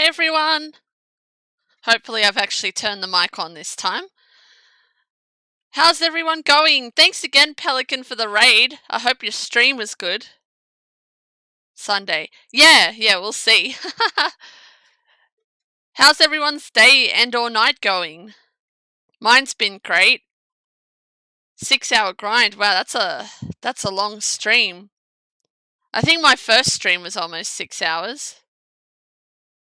Hi everyone! Hopefully I've actually turned the mic on this time. How's everyone going? Thanks again, Pelican, for the raid. I hope your stream was good. Sunday. Yeah, we'll see. How's everyone's day and or night going? Mine's been great. 6-hour grind. Wow, that's a long stream. I think my first stream was almost 6 hours.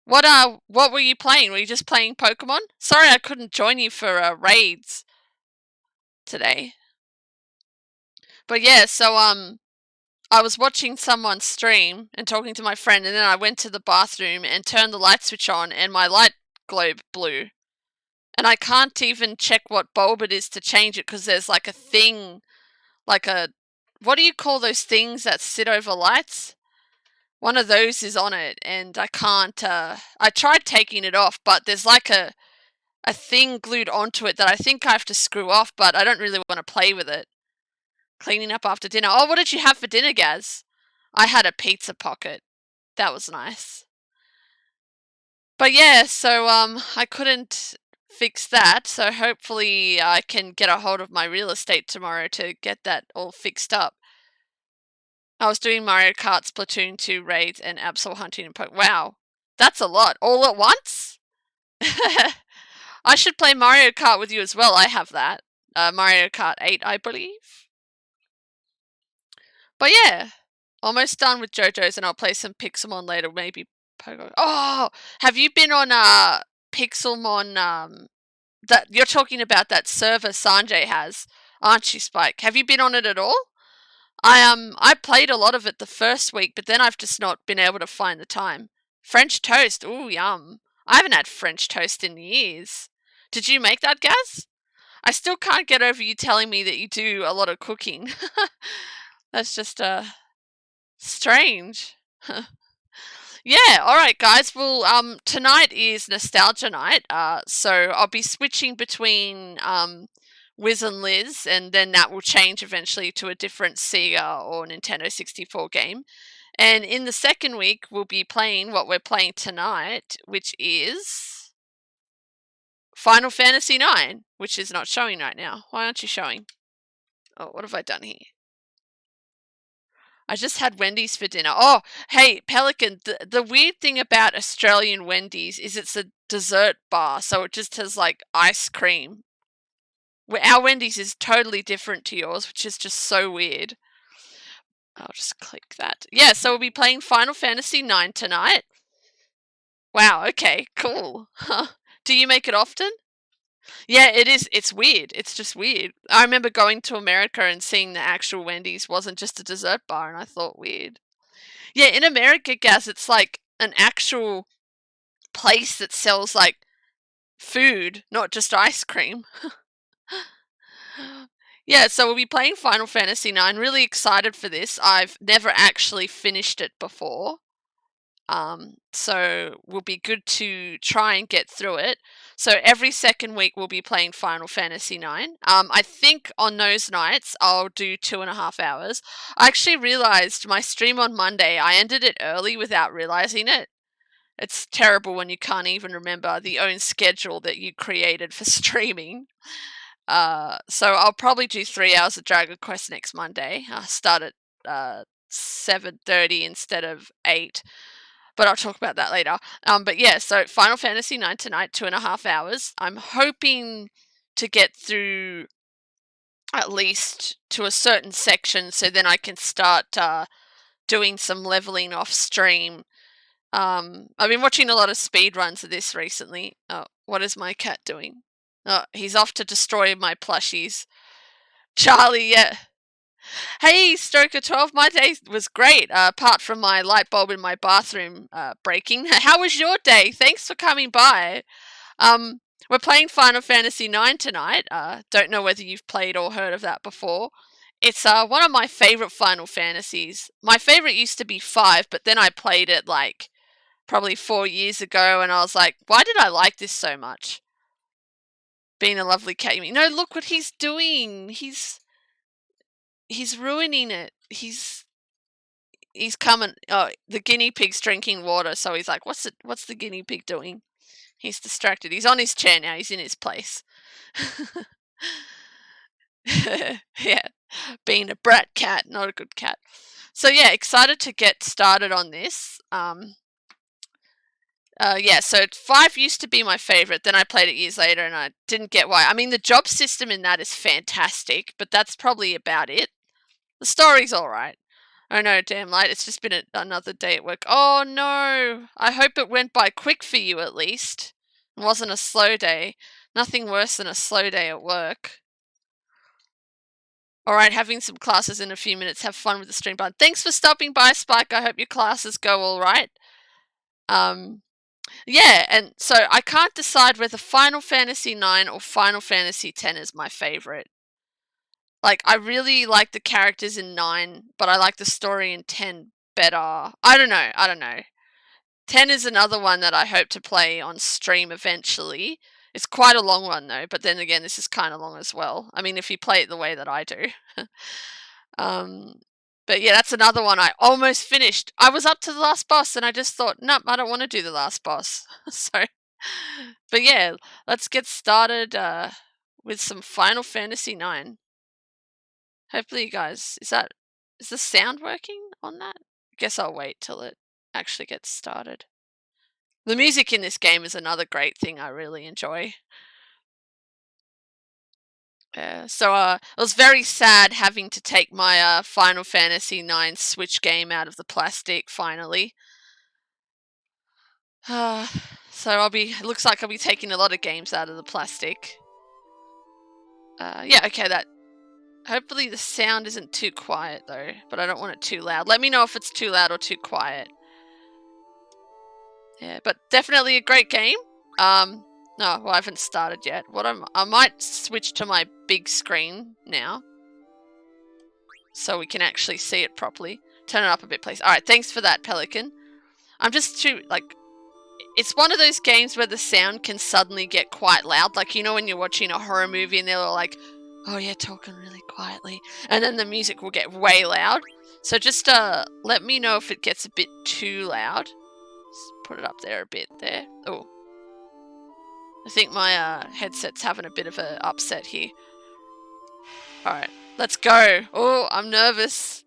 What were you playing? Were you just playing Pokemon? Sorry I couldn't join you for raids today. But yeah, so I was watching someone stream and talking to my friend, and then I went to the bathroom and turned the light switch on, and my light globe blew. And I can't even check what bulb it is to change it because there's like a thing, like a, what do you call those things that sit over lights? One of those is on it, and I can't. I tried taking it off, but there's like a thing glued onto it that I think I have to screw off, but I don't really want to play with it. Cleaning up after dinner. Oh, what did you have for dinner, Gaz? I had a pizza pocket. That was nice. But yeah, so I couldn't fix that, so hopefully I can get a hold of my real estate tomorrow to get that all fixed up. I was doing Mario Kart, Splatoon 2 raids, and Absol hunting and Wow, that's a lot. All at once? I should play Mario Kart with you as well. I have that. Mario Kart 8, I believe. But yeah, almost done with JoJo's, and I'll play some Pixelmon later, maybe Pogo. Oh, have you been on Pixelmon? That you're talking about that server Sanjay has, aren't you, Spike? Have you been on it at all? I played a lot of it the first week, but then I've just not been able to find the time. French toast, ooh yum! I haven't had French toast in years. Did you make that, Gaz? I still can't get over you telling me that you do a lot of cooking. That's just strange. Yeah, alright guys. Well, tonight is nostalgia night. So I'll be switching between Wiz and Liz, and then that will change eventually to a different Sega or Nintendo 64 game. And in the second week we'll be playing what we're playing tonight, which is Final Fantasy IX, which is not showing right now. Why aren't you showing? Oh, what have I done here? I just had Wendy's for dinner. Oh, hey, Pelican, the weird thing about Australian Wendy's is it's a dessert bar, so it just has like ice cream. Our Wendy's is totally different to yours, which is just so weird. I'll just click that. Yeah, so we'll be playing Final Fantasy IX tonight. Wow, okay, cool. Do you make it often? Yeah, it is. It's weird. It's just weird. I remember going to America and seeing the actual Wendy's wasn't just a dessert bar, and I thought weird. Yeah, in America, Gaz, it's like an actual place that sells like food, not just ice cream. Yeah, so we'll be playing Final Fantasy IX. Really excited for this. I've never actually finished it before. So will be good to try and get through it. So every second week we'll be playing Final Fantasy IX. I think on those nights I'll do 2.5 hours. I actually realized my stream on Monday, I ended it early without realizing it. It's terrible when you can't even remember the own schedule that you created for streaming. So I'll probably do 3 hours of Dragon Quest next Monday. I'll start at 7:30 instead of 8. But I'll talk about that later. But yeah, so Final Fantasy IX tonight, 2.5 hours. I'm hoping to get through at least to a certain section, so then I can start doing some leveling off stream. I've been watching a lot of speed runs of this recently. Oh, what is my cat doing? Oh, he's off to destroy my plushies. Charlie, yeah. Hey, Stoker12, my day was great, apart from my light bulb in my bathroom breaking. How was your day? Thanks for coming by. We're playing Final Fantasy IX tonight. Don't know whether you've played or heard of that before. It's one of my favourite Final Fantasies. My favourite used to be 5, but then I played it like probably 4 years ago, and I was like, why did I like this so much? Being a lovely cat. No, look what he's doing. He's ruining it. he's coming. Oh, the guinea pig's drinking water, so he's like, "What's the guinea pig doing?" He's distracted. He's on his chair now. He's in his place. Yeah, being a brat cat, not a good cat. So yeah, excited to get started on this. Yeah, so 5 used to be my favorite. Then I played it years later, and I didn't get why. I mean, the job system in that is fantastic, but that's probably about it. The story's all right. Oh no, damn light! It's just been another day at work. Oh no! I hope it went by quick for you at least. It wasn't a slow day. Nothing worse than a slow day at work. Alright, having some classes in a few minutes. Have fun with the stream button. Thanks for stopping by, Spike. I hope your classes go alright. Yeah, and so I can't decide whether Final Fantasy IX or Final Fantasy X is my favorite. Like, I really like the characters in 9, but I like the story in 10 better. I don't know. 10 is another one that I hope to play on stream eventually. It's quite a long one though, but then again, this is kind of long as well. I mean, if you play it the way that I do. But yeah, that's another one I almost finished. I was up to the last boss and I just thought, nope, I don't want to do the last boss. So, but yeah, let's get started with some Final Fantasy IX. Hopefully you guys, is the sound working on that? I guess I'll wait till it actually gets started. The music in this game is another great thing I really enjoy. So it was very sad having to take my Final Fantasy IX Switch game out of the plastic finally. So it looks like I'll be taking a lot of games out of the plastic. Yeah, okay, hopefully the sound isn't too quiet though, but I don't want it too loud. Let me know if it's too loud or too quiet. Yeah, but definitely a great game. No, well, I haven't started yet. I might switch to my big screen now, so we can actually see it properly. Turn it up a bit, please. All right, thanks for that, Pelican. I'm just too it's one of those games where the sound can suddenly get quite loud. Like, you know, when you're watching a horror movie and they're like, "Oh yeah, talking really quietly," and then the music will get way loud. So just let me know if it gets a bit too loud. Let's put it up there a bit there. Oh. I think my headset's having a bit of an upset here. Alright, let's go. Oh, I'm nervous.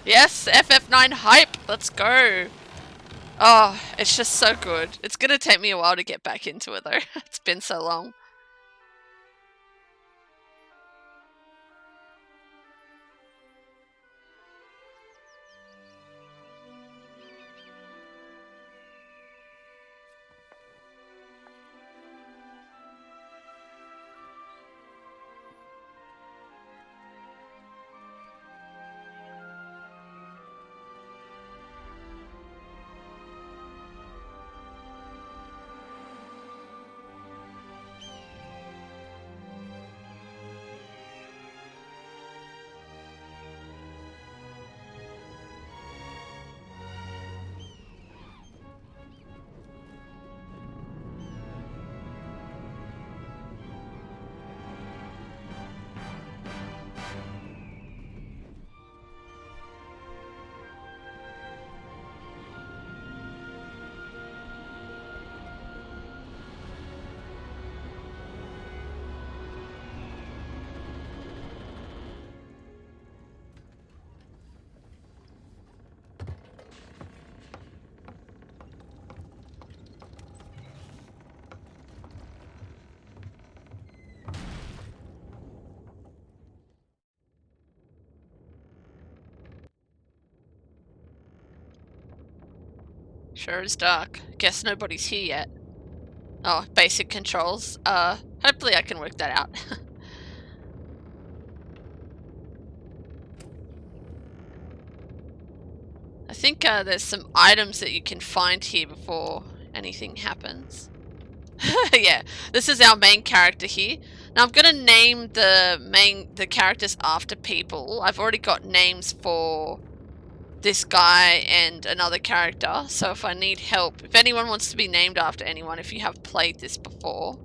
Yes, FF9 hype. Let's go. Oh, it's just so good. It's gonna take me a while to get back into it though. It's been so long. Sure is dark. Guess nobody's here yet. Oh, basic controls. Hopefully I can work that out. think there's some items that you can find here before anything happens. Yeah, this is our main character here. Now I'm gonna name the characters after people. I've already got names for this guy and another character, so if I need help, if anyone wants to be named after anyone, if you have played this before.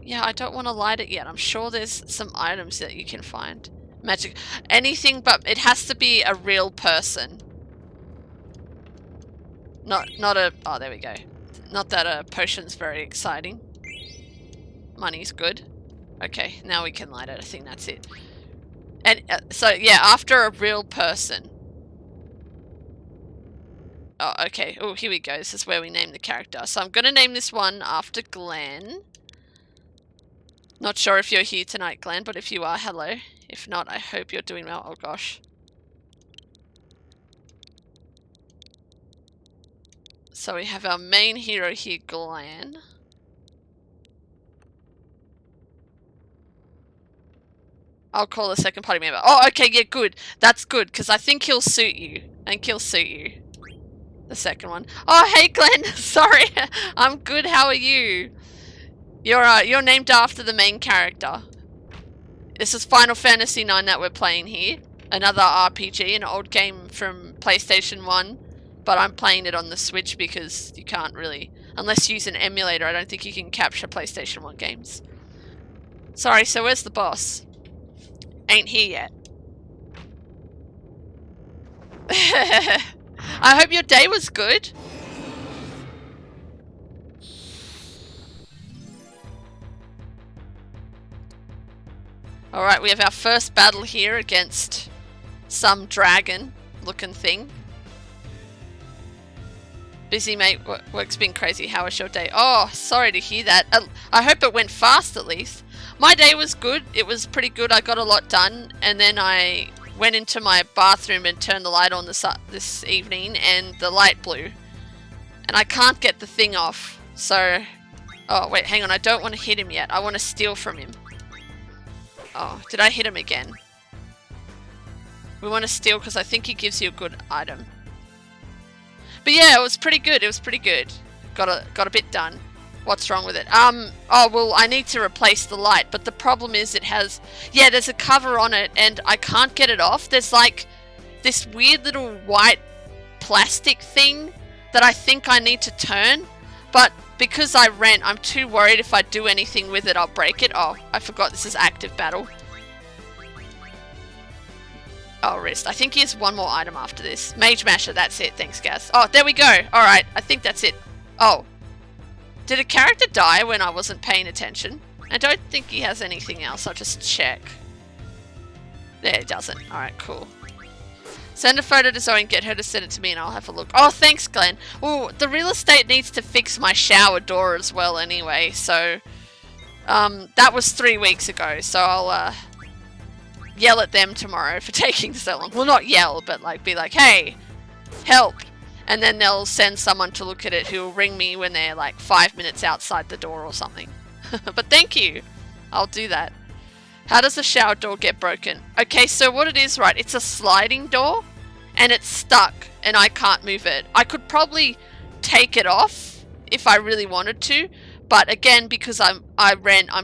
Yeah, I don't want to light it yet. I'm sure there's some items that you can find. Magic. Anything, but it has to be a real person. Not a... Oh, there we go. Not that a potion's very exciting. Money's good. Okay, now we can light it. I think that's it. And so, yeah, after a real person. Oh, okay. Oh, here we go. This is where we name the character. So I'm going to name this one after Glenn. Not sure if you're here tonight, Glenn, but if you are, hello. If not, I hope you're doing well. Oh, gosh. So we have our main hero here, Glenn. I'll call the second party member. Oh, okay, yeah, good. That's good, because I think he'll suit you. I think he'll suit you. The second one. Oh, hey, Glenn. Sorry. I'm good. How are you? You're named after the main character. This is Final Fantasy IX that we're playing here. Another RPG, an old game from PlayStation 1. But I'm playing it on the Switch because you can't really... Unless you use an emulator, I don't think you can capture PlayStation 1 games. Sorry, so where's the boss? Ain't here yet. I hope your day was good. Alright, we have our first battle here against some dragon-looking thing. Busy, mate. Work's been crazy. How was your day? Oh, sorry to hear that. I hope it went fast at least. My day was good. It was pretty good. I got a lot done. And then I went into my bathroom and turned the light on this evening, and the light blew. And I can't get the thing off. So... Oh, wait, hang on. I don't want to hit him yet. I want to steal from him. Oh, did I hit him again? We want to steal because I think he gives you a good item. But yeah, it was pretty good. It was pretty good. Got a bit done. What's wrong with it? Oh, well, I need to replace the light. But the problem is it has... Yeah, there's a cover on it and I can't get it off. There's like this weird little white plastic thing that I think I need to turn. But because I'm too worried if I do anything with it, I'll break it. Oh, I forgot this is active battle. Oh, wrist. I think he has one more item after this. Mage Masher, that's it. Thanks, Gaz. Oh, there we go. Alright, I think that's it. Oh. Did a character die when I wasn't paying attention? I don't think he has anything else. I'll just check. There, it doesn't. Alright, cool. Send a photo to Zoe and get her to send it to me and I'll have a look. Oh, thanks, Glenn. Oh, the real estate needs to fix my shower door as well anyway, so... that was 3 weeks ago, so I'll, yell at them tomorrow for taking so long. Well, not yell, but, like, be like, hey, help. And then they'll send someone to look at it who will ring me when they're, like, 5 minutes outside the door or something. But thank you. I'll do that. How does the shower door get broken? Okay, so what it is, right, it's a sliding door and it's stuck and I can't move it. I could probably take it off if I really wanted to, but again, because I'm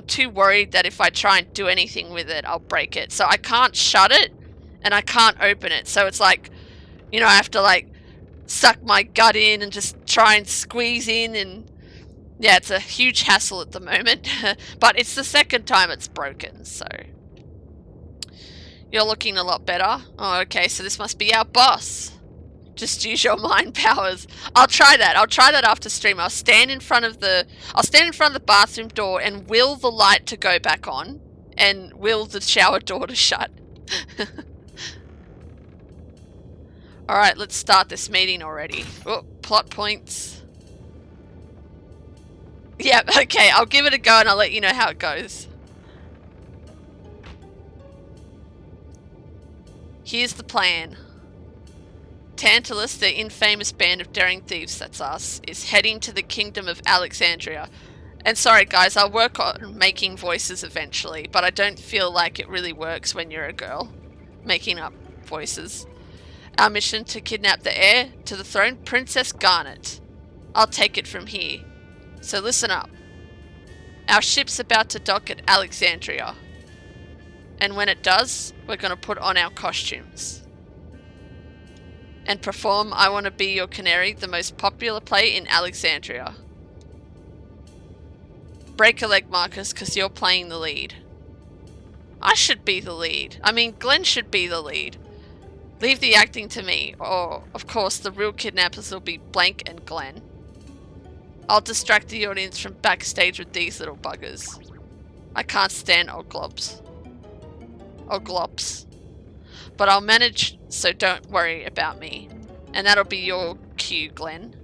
too worried that if I try and do anything with it, I'll break it. So I can't shut it and I can't open it. So it's like, you know, I have to like suck my gut in and just try and squeeze in, and yeah, it's a huge hassle at the moment, but it's the second time it's broken, so... You're looking a lot better. Oh, okay, so this must be our boss. Just use your mind powers. I'll try that. I'll try that after stream. I'll stand in front of the bathroom door and will the light to go back on and will the shower door to shut. Alright, let's start this meeting already. Oh, plot points. Yeah, okay, I'll give it a go and I'll let you know how it goes. Here's the plan. Tantalus, the infamous band of daring thieves, that's us, is heading to the Kingdom of Alexandria. And sorry guys, I'll work on making voices eventually, but I don't feel like it really works when you're a girl. making up voices. Our mission to kidnap the heir to the throne, Princess Garnet. I'll take it from here. So listen up. Our ship's about to dock at Alexandria. And when it does, we're going to put on our costumes. And perform I Want to Be Your Canary, the most popular play in Alexandria. Break a leg, Marcus, because you're playing the lead. I should be the lead. I mean, Glenn should be the lead. Leave the acting to me, or, of course, the real kidnappers will be Blank and Glenn. I'll distract the audience from backstage with these little buggers. I can't stand Oglops. But I'll manage, so don't worry about me. And that'll be your cue, Glenn.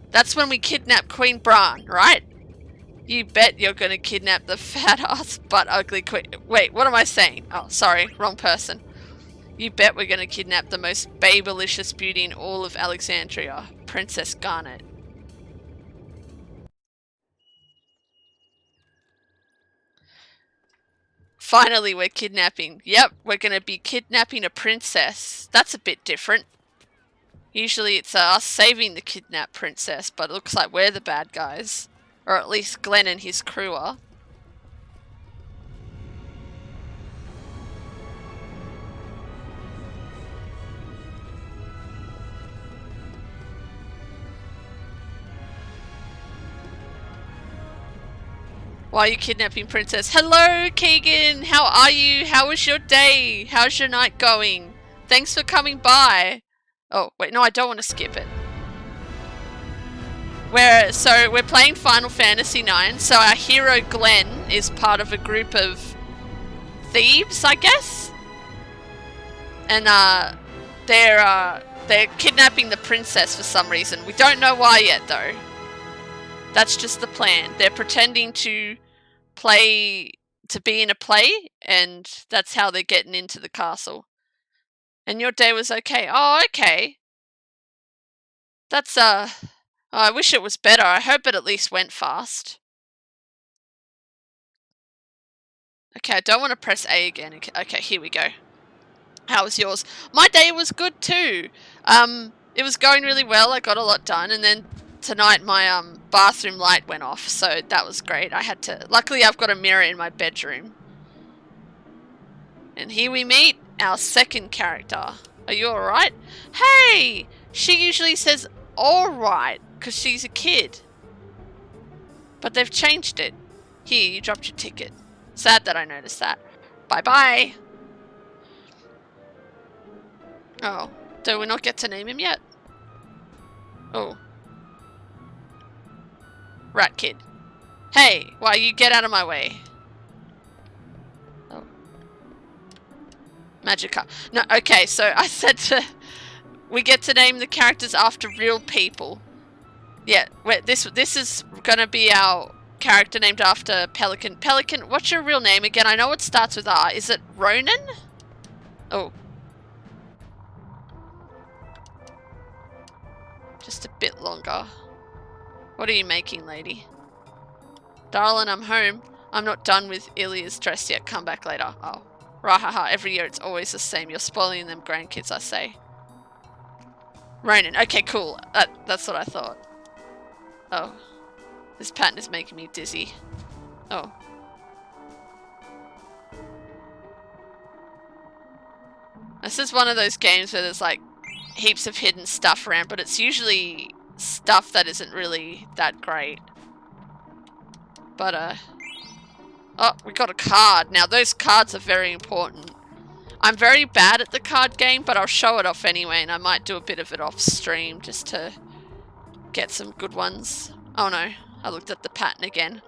That's when we kidnap Queen Bran, right? You bet you're gonna kidnap the fat-ass butt-ugly queen. Wait, what am I saying? Oh, sorry, wrong person. You bet we're gonna kidnap the most babylicious beauty in all of Alexandria, Princess Garnet. Finally, we're kidnapping. Yep, we're gonna be kidnapping a princess. That's a bit different. Usually it's us saving the kidnapped princess, but it looks like we're the bad guys. Or at least Glenn and his crew are. Why are you kidnapping Princess? Hello, Keegan! How are you? How was your day? How's your night going? Thanks for coming by. Oh, wait, no, I don't want to skip it. So we're playing Final Fantasy IX, so our hero Glenn is part of a group of thieves, I guess? And they're kidnapping the princess for some reason. We don't know why yet, though. That's just the plan. They're pretending to be in a play, and that's how they're getting into the castle. And your day was okay. Oh, okay. That's, I wish it was better. I hope it at least went fast. Okay, I don't want to press A again. Okay, here we go. How was yours? My day was good too. It was going really well. I got a lot done, and then tonight my bathroom light went off, so that was great. Luckily I've got a mirror in my bedroom. And here we meet our second character. Are you alright? Hey! She usually says alright, because she's a kid. But they've changed it. Here, you dropped your ticket. Sad that I noticed that. Bye-bye! Oh, do we not get to name him yet? Oh. Rat kid. Hey, why you get out of my way? Oh. Magica. No, okay, so I said we get to name the characters after real people. Yeah, this is gonna be our character named after Pelican. Pelican, what's your real name again? I know it starts with R. Is it Ronan? Oh. Just a bit longer. What are you making, lady? Darling, I'm home. I'm not done with Ilya's dress yet. Come back later. Oh. Rahaha, every year it's always the same. You're spoiling them grandkids, I say. Ronan. Okay, cool. That's what I thought. Oh. This pattern is making me dizzy. Oh. This is one of those games where there's like heaps of hidden stuff around, but it's usually stuff that isn't really that great. But oh, we got a card. Now those cards are very important. I'm very bad at the card game, but I'll show it off anyway, and I might do a bit of it off stream just to get some good ones. Oh no, I looked at the pattern again.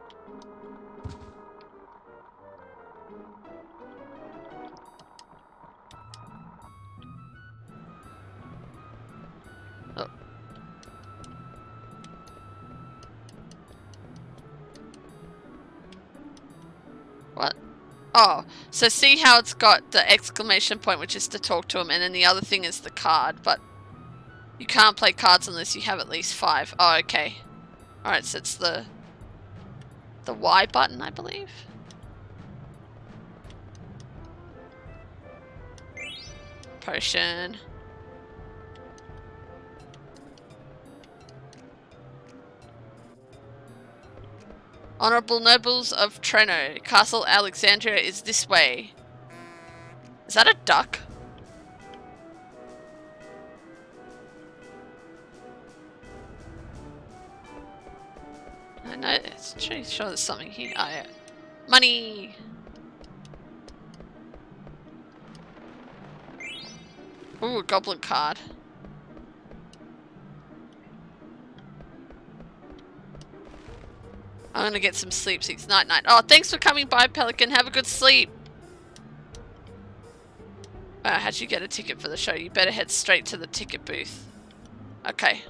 Oh. What? Oh, so see how it's got the exclamation point, which is to talk to him, and then the other thing is the card, but you can't play cards unless you have at least 5. Oh, okay. Alright, so it's the Y button, I believe. Potion. Honorable nobles of Treno, Castle Alexandria is this way. Is that a duck? I know, it's pretty sure there's something here. Oh yeah. Money! Ooh, a goblin card. I'm gonna get some sleep. Night night. Oh, thanks for coming by, Pelican. Have a good sleep. How'd you get a ticket for the show? You better head straight to the ticket booth. Okay.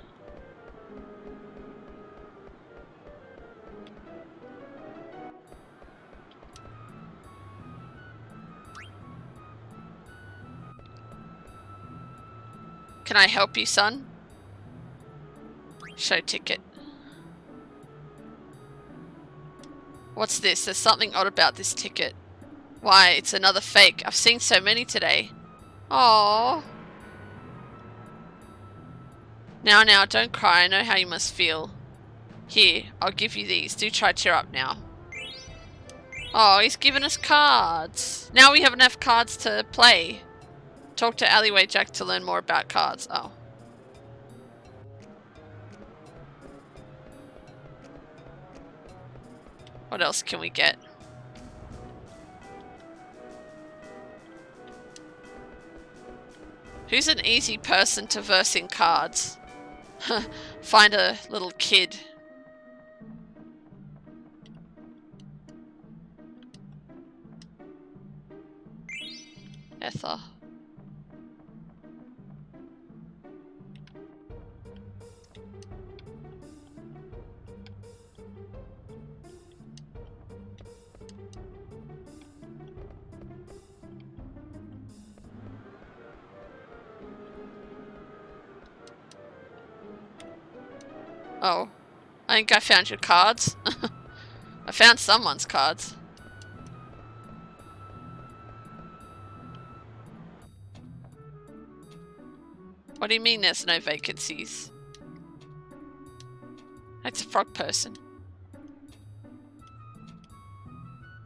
Can I help you, son? Show ticket. What's this? There's something odd about this ticket. Why, it's another fake. I've seen so many today. Aww. Now, don't cry. I know how you must feel. Here, I'll give you these. Do try cheer up now. Oh, he's given us cards. Now we have enough cards to play. Talk to Alleyway Jack to learn more about cards. Oh. What else can we get? Who's an easy person to verse in cards? Find a little kid. Ether. Oh, I think I found your cards. I found someone's cards. What do you mean there's no vacancies? That's a frog person.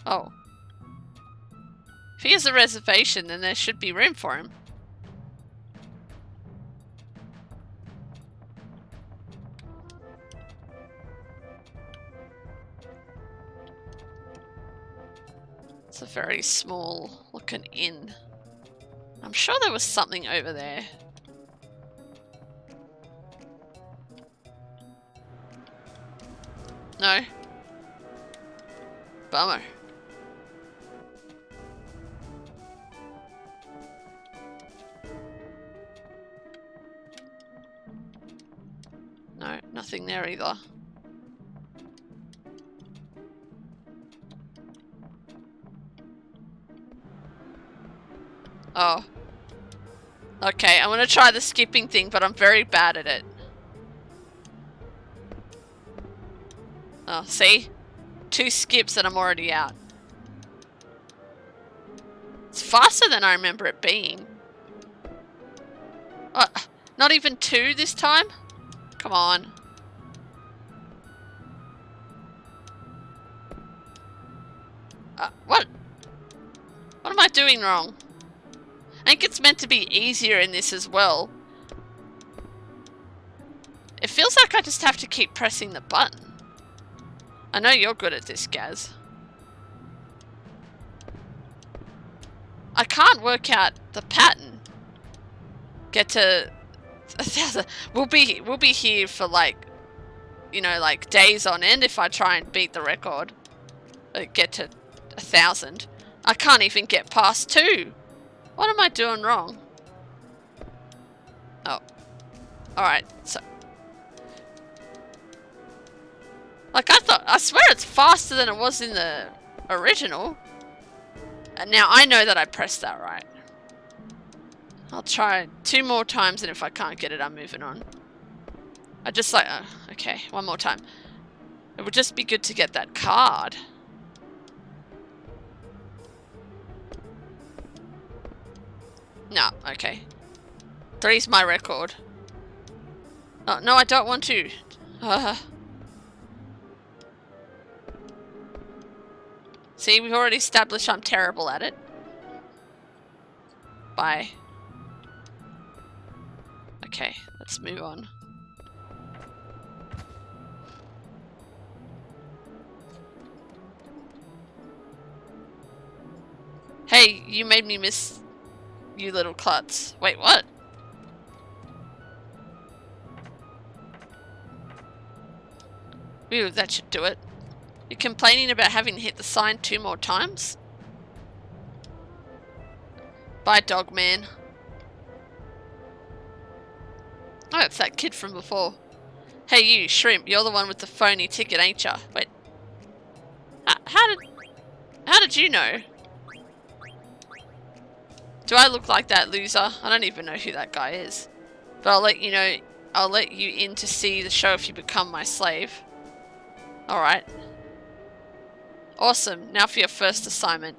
Oh. If he has a reservation, then there should be room for him. It's a very small looking inn. I'm sure there was something over there. No. Bummer. No, nothing there either. Oh. Okay, I'm gonna try the skipping thing, but I'm very bad at it. Oh, see? 2 skips and I'm already out. It's faster than I remember it being. Not even 2 this time? Come on. What? What am I doing wrong? I think it's meant to be easier in this as well. It feels like I just have to keep pressing the button. I know you're good at this, Gaz. I can't work out the pattern. Get to 1,000. We'll be here for like, you know, like days on end if I try and beat the record. Get to 1,000. I can't even get past 2. What am I doing wrong? Oh. Alright, so. Like I swear it's faster than it was in the original. And now I know that I pressed that right. I'll try 2 more times, and if I can't get it, I'm moving on. I just like, okay, 1 more time. It would just be good to get that card. No, okay. 3's my record. Oh, no, I don't want to. See, we've already established I'm terrible at it. Bye. Okay, let's move on. Hey, you made me miss you little klutz. Wait, what? Ooh, that should do it. You're complaining about having hit the sign 2 more times? Bye, dog man. Oh, it's that kid from before. Hey you, Shrimp, you're the one with the phony ticket, ain't ya? Wait. How did you know? Do I look like that loser? I don't even know who that guy is. But I'll let you know, I'll let you in to see the show if you become my slave. Alright. Awesome, now for your first assignment.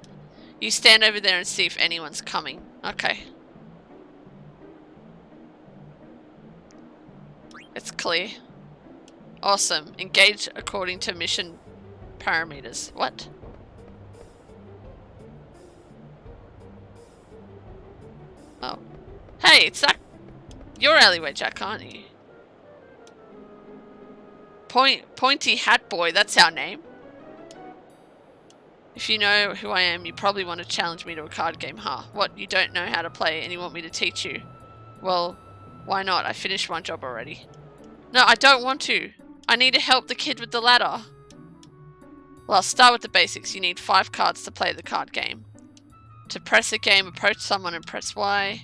You stand over there and see if anyone's coming. Okay. It's clear. Awesome. Engage according to mission parameters. What? Oh. Hey, it's that... You're Alleyway Jack, aren't you? Pointy Hat Boy, that's our name. If you know who I am, you probably want to challenge me to a card game, huh? What, you don't know how to play and you want me to teach you? Well, why not? I finished one job already. No, I don't want to. I need to help the kid with the ladder. Well, I'll start with the basics. You need 5 cards to play the card game. To press a game, approach someone and press Y.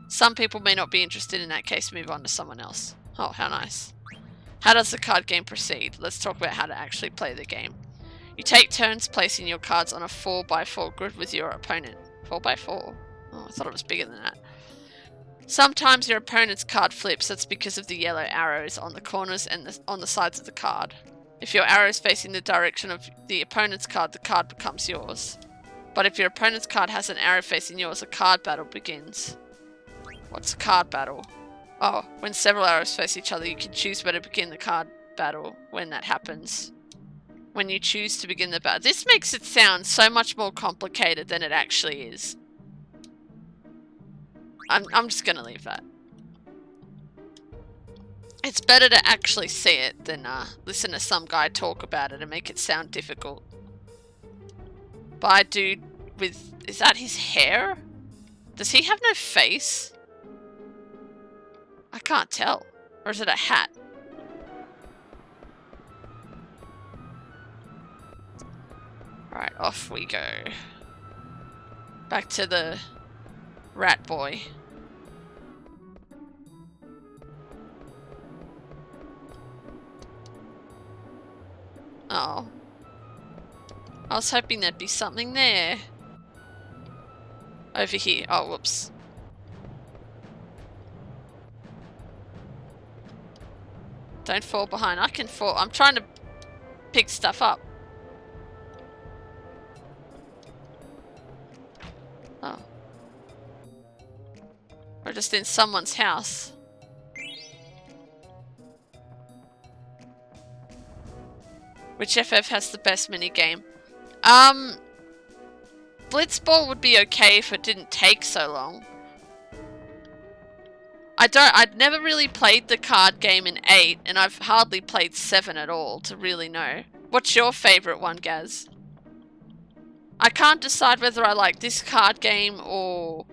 Some people may not be interested in that case. Move on to someone else. Oh, how nice. How does the card game proceed? Let's talk about how to actually play the game. You take turns placing your cards on a 4x4 grid with your opponent. 4x4? Oh, I thought it was bigger than that. Sometimes your opponent's card flips. That's because of the yellow arrows on the corners and on the sides of the card. If your arrow is facing the direction of the opponent's card, the card becomes yours. But if your opponent's card has an arrow facing yours, a card battle begins. What's a card battle? Oh, when several arrows face each other, you can choose where to begin the card battle when that happens. When you choose to begin the battle. This makes it sound so much more complicated than it actually is. I'm just gonna leave that. It's better to actually see it than listen to some guy talk about it and make it sound difficult. Bye, dude with... Is that his hair? Does he have no face? I can't tell. Or is it a hat? Alright, off we go. Back to the rat boy. Oh. I was hoping there'd be something there. Over here. Oh, whoops. Don't fall behind. I can fall. I'm trying to pick stuff up. Oh. We're just in someone's house. Which FF has the best minigame? Blitzball would be okay if it didn't take so long. I'd never really played the card game in 8, and I've hardly played 7 at all to really know. What's your favourite one, Gaz? I can't decide whether I like this card game or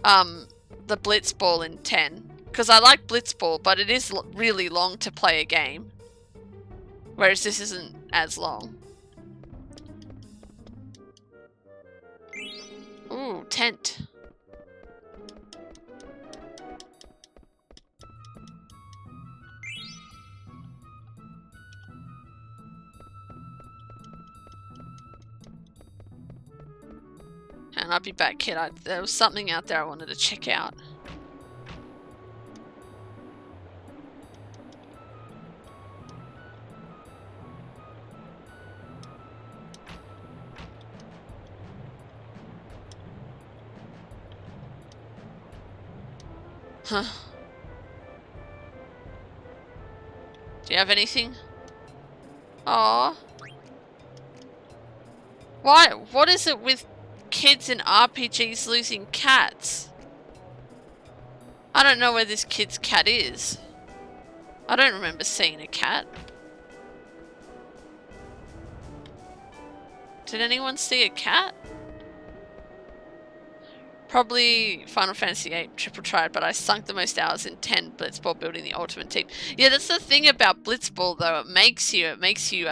the Blitzball in 10. Because I like Blitzball, but it is really long to play a game. Whereas this isn't as long. Ooh, tent. And I'll be back, kid. There was something out there I wanted to check out. Huh. Do you have anything? Aww. Why? What is it with kids in RPGs losing cats? I don't know where this kid's cat is. I don't remember seeing a cat. Did anyone see a cat? Probably Final Fantasy VIII Triple Triad, but I sunk the most hours in 10 Blitzball building the ultimate team. Yeah, that's the thing about Blitzball though, it makes you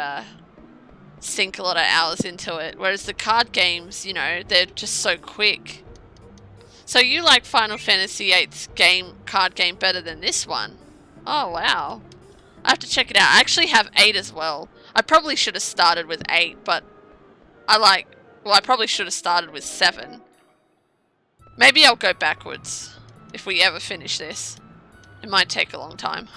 sink a lot of hours into it. Whereas the card games, you know, they're just so quick. So you like Final Fantasy VIII's card game better than this one? Oh wow. I have to check it out. I actually have 8 as well. I probably should have started with 8, but I probably should have started with 7. Maybe I'll go backwards if we ever finish this. It might take a long time.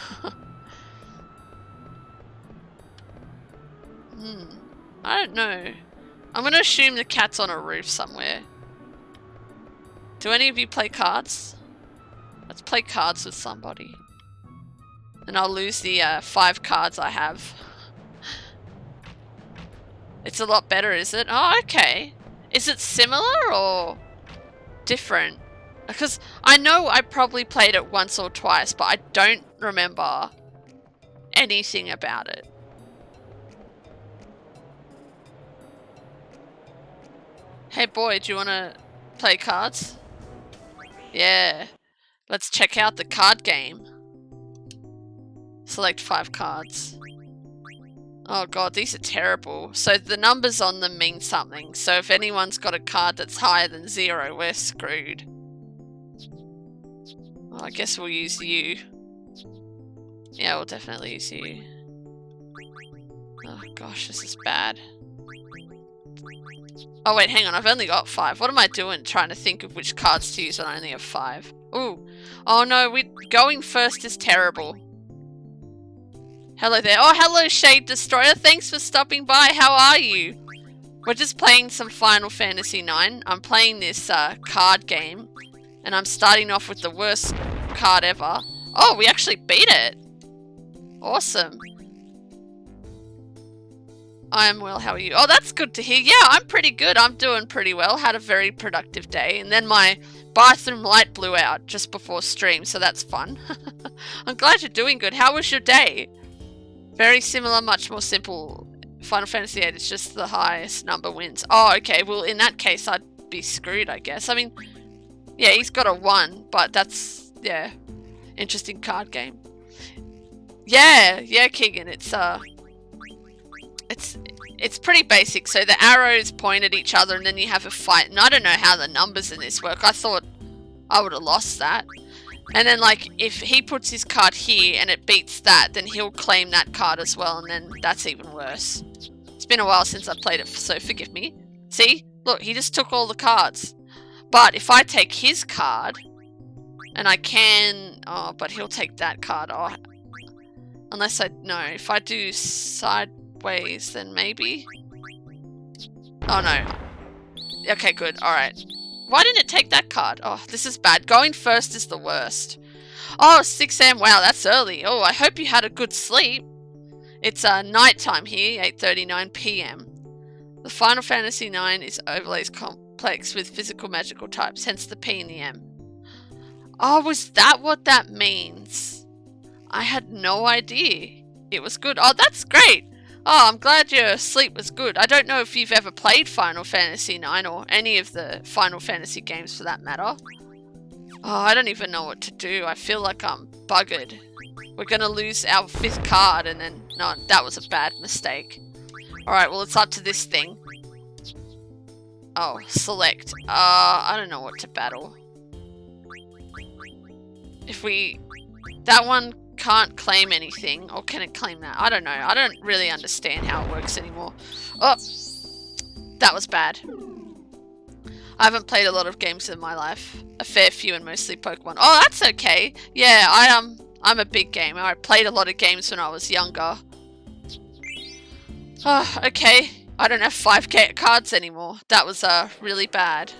I don't know. I'm going to assume the cat's on a roof somewhere. Do any of you play cards? Let's play cards with somebody. And I'll lose the 5 cards I have. It's a lot better, is it? Oh, okay. Is it similar or different? Because I know I probably played it once or twice, but I don't remember anything about it. Hey boy, do you want to play cards? Yeah. Let's check out the card game. Select 5 cards. Oh god, these are terrible. So the numbers on them mean something. So if anyone's got a card that's higher than 0, we're screwed. Well, I guess we'll use you. Yeah, we'll definitely use you. Oh gosh, this is bad. Oh wait, hang on, I've only got 5. What am I doing trying to think of which cards to use when I only have 5? Ooh. Oh no, going first is terrible. Hello there. Oh, hello Shade Destroyer. Thanks for stopping by. How are you? We're just playing some Final Fantasy IX. I'm playing this card game. And I'm starting off with the worst card ever. Oh, we actually beat it. Awesome. I am well, how are you? Oh, that's good to hear. Yeah, I'm pretty good. I'm doing pretty well. Had a very productive day. And then my bathroom light blew out just before stream, so that's fun. I'm glad you're doing good. How was your day? Very similar, much more simple. Final Fantasy VIII, it's just the highest number wins. Oh, okay. Well, in that case, I'd be screwed, I guess. I mean, yeah, he's got a 1, but that's, yeah, interesting card game. Yeah, Keegan, it's pretty basic. So the arrows point at each other and then you have a fight. And I don't know how the numbers in this work. I thought I would have lost that. And then like if he puts his card here and it beats that, then he'll claim that card as well. And then that's even worse. It's been a while since I played it, so forgive me. See? Look, he just took all the cards. But if I take his card and I can... Oh, but he'll take that card. Oh, unless no, if I do sideways, then maybe. Oh no. Okay, good. Alright. Why didn't it take that card? Oh, this is bad. Going first is the worst. Oh, 6 AM. Wow, that's early. Oh, I hope you had a good sleep. It's nighttime here, 8:39 PM. The Final Fantasy IX is overlays complex with physical magical types, hence the P and the M. Oh, was that what that means? I had no idea. It was good. Oh, that's great. Oh, I'm glad your sleep was good. I don't know if you've ever played Final Fantasy IX or any of the Final Fantasy games for that matter. Oh, I don't even know what to do. I feel like I'm buggered. We're going to lose our 5th card and then... No, that was a bad mistake. Alright, well, it's up to this thing. Oh, select. I don't know what to battle. If we... That one can't claim anything. Or can it claim that? I don't know. I don't really understand how it works anymore. Oh! That was bad. I haven't played a lot of games in my life. A fair few and mostly Pokemon. Oh, that's okay. Yeah, I'm a big gamer. I played a lot of games when I was younger. Oh, okay. I don't have 5 cards anymore. That was really bad.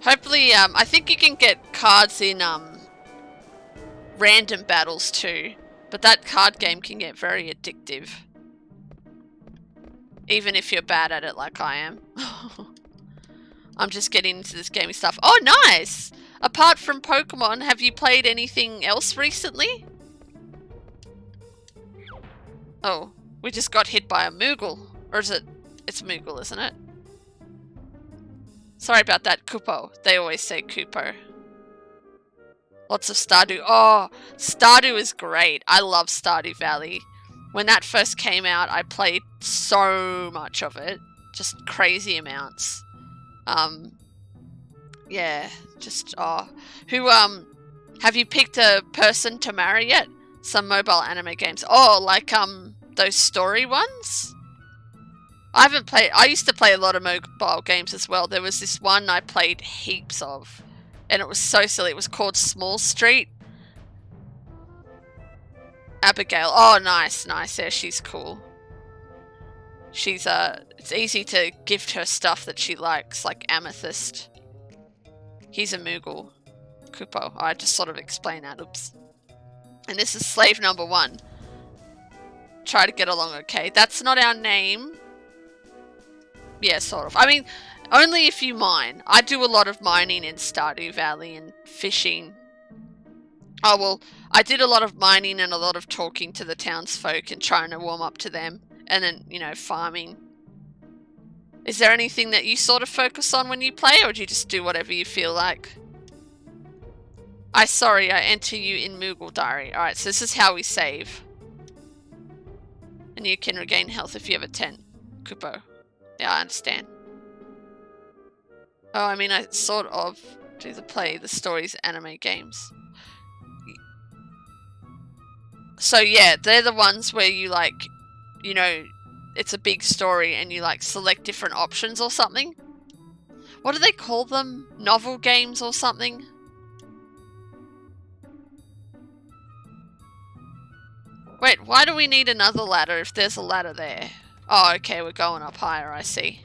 Hopefully, I think you can get cards in random battles too, but that card game can get very addictive. Even if you're bad at it like I am. I'm just getting into this gaming stuff. Oh, nice! Apart from Pokemon, have you played anything else recently? Oh, we just got hit by a Moogle. Or is it? It's Moogle, isn't it? Sorry about that, Koopo. They always say Koopo. Lots of Stardew. Oh, Stardew is great. I love Stardew Valley. When that first came out, I played so much of it. Just crazy amounts. Yeah, just, oh. Who, have you picked a person to marry yet? Some mobile anime games. Oh, like, those story ones? I haven't played, I used to play a lot of mobile games as well. There was this one I played heaps of. And it was so silly. It was called Small Street. Abigail. Oh, nice, nice. Yeah, she's cool. She's, it's easy to gift her stuff that she likes, like Amethyst. He's a Moogle. Koopo. I just sort of explained that. Oops. And this is slave number 1. Try to get along okay. That's not our name. Yeah, sort of. I mean, only if you mine. I do a lot of mining in Stardew Valley and fishing. Oh, well, I did a lot of mining and a lot of talking to the townsfolk and trying to warm up to them. And then, you know, farming. Is there anything that you sort of focus on when you play, or do you just do whatever you feel like? I enter you in Moogle Diary. Alright, so this is how we save. And you can regain health if you have a 10. Koopo. Yeah, I understand. Oh, I mean, I sort of do the stories anime games. So yeah, they're the ones where you like, you know, it's a big story and you like select different options or something. What do they call them? Novel games or something? Wait, why do we need another ladder if there's a ladder there? Oh, okay, we're going up higher, I see.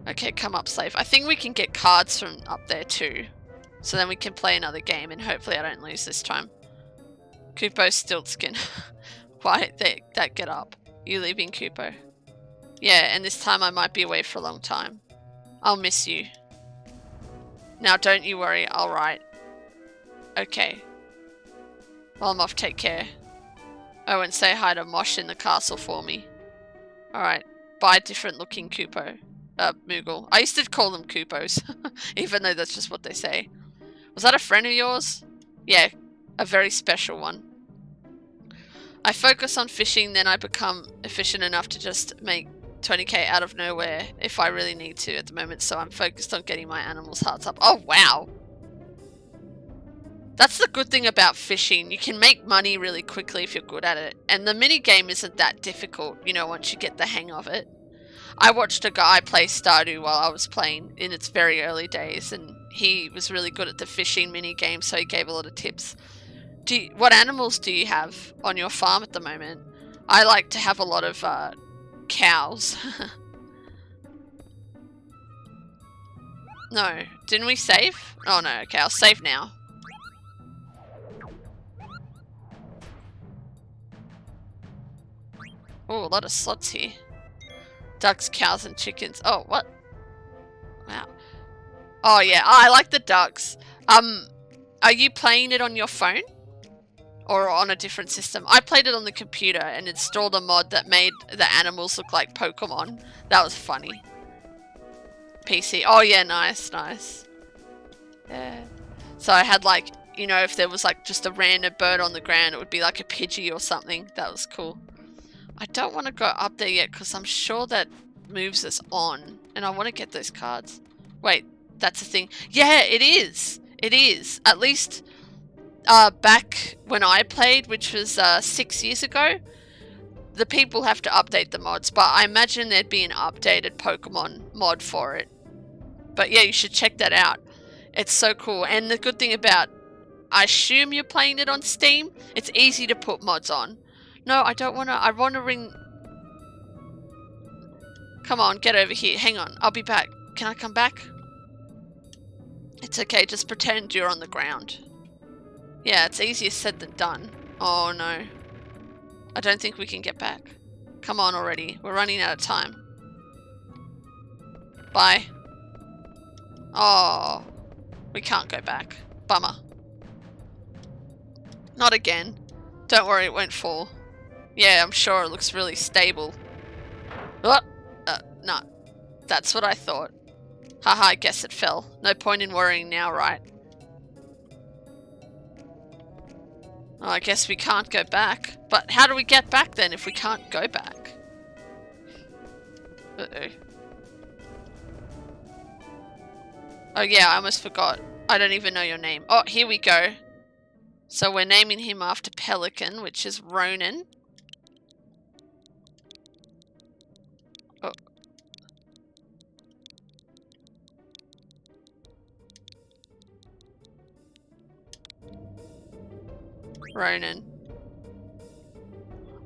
Okay, come up, slave. I think we can get cards from up there too. So then we can play another game and hopefully I don't lose this time. Koopo Stiltskin. Why that get up? You leaving, Koopo? Yeah, and this time I might be away for a long time. I'll miss you. Now don't you worry, I'll write. Okay. Well, I'm off, take care. Oh, and say hi to Mosh in the castle for me. Alright, bye different looking Koopo. Moogle. I used to call them Koopos, even though that's just what they say. Was that a friend of yours? Yeah, a very special one. I focus on fishing, then I become efficient enough to just make 20k out of nowhere if I really need to at the moment, so I'm focused on getting my animals' hearts up. Oh, wow! That's the good thing about fishing. You can make money really quickly if you're good at it. And the mini game isn't that difficult, you know, once you get the hang of it. I watched a guy play Stardew while I was playing in its very early days, and he was really good at the fishing mini game, so he gave a lot of tips. What animals do you have on your farm at the moment? I like to have a lot of cows. No, didn't we save? Oh no, okay, I'll save now. Oh, a lot of slots here. Ducks, cows, and chickens. Oh, what? Wow. Oh yeah, I like the ducks. Are you playing it on your phone? Or on a different system? I played it on the computer and installed a mod that made the animals look like Pokemon. That was funny. PC. Oh yeah, nice, nice. Yeah. So I had like, you know, if there was like just a random bird on the ground, it would be like a Pidgey or something. That was cool. I don't want to go up there yet because I'm sure that moves us on. And I want to get those cards. Wait, that's a thing. Yeah, it is. It is. At least back when I played, which was 6 years ago, the people have to update the mods. But I imagine there'd be an updated Pokemon mod for it. But yeah, you should check that out. It's so cool. And the good thing about, I assume you're playing it on Steam, it's easy to put mods on. No, I don't want to. I want to ring. Come on, get over here. Hang on, I'll be back. Can I come back? It's okay, just pretend you're on the ground. Yeah, it's easier said than done. Oh no. I don't think we can get back. Come on already, we're running out of time. Bye. Oh, we can't go back. Bummer. Not again. Don't worry, it won't fall. Yeah, I'm sure it looks really stable. Oh, no. That's what I thought. Haha, I guess it fell. No point in worrying now, right? Oh, I guess we can't go back. But how do we get back then if we can't go back? Uh-oh. Oh yeah, I almost forgot. I don't even know your name. Oh, here we go. So we're naming him after Pelican, which is Ronan. Oh. Ronan.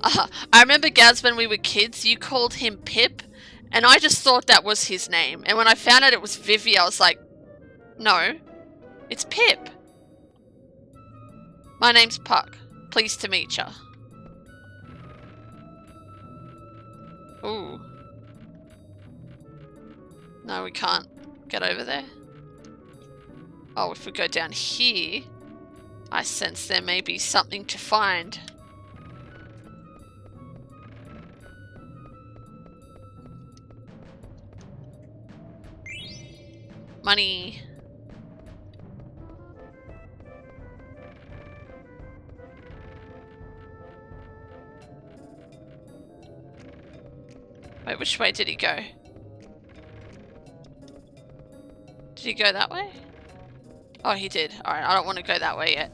I remember, Gaz, when we were kids, you called him Pip, and I just thought that was his name. And when I found out it was Vivi, I was like, no, it's Pip. My name's Puck. Pleased to meet ya. Ooh. No, we can't get over there. Oh, if we go down here, I sense there may be something to find. Money. Wait, which way did he go? Did he go that way? Oh, he did. Alright, I don't want to go that way yet.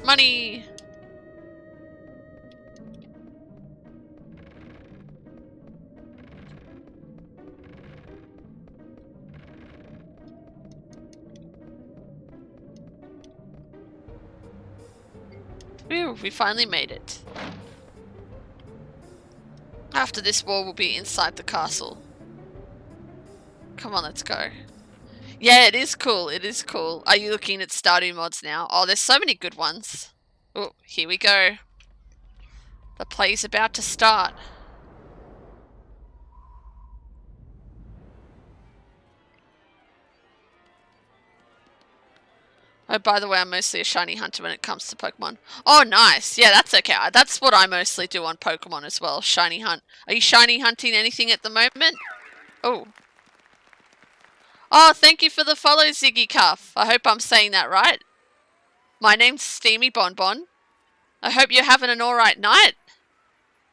Money! Whew, we finally made it. After this war, we'll be inside the castle. Come on, let's go. Yeah, it is cool. It is cool. Are you looking at Stardew mods now? Oh, there's so many good ones. Oh, here we go. The play's about to start. Oh, by the way, I'm mostly a shiny hunter when it comes to Pokemon. Oh, nice. Yeah, that's okay. That's what I mostly do on Pokemon as well. Shiny hunt. Are you shiny hunting anything at the moment? Oh. Oh, thank you for the follow, Ziggy Cuff. I hope I'm saying that right. My name's Steamy Bonbon. I hope you're having an alright night.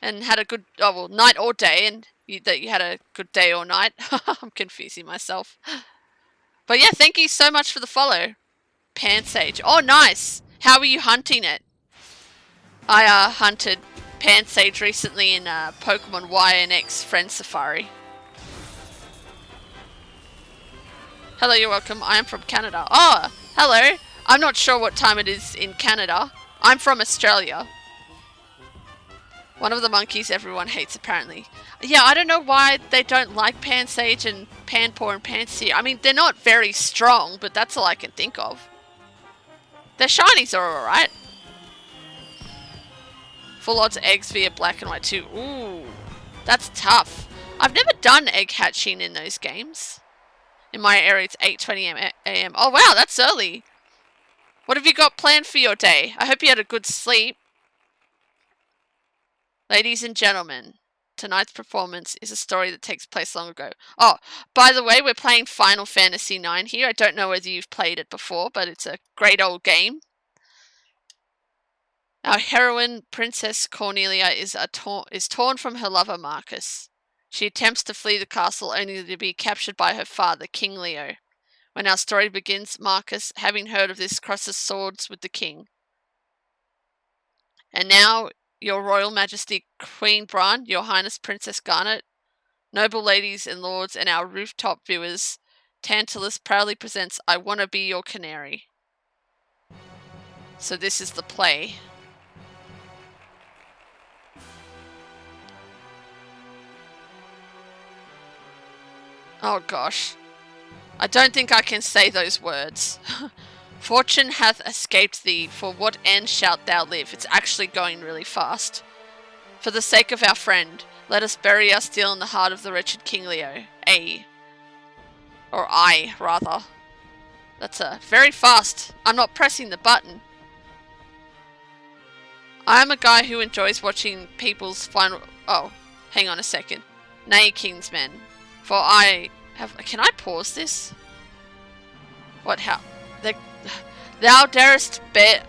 And had a good, oh, well, night or day. And that you had a good day or night. I'm confusing myself. But yeah, thank you so much for the follow. Pansage. Oh, nice. How are you hunting it? I hunted Pansage recently in Pokemon Y and X Friend Safari. Hello, you're welcome. I am from Canada. Oh, hello. I'm not sure what time it is in Canada. I'm from Australia. One of the monkeys everyone hates, apparently. Yeah, I don't know why they don't like Pansage and Panpour and Pansear. I mean, they're not very strong, but that's all I can think of. Their shinies are alright. Full odds eggs via black and white too. Ooh, that's tough. I've never done egg hatching in those games. In my area, it's 8:20 a.m. Oh wow, that's early. What have you got planned for your day? I hope you had a good sleep. Ladies and gentlemen, tonight's performance is a story that takes place long ago. Oh, by the way, we're playing Final Fantasy IX here. I don't know whether you've played it before, but it's a great old game. Our heroine, Princess Cornelia, is torn from her lover, Marcus. She attempts to flee the castle only to be captured by her father, King Leo. When our story begins, Marcus, having heard of this, crosses swords with the king. And now, Your Royal Majesty Queen Bran, Your Highness Princess Garnet, noble ladies and lords, and our rooftop viewers, Tantalus proudly presents I Wanna Be Your Canary. So this is the play. Oh gosh. I don't think I can say those words. Fortune hath escaped thee, for what end shalt thou live? It's actually going really fast. For the sake of our friend, let us bury our steel in the heart of the wretched King Leo. Or I, rather. That's very fast. I'm not pressing the button. I'm a guy who enjoys watching people's final... Oh, hang on a second. Nay, kinsmen. For I have... Can I pause this? What, how... Thou darest bear...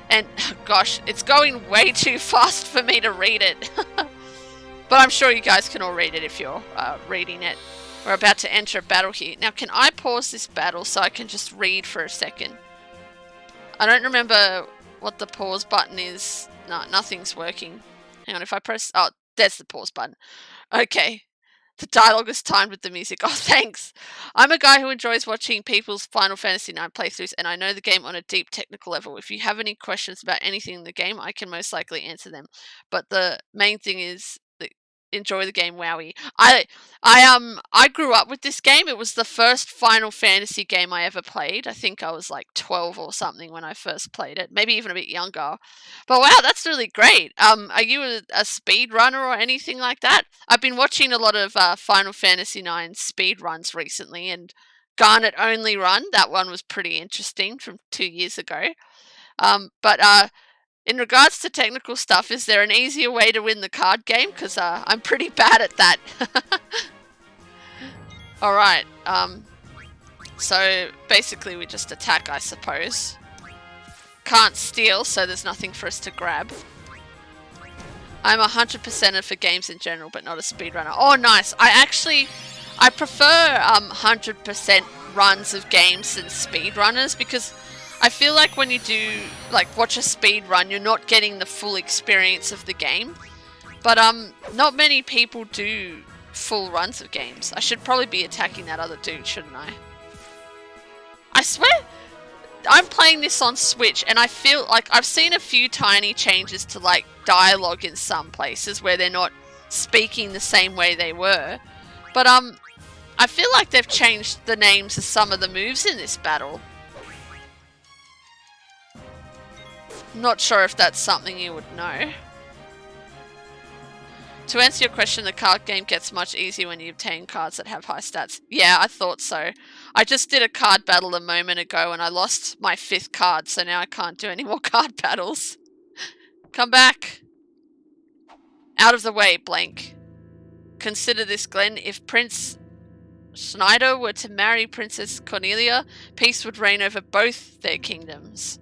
And, gosh, it's going way too fast for me to read it. But I'm sure you guys can all read it if you're reading it. We're about to enter a battle here. Now, can I pause this battle so I can just read for a second? I don't remember what the pause button is. No, nothing's working. Hang on, if I press... Oh, there's the pause button. Okay. The dialogue is timed with the music. Oh, thanks. I'm a guy who enjoys watching people's Final Fantasy IX playthroughs, and I know the game on a deep technical level. If you have any questions about anything in the game, I can most likely answer them. But the main thing is... enjoy the game, wowie. I grew up with this game. It was the first Final Fantasy game I ever played. I think I was like 12 or something when I first played it, maybe even a bit younger. But wow, that's really great. Are you a speed runner or anything like that? I've been watching a lot of Final Fantasy IX speed runs recently, and Garnet only run, that one was pretty interesting from 2 years ago. But in regards to technical stuff, is there an easier way to win the card game? Because I'm pretty bad at that. Alright, so basically we just attack, I suppose. Can't steal, so there's nothing for us to grab. I'm 100%er for games in general, but not a speedrunner. Oh, nice. I prefer 100% runs of games than speedrunners, because I feel like when you do, like, watch a speed run, you're not getting the full experience of the game. But, not many people do full runs of games. I should probably be attacking that other dude, shouldn't I? I swear, I'm playing this on Switch, and I feel like I've seen a few tiny changes to, like, dialogue in some places where they're not speaking the same way they were. But, I feel like they've changed the names of some of the moves in this battle. Not sure if that's something you would know. To answer your question, the card game gets much easier when you obtain cards that have high stats. Yeah, I thought so. I just did a card battle a moment ago and I lost my 5th card, so now I can't do any more card battles. Come back. Out of the way, blank. Consider this, Glenn. If Prince Snyder were to marry Princess Cornelia, peace would reign over both their kingdoms.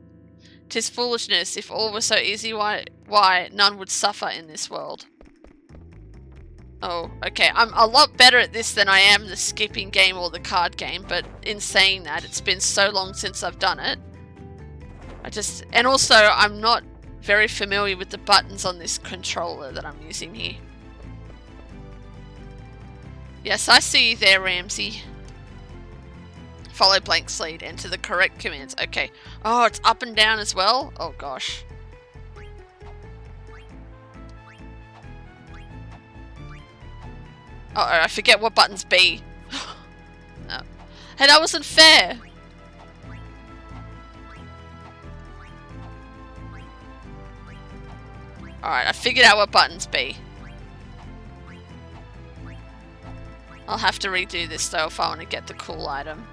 'Tis foolishness. If all were so easy, why none would suffer in this world. Oh, okay. I'm a lot better at this than I am the skipping game or the card game, but in saying that, it's been so long since I've done it. And also, I'm not very familiar with the buttons on this controller that I'm using here. Yes, I see you there, Ramsey. Follow Blank's lead. Enter the correct commands. Okay. Oh, it's up and down as well? Oh, gosh. Uh-oh, I forget what buttons be. No. Hey, that wasn't fair. Alright, I figured out what buttons be. I'll have to redo this though if I want to get the cool item.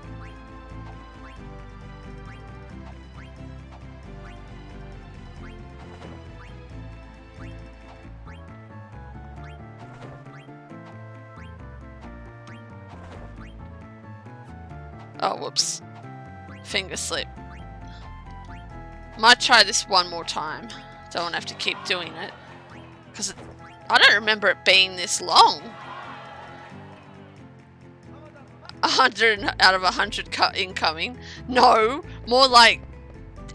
Oh, whoops. Finger slip. Might try this one more time. Don't want to have to keep doing it. Because I don't remember it being this long. 100 out of 100 incoming. No, more like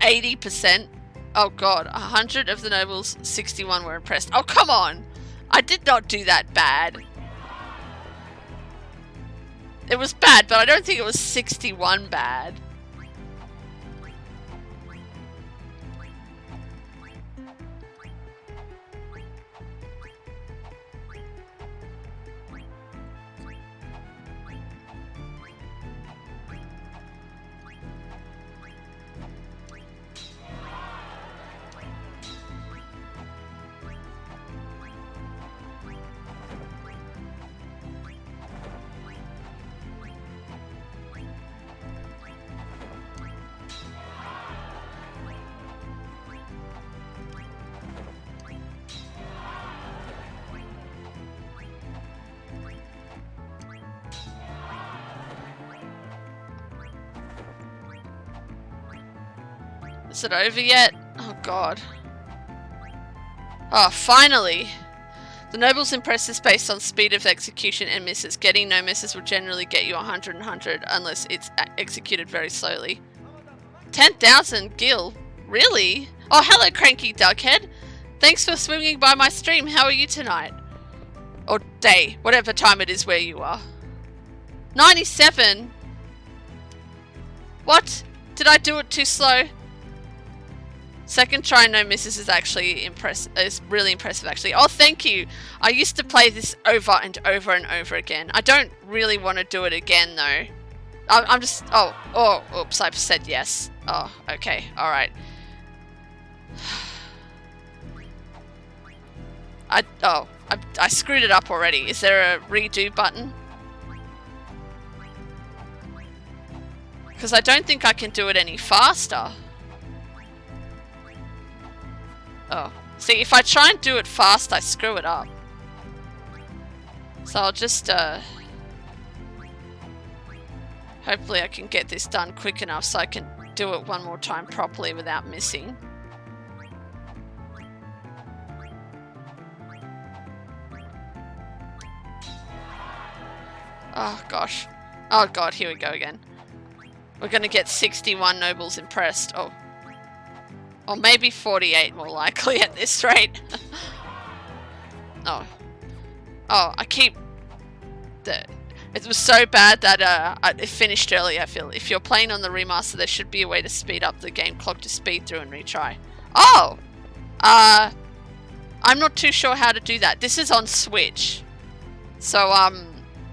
80%. Oh god, 100 of the nobles, 61 were impressed. Oh, come on! I did not do that bad. It was bad, but I don't think it was 61 bad. Is it over yet? Oh god. Oh, finally! The noble's impress is based on speed of execution and misses. Getting no misses will generally get you 100 and 100 unless it's executed very slowly. 10,000 gil? Really? Oh, hello, cranky duckhead. Thanks for swinging by my stream. How are you tonight? Or day, whatever time it is where you are. 97? What? Did I do it too slow? Second try, no misses is actually is really impressive actually. Oh, thank you. I used to play this over and over and over again. I don't really want to do it again though. I'm just, oops, I said yes. Oh, okay, alright. I screwed it up already. Is there a redo button? Because I don't think I can do it any faster. Oh. See, if I try and do it fast, I screw it up. So I'll just, hopefully I can get this done quick enough so I can do it one more time properly without missing. Oh gosh. Oh god, here we go again. We're gonna get 61 nobles impressed. Oh. Or maybe 48 more likely at this rate. Oh. Oh, I keep... It was so bad that it finished early, I feel. If you're playing on the remaster, there should be a way to speed up the game clock to speed through and retry. Oh! I'm not too sure how to do that. This is on Switch. So,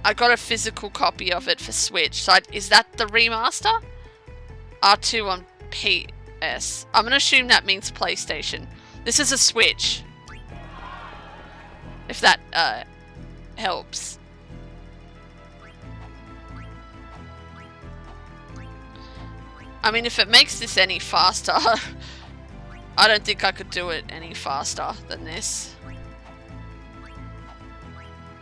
I got a physical copy of it for Switch. So, is that the remaster? R2 on PS. I'm going to assume that means PlayStation. This is a Switch. If that, helps. I mean, if it makes this any faster, I don't think I could do it any faster than this.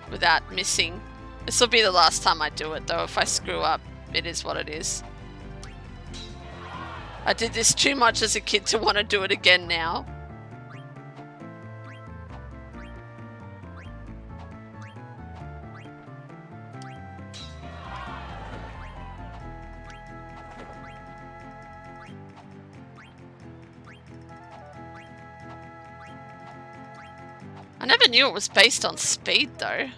Without missing. This will be the last time I do it, though. If I screw up, it is what it is. I did this too much as a kid to want to do it again now. I never knew it was based on speed, though.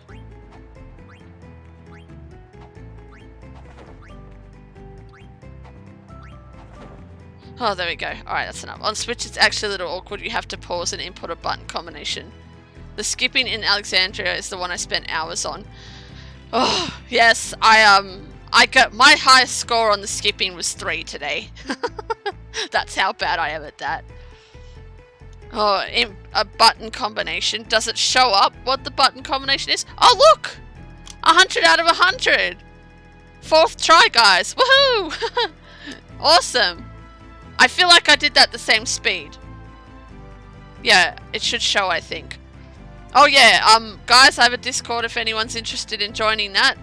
Oh, there we go. Alright, that's enough. On Switch, it's actually a little awkward. You have to pause and input a button combination. The skipping in Alexandria is the one I spent hours on. Oh, yes. I got my highest score on the skipping was 3 today. That's how bad I am at that. Oh, a button combination. Does it show up what the button combination is? Oh, look! 100 out of 100! 4th try, guys. Woohoo! Awesome. I feel like I did that the same speed. Yeah, it should show, I think. Oh yeah, guys, I have a Discord if anyone's interested in joining that.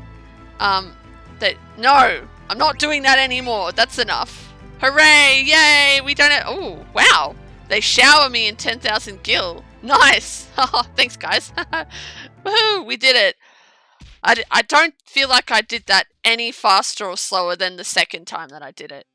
No, I'm not doing that anymore. That's enough. Hooray! Yay! We don't have... Oh, wow. They shower me in 10,000 gil. Nice! Thanks, guys. Woohoo! We did it. I don't feel like I did that any faster or slower than the second time that I did it.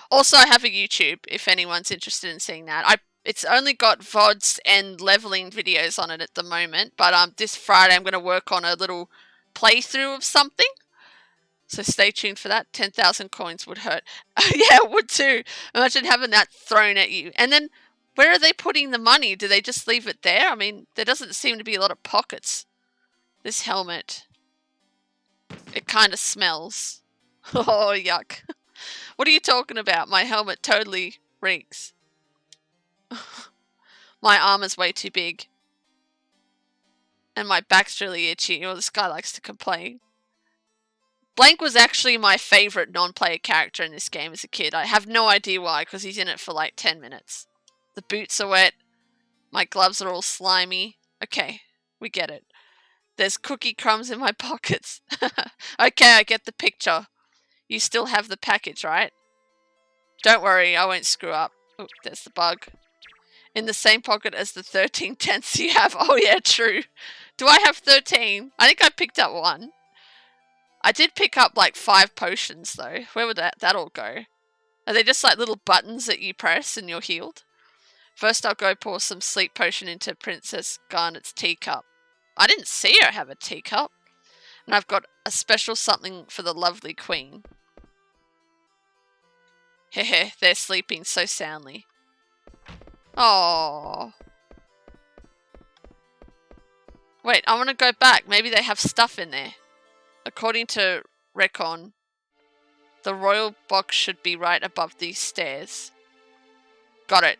Also, I have a YouTube if anyone's interested in seeing that. It's only got VODs and leveling videos on it at the moment, but this Friday I'm going to work on a little playthrough of something. So stay tuned for that. 10,000 coins would hurt. Yeah, it would too. Imagine having that thrown at you. And then, where are they putting the money? Do they just leave it there? I mean, there doesn't seem to be a lot of pockets. This helmet. It kind of smells. Oh, yuck. What are you talking about? My helmet totally reeks. My arm is way too big. And my back's really itchy. Oh, this guy likes to complain. Blank was actually my favourite non-player character in this game as a kid. I have no idea why, because he's in it for like 10 minutes. The boots are wet. My gloves are all slimy. Okay, we get it. There's cookie crumbs in my pockets. Okay, I get the picture. You still have the package, right? Don't worry, I won't screw up. Oh, there's the bug. In the same pocket as the 13 tenths you have. Oh yeah, true. Do I have 13? I think I picked up 1. I did pick up like 5 potions though. Where would that all go? Are they just like little buttons that you press and you're healed? First I'll go pour some sleep potion into Princess Garnet's teacup. I didn't see her have a teacup. And I've got a special something for the lovely queen. Hehe, they're sleeping so soundly. Oh. Wait, I want to go back. Maybe they have stuff in there. According to Recon, the royal box should be right above these stairs. Got it.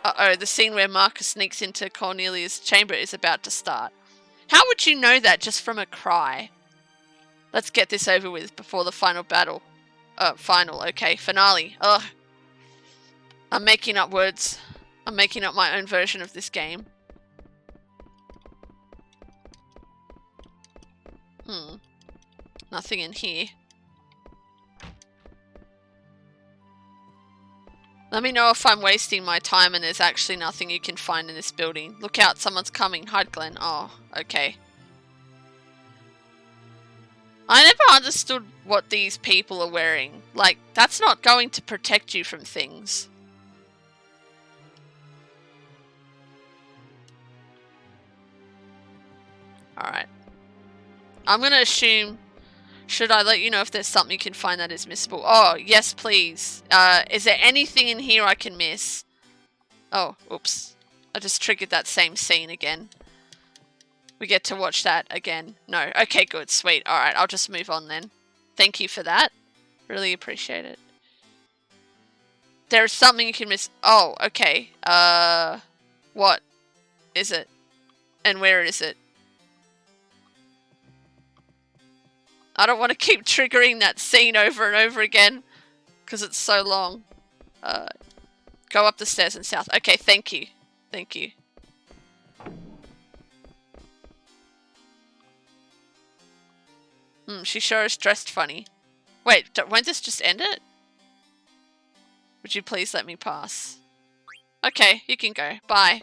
Uh-oh, the scene where Marcus sneaks into Cornelia's chamber is about to start. How would you know that just from a cry? Let's get this over with before the final battle. Finale. Ugh. I'm making up words. I'm making up my own version of this game. Nothing in here. Let me know if I'm wasting my time and there's actually nothing you can find in this building. Look out, someone's coming. Hide, Glenn. Oh, okay. I never understood what these people are wearing. Like, that's not going to protect you from things. Alright. I'm going to assume... Should I let you know if there's something you can find that is missable? Oh, yes, please. Is there anything in here I can miss? Oh, oops. I just triggered that same scene again. We get to watch that again. No. Okay, good. Sweet. Alright, I'll just move on then. Thank you for that. Really appreciate it. There's something you can miss. Oh, okay. What is it? And where is it? I don't want to keep triggering that scene over and over again because it's so long. Go up the stairs and south. Okay, thank you. Thank you. She sure is dressed funny. Wait, won't this just end it? Would you please let me pass? Okay, you can go. Bye.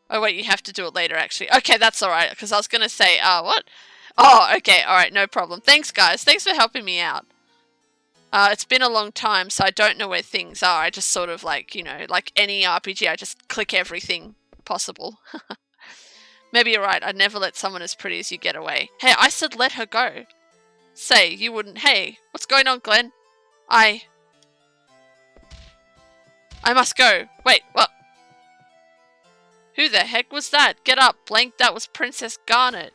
Oh wait, you have to do it later actually. Okay, that's alright, because I was going to say, what? Oh, okay, alright, no problem. Thanks guys, thanks for helping me out. It's been a long time, so I don't know where things are. I just sort of like, you know, like any RPG, I just click everything possible. Maybe you're right, I'd never let someone as pretty as you get away. Hey, I said let her go. Say, you wouldn't. Hey, what's going on, Glenn? I must go. Wait, what? Who the heck was that? Get up, Blank, that was Princess Garnet.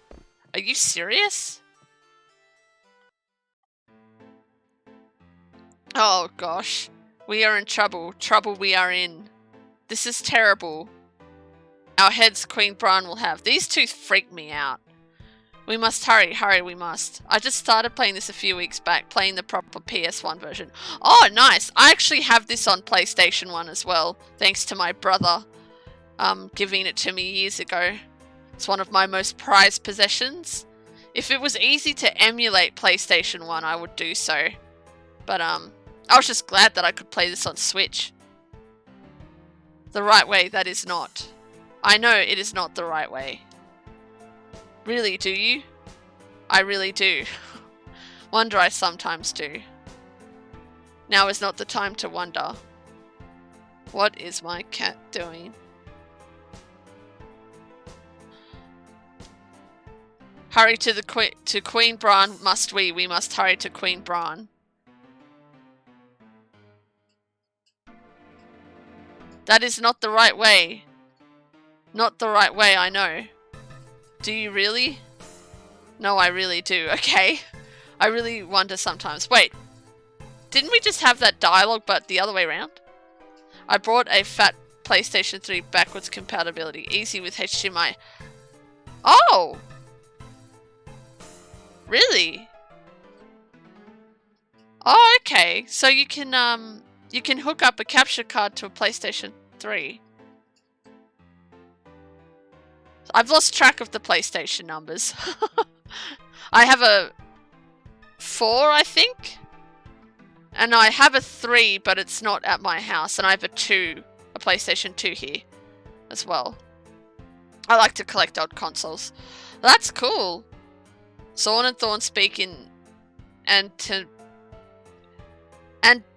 Are you serious? Oh gosh. We are in trouble. Trouble we are in. This is terrible. Our heads Queen Bran will have. These two freak me out. We must hurry. Hurry, we must. I just started playing this a few weeks back, playing the proper PS1 version. Oh, nice. I actually have this on PlayStation 1 as well, thanks to my brother giving it to me years ago. It's one of my most prized possessions. If it was easy to emulate PlayStation 1, I would do so. But I was just glad that I could play this on Switch. The right way, that is not. I know it is not the right way. Really, do you? I really do. Wonder I sometimes do. Now is not the time to wonder. What is my cat doing? Hurry to Queen Bran must we. We must hurry to Queen Bran. That is not the right way. Not the right way, I know. Do you really? No, I really do. Okay. I really wonder sometimes. Wait. Didn't we just have that dialogue but the other way around? I brought a fat PlayStation 3 backwards compatibility. Easy with HDMI. Oh! Really? Oh, okay. So you can hook up a capture card to a PlayStation 3. I've lost track of the PlayStation numbers. I have a 4, I think. And I have a 3, but it's not at my house. And I have a PlayStation 2 here as well. I like to collect old consoles. That's cool. Zorn and Thorn speak in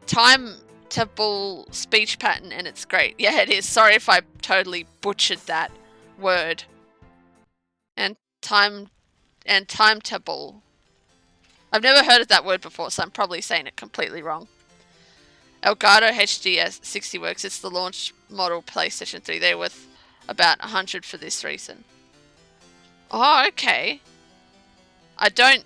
time-table speech pattern, and it's great. Yeah, it is. Sorry if I totally butchered that word. And timetable. I've never heard of that word before, so I'm probably saying it completely wrong. Elgato HDS 60 works. It's the launch model PlayStation 3. They're worth about 100 for this reason. Oh, okay. I don't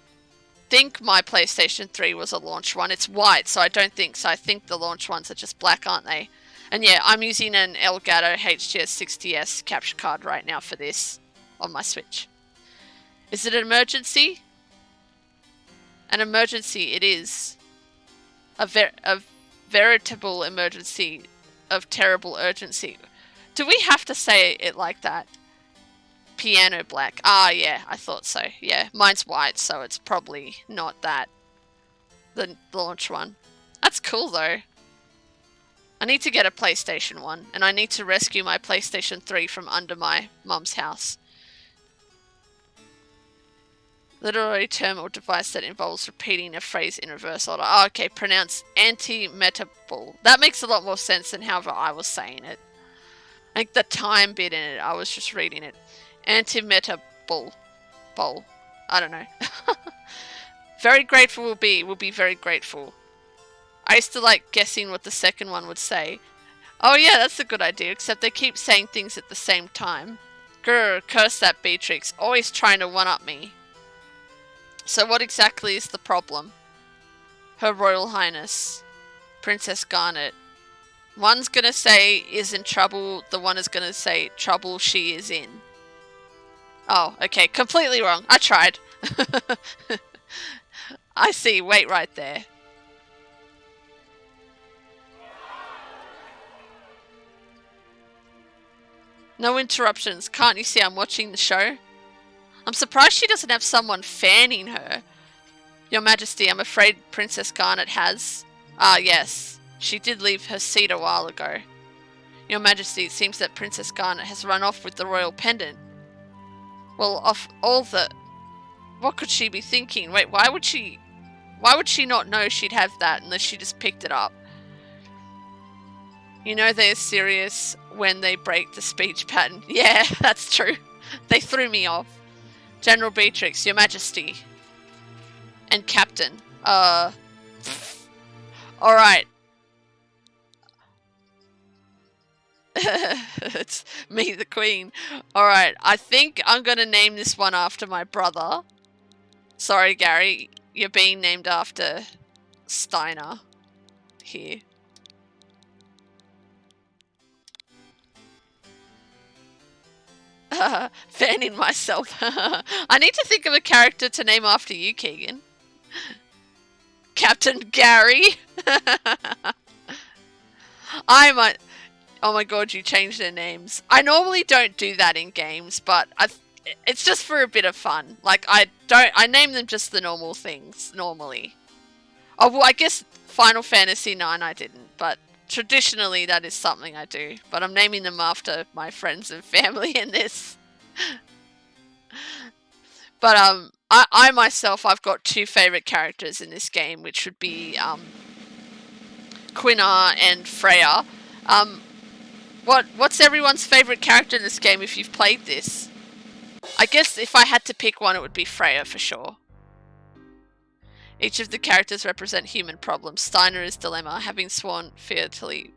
think my PlayStation 3 was a launch one. It's white, so I don't think so. I think the launch ones are just black, aren't they? And yeah, I'm using an Elgato HDS 60S capture card right now for this on my Switch. Is it an emergency? An emergency it is. A veritable emergency of terrible urgency. Do we have to say it like that? Piano black. Ah, yeah, I thought so. Yeah, mine's white, so it's probably not that. The launch one. That's cool, though. I need to get a PlayStation 1, and I need to rescue my PlayStation 3 from under my mum's house. Literary term or device that involves repeating a phrase in reverse order. Oh, okay, pronounce anti-metable. That makes a lot more sense than however I was saying it. I think the time bit in it, I was just reading it. Anti-metable. Bowl. I don't know. Very grateful will be very grateful. I used to like guessing what the second one would say. Oh yeah, that's a good idea, except they keep saying things at the same time. Grr, curse that Beatrix, always trying to one-up me. So what exactly is the problem? Her Royal Highness, Princess Garnet. One's gonna say is in trouble, the one is gonna say trouble she is in. Oh, okay, completely wrong. I tried. I see, wait right there. No interruptions. Can't you see I'm watching the show? I'm surprised she doesn't have someone fanning her. Your Majesty, I'm afraid Princess Garnet has... Ah, yes. She did leave her seat a while ago. Your Majesty, it seems that Princess Garnet has run off with the royal pendant. Well, off all the... What could she be thinking? Wait, why would she not know she'd have that unless she just picked it up? You know they're serious when they break the speech pattern. Yeah, that's true. They threw me off. General Beatrix, Your Majesty. And Captain. Alright. It's me, the Queen. Alright, I think I'm gonna name this one after my brother. Sorry, Gary. You're being named after Steiner. Here. Fanning myself. I need to think of a character to name after you, Keegan. Captain Gary. I might... Oh my god, you changed their names. I normally don't do that in games, but it's just for a bit of fun. Like, I name them just the normal things, normally. Oh, well, I guess Final Fantasy IX I didn't, but traditionally that is something I do. But I'm naming them after my friends and family in this. But, I myself, I've got two favourite characters in this game, which would be, Quina and Freya. What's everyone's favourite character in this game if you've played this? I guess if I had to pick one, it would be Freya for sure. Each of the characters represent human problems. Steiner is dilemma. Having sworn fealty,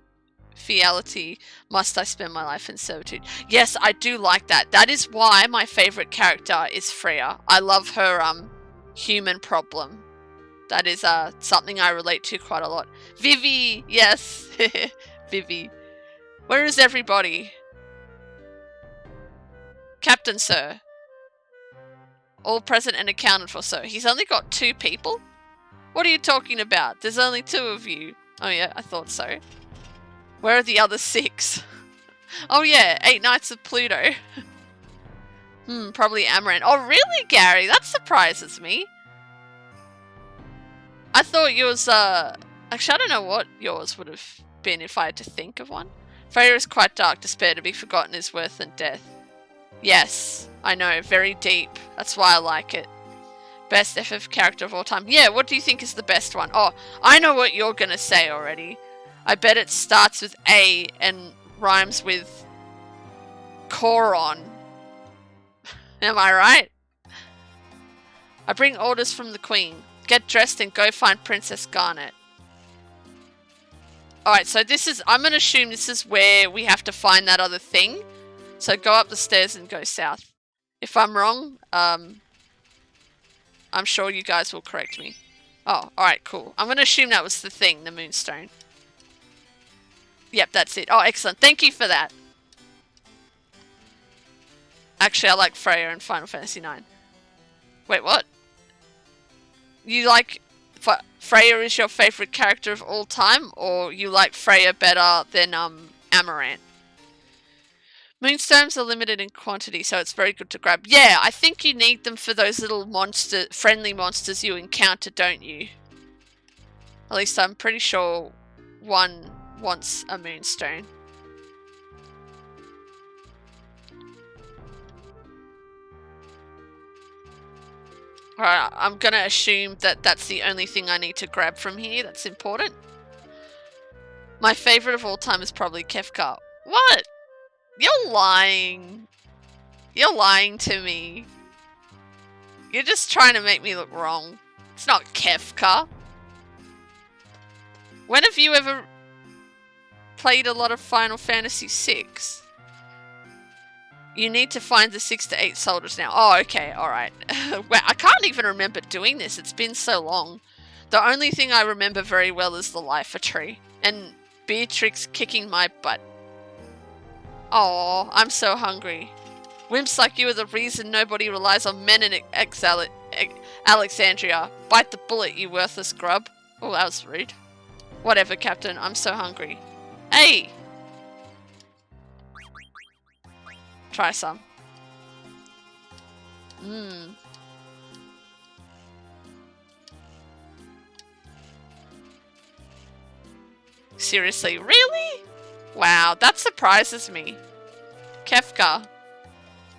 must I spend my life in servitude? Yes, I do like that. That is why my favourite character is Freya. I love her human problem. That is something I relate to quite a lot. Vivi! Yes! Vivi. Where is everybody? Captain, sir. All present and accounted for, sir. He's only got 2 people? What are you talking about? There's only 2 of you. Oh yeah, I thought so. Where are the other 6? Oh yeah, 8 Knights of Pluto. Probably Amaranth. Oh really, Gary? That surprises me. I thought Actually, I don't know what yours would have been if I had to think of one. Freya is quite dark. Despair to be forgotten is worse than death. Yes, I know. Very deep. That's why I like it. Best FF character of all time. Yeah, what do you think is the best one? Oh, I know what you're going to say already. I bet it starts with A and rhymes with Coron. Am I right? I bring orders from the Queen. Get dressed and go find Princess Garnet. Alright, so this is... I'm going to assume this is where we have to find that other thing. So go up the stairs and go south. If I'm wrong, I'm sure you guys will correct me. Oh, alright, cool. I'm going to assume that was the thing, the Moonstone. Yep, that's it. Oh, excellent. Thank you for that. Actually, I like Freya in Final Fantasy IX. Wait, what? You like... Freya is your favourite character of all time? Or you like Freya better than Amaranth? Moonstones are limited in quantity, so it's very good to grab. Yeah, I think you need them for those little friendly monsters you encounter, don't you? At least I'm pretty sure one wants a Moonstone. Alright, I'm gonna assume that that's the only thing I need to grab from here that's important. My favourite of all time is probably Kefka. What? You're lying. You're lying to me. You're just trying to make me look wrong. It's not Kefka. When have you ever played a lot of Final Fantasy VI? You need to find the 6 to 8 soldiers now. Oh, okay, alright. Well, I can't even remember doing this. It's been so long. The only thing I remember very well is the Lifer Tree. And Beatrix kicking my butt. Oh, I'm so hungry. Wimps like you are the reason nobody relies on men in Alexandria. Bite the bullet, you worthless grub. Oh, that was rude. Whatever, Captain. I'm so hungry. Hey! Try some. Mmm. Seriously, really? Wow, that surprises me. Kefka.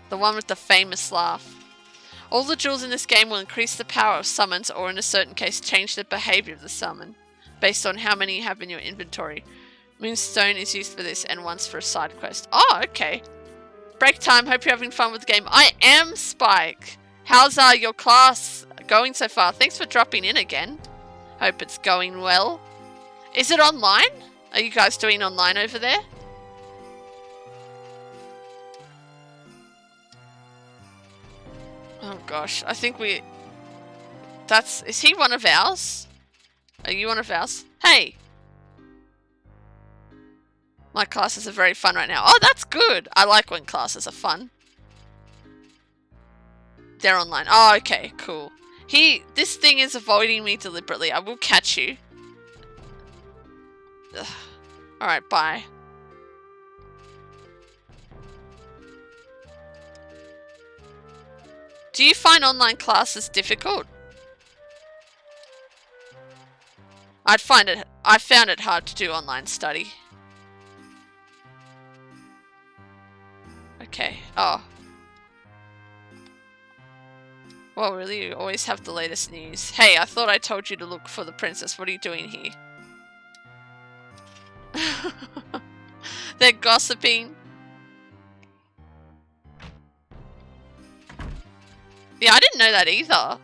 The one with the famous laugh. All the jewels in this game will increase the power of summons, or in a certain case change the behavior of the summon, based on how many you have in your inventory. Moonstone is used for this and once for a side quest. Oh, okay. Break time. Hope you're having fun with the game. I am, Spike. How's your class going so far? Thanks for dropping in again. Hope it's going well. Is it online? Are you guys doing online over there? Oh gosh, I think we... Is he one of ours? Are you one of ours? Hey! My classes are very fun right now. Oh, that's good. I like when classes are fun. They're online. Oh, okay, cool. This thing is avoiding me deliberately. I will catch you. Alright, bye. Do you find online classes difficult? I found it hard to do online study. Okay. Oh. Well, really, you always have the latest news. Hey, I thought I told you to look for the princess. What are you doing here? They're gossiping. Yeah, I didn't know that either.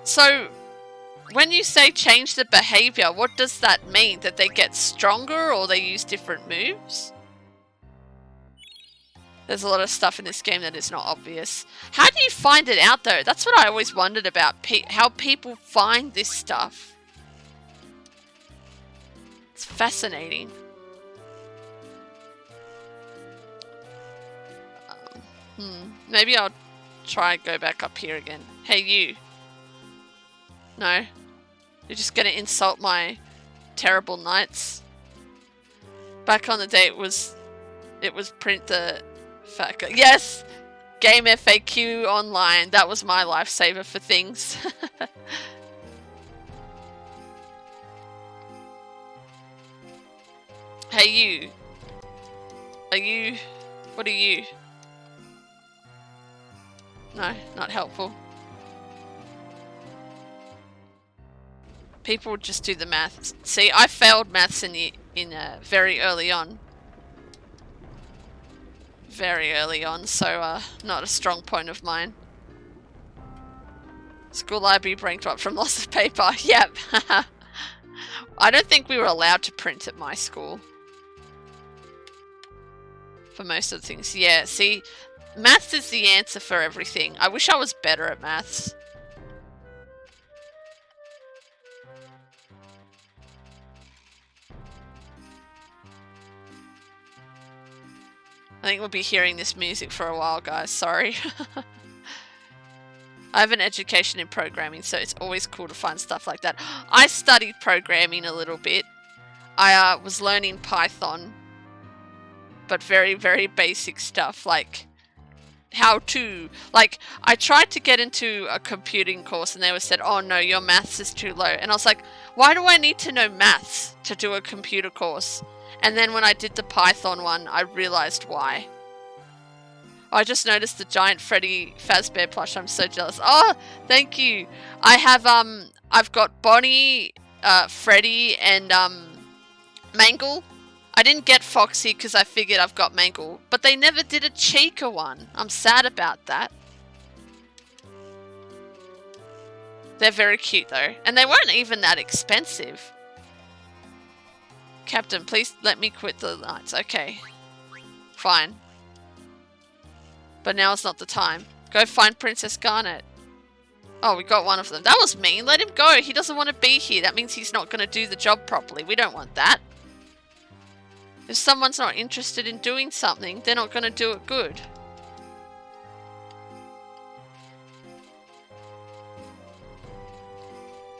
So, when you say change the behavior, what does that mean? That they get stronger or they use different moves? There's a lot of stuff in this game that is not obvious. How do you find it out though? That's what I always wondered about, how people find this stuff. It's fascinating. Maybe I'll try and go back up here again. Hey you. No? You're just gonna insult my terrible knights? Back on the day it was print the fat guy. Yes! Game FAQ online. That was my lifesaver for things. Hey you. Are you... What are you? No, not helpful. People would just do the maths. See, I failed maths very early on. Very early on, so not a strong point of mine. School library bankrupt from loss of paper. Yep. I don't think we were allowed to print at my school. For most of the things. Yeah, see, maths is the answer for everything. I wish I was better at maths. I think we'll be hearing this music for a while, guys. Sorry. I have an education in programming, so it's always cool to find stuff like that. I studied programming a little bit. I was learning Python, but very, very basic stuff, like how to... Like, I tried to get into a computing course, and they were said, oh no, your maths is too low. And I was like, why do I need to know maths to do a computer course? And then when I did the Python one, I realized why. I just noticed the giant Freddy Fazbear plush. I'm so jealous. Oh, thank you. I have, I've got Bonnie, Freddy, and, Mangle. I didn't get Foxy because I figured I've got Mangle. But they never did a Chica one. I'm sad about that. They're very cute though. And they weren't even that expensive. Captain, please let me quit the lights. Okay. Fine. But now is not the time. Go find Princess Garnet. Oh, we got one of them. That was mean. Let him go. He doesn't want to be here. That means he's not going to do the job properly. We don't want that. If someone's not interested in doing something, they're not going to do it good.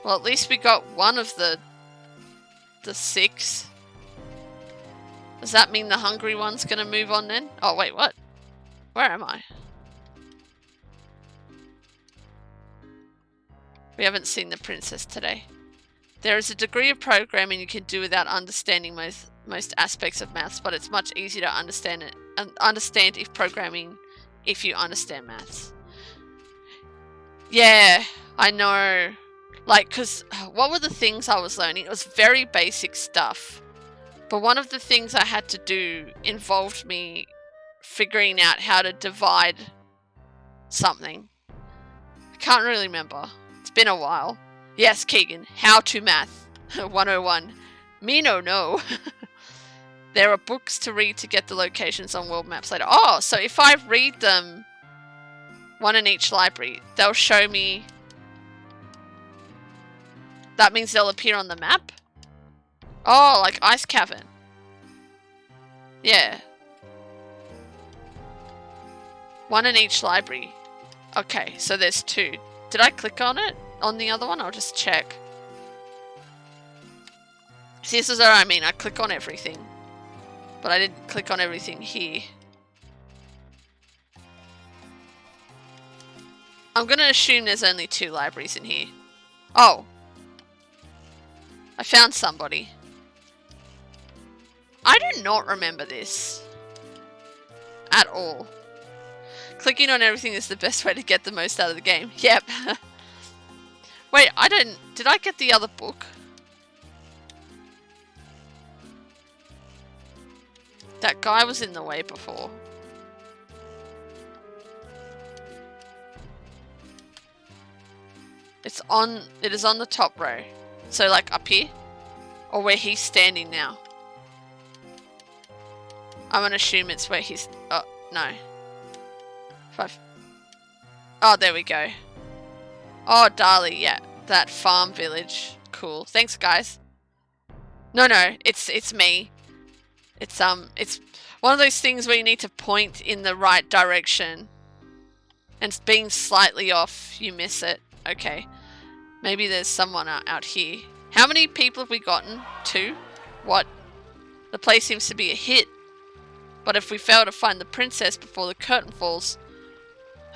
Well, at least we got one of the 6. Does that mean the hungry one's going to move on then? Oh, wait, what? Where am I? We haven't seen the princess today. There is a degree of programming you can do without understanding most aspects of maths, but it's much easier to understand if you understand maths. Yeah, I know. Like, because what were the things I was learning? It was very basic stuff. But one of the things I had to do involved me figuring out how to divide something. I can't really remember. It's been a while. Yes, Keegan. How to math. 101. Me no. There are books to read to get the locations on world maps later. Oh, so if I read them, one in each library, they'll show me... That means they'll appear on the map? Oh, like Ice Cavern. Yeah. One in each library. Okay, so there's 2. Did I click on it? On the other one? I'll just check. See, this is what I mean. I click on everything. But I didn't click on everything here. I'm going to assume there's only 2 libraries in here. Oh. I found somebody. I do not remember this. At all. Clicking on everything is the best way to get the most out of the game. Yep. Wait, I don't... Did I get the other book? That guy was in the way before. It is on the top row. So like up here? Or where he's standing now? I'm gonna assume it's where he's... Oh, no. 5. Oh, there we go. Oh, Dali, yeah. That farm village. Cool. Thanks, guys. No, it's me. It's one of those things where you need to point in the right direction. And being slightly off, you miss it. Okay. Maybe there's someone out here. How many people have we gotten? 2? What? The place seems to be a hit. But if we fail to find the princess before the curtain falls,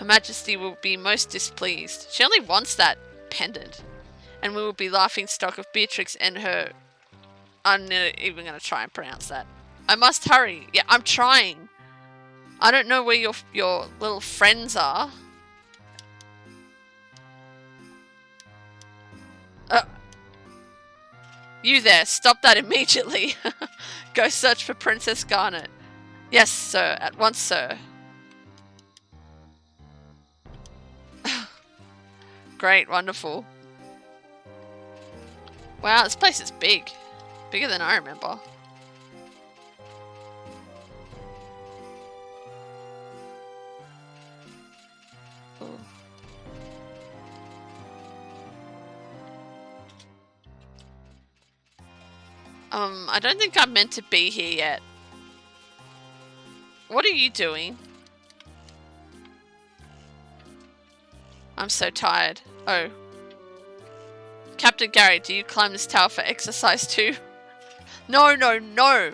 Her Majesty will be most displeased. She only wants that pendant. And we will be laughing stock of Beatrix and her... I'm not even going to try and pronounce that. I must hurry. Yeah, I'm trying. I don't know where your little friends are. You there, stop that immediately. Go search for Princess Garnet. Yes, sir, at once, sir. Great, wonderful. Wow, this place is big. Bigger than I remember. Ooh. I don't think I'm meant to be here yet. What are you doing? I'm so tired. Oh. Captain Gary, do you climb this tower for exercise too? No, no, no!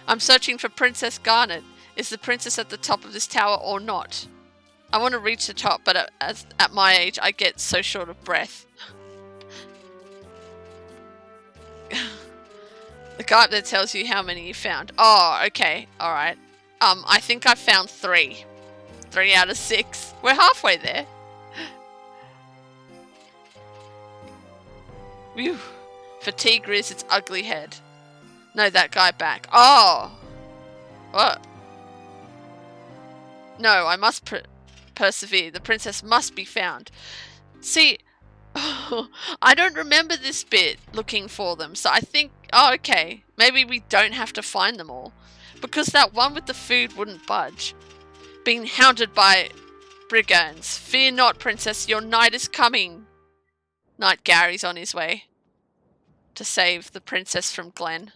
I'm searching for Princess Garnet. Is the princess at the top of this tower or not? I want to reach the top, but at my age, I get so short of breath. The guy up there tells you how many you found. Oh, okay. Alright. I think I found 3. 3 out of 6. We're halfway there. Whew. Fatigue rears its ugly head. No, that guy back. Oh! What? No, I must persevere. The princess must be found. See, I don't remember this bit looking for them, so I think... Oh, okay. Maybe we don't have to find them all. Because that one with the food wouldn't budge. Being hounded by brigands. Fear not, princess, your knight is coming. Knight Gary's on his way to save the princess from Glenn.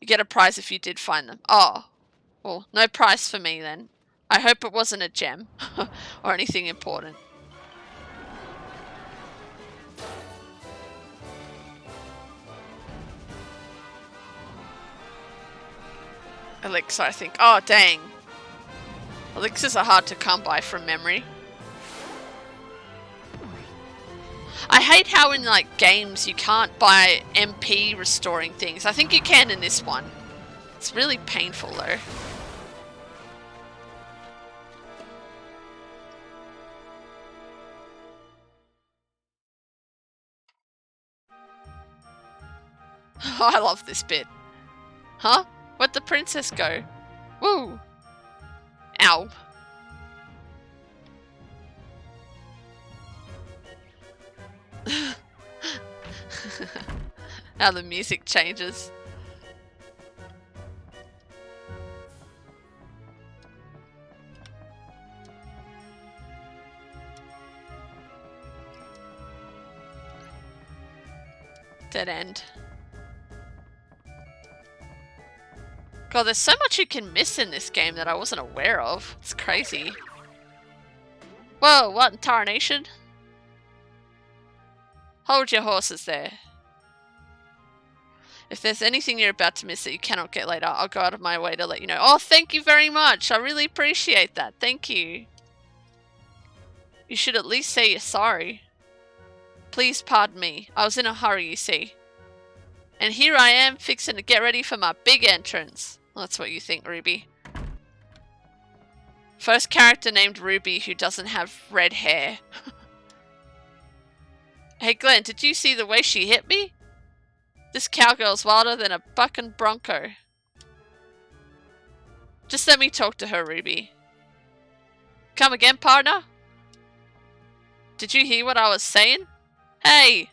You get a prize if you did find them. Oh, well, no prize for me then. I hope it wasn't a gem or anything important. Elixir, I think. Oh, dang. Elixirs are hard to come by from memory. I hate how in like games you can't buy MP restoring things. I think you can in this one. It's really painful though. Oh, I love this bit. Huh? Where'd the princess go? Woo! Ow. How the music changes. Dead end. God, there's so much you can miss in this game that I wasn't aware of. It's crazy. Whoa, what in tarnation? Hold your horses there. If there's anything you're about to miss that you cannot get later, I'll go out of my way to let you know. Oh, thank you very much. I really appreciate that. Thank you. You should at least say you're sorry. Please pardon me. I was in a hurry, you see. And here I am, fixing to get ready for my big entrance. Well, that's what you think, Ruby. First character named Ruby who doesn't have red hair. Hey Glenn, did you see the way she hit me? This cowgirl's wilder than a bucking bronco. Just let me talk to her, Ruby. Come again, partner? Did you hear what I was saying? Hey!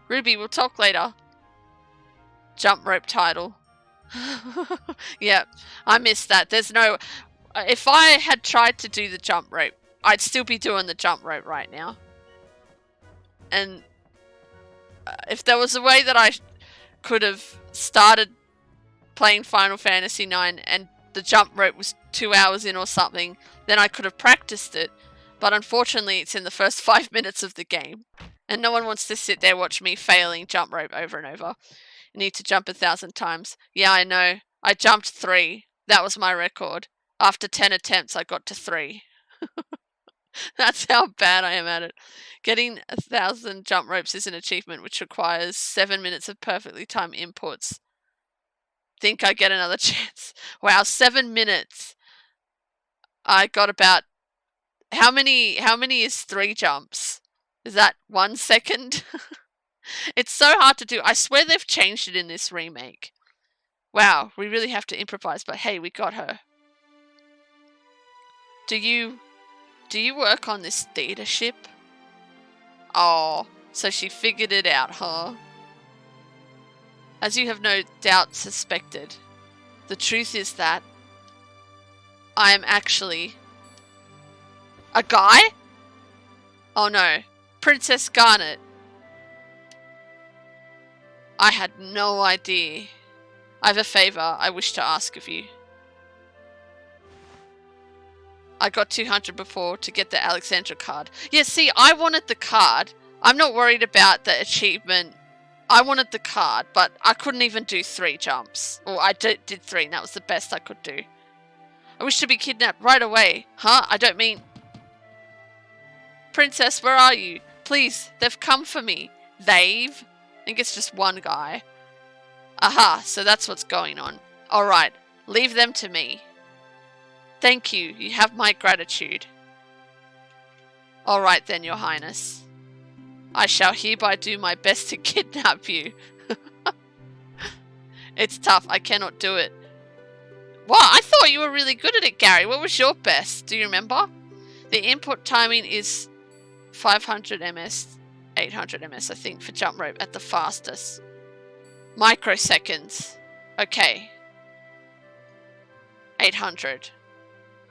Ruby, we'll talk later. Jump rope title. Yeah, I missed that. There's no... If I had tried to do the jump rope, I'd still be doing the jump rope right now. And if there was a way that I could have started playing Final Fantasy IX and the jump rope was 2 hours in or something, then I could have practiced it. But unfortunately, it's in the first 5 minutes of the game. And no one wants to sit there watch me failing jump rope over and over. I need to jump 1,000 times. Yeah, I know. I jumped 3. That was my record. After 10 attempts, I got to 3. That's how bad I am at it. Getting 1,000 jump ropes is an achievement which requires 7 minutes of perfectly timed inputs. Think I get another chance. Wow, 7 minutes. I got about... How many is 3 jumps? Is that 1 second? It's so hard to do. I swear they've changed it in this remake. Wow, we really have to improvise, but hey, we got her. Do you work on this theater ship? Oh, so she figured it out, huh? As you have no doubt suspected, the truth is that I am actually a guy? Oh no, Princess Garnet. I had no idea. I have a favor I wish to ask of you. I got 200 before to get the Alexandria card. Yeah, see, I wanted the card. I'm not worried about the achievement. I wanted the card, but I couldn't even do 3 jumps. Or I did 3, and that was the best I could do. I wish to be kidnapped right away. Huh? I don't mean... Princess, where are you? Please, they've come for me. They've? I think it's just one guy. Aha, so that's what's going on. Alright, leave them to me. Thank you, you have my gratitude. Alright then, your highness. I shall hereby do my best to kidnap you. It's tough, I cannot do it. Wow, I thought you were really good at it, Gary. What was your best? Do you remember? The input timing is 500 ms, 800 ms, I think, for jump rope at the fastest. Microseconds. Okay. 800.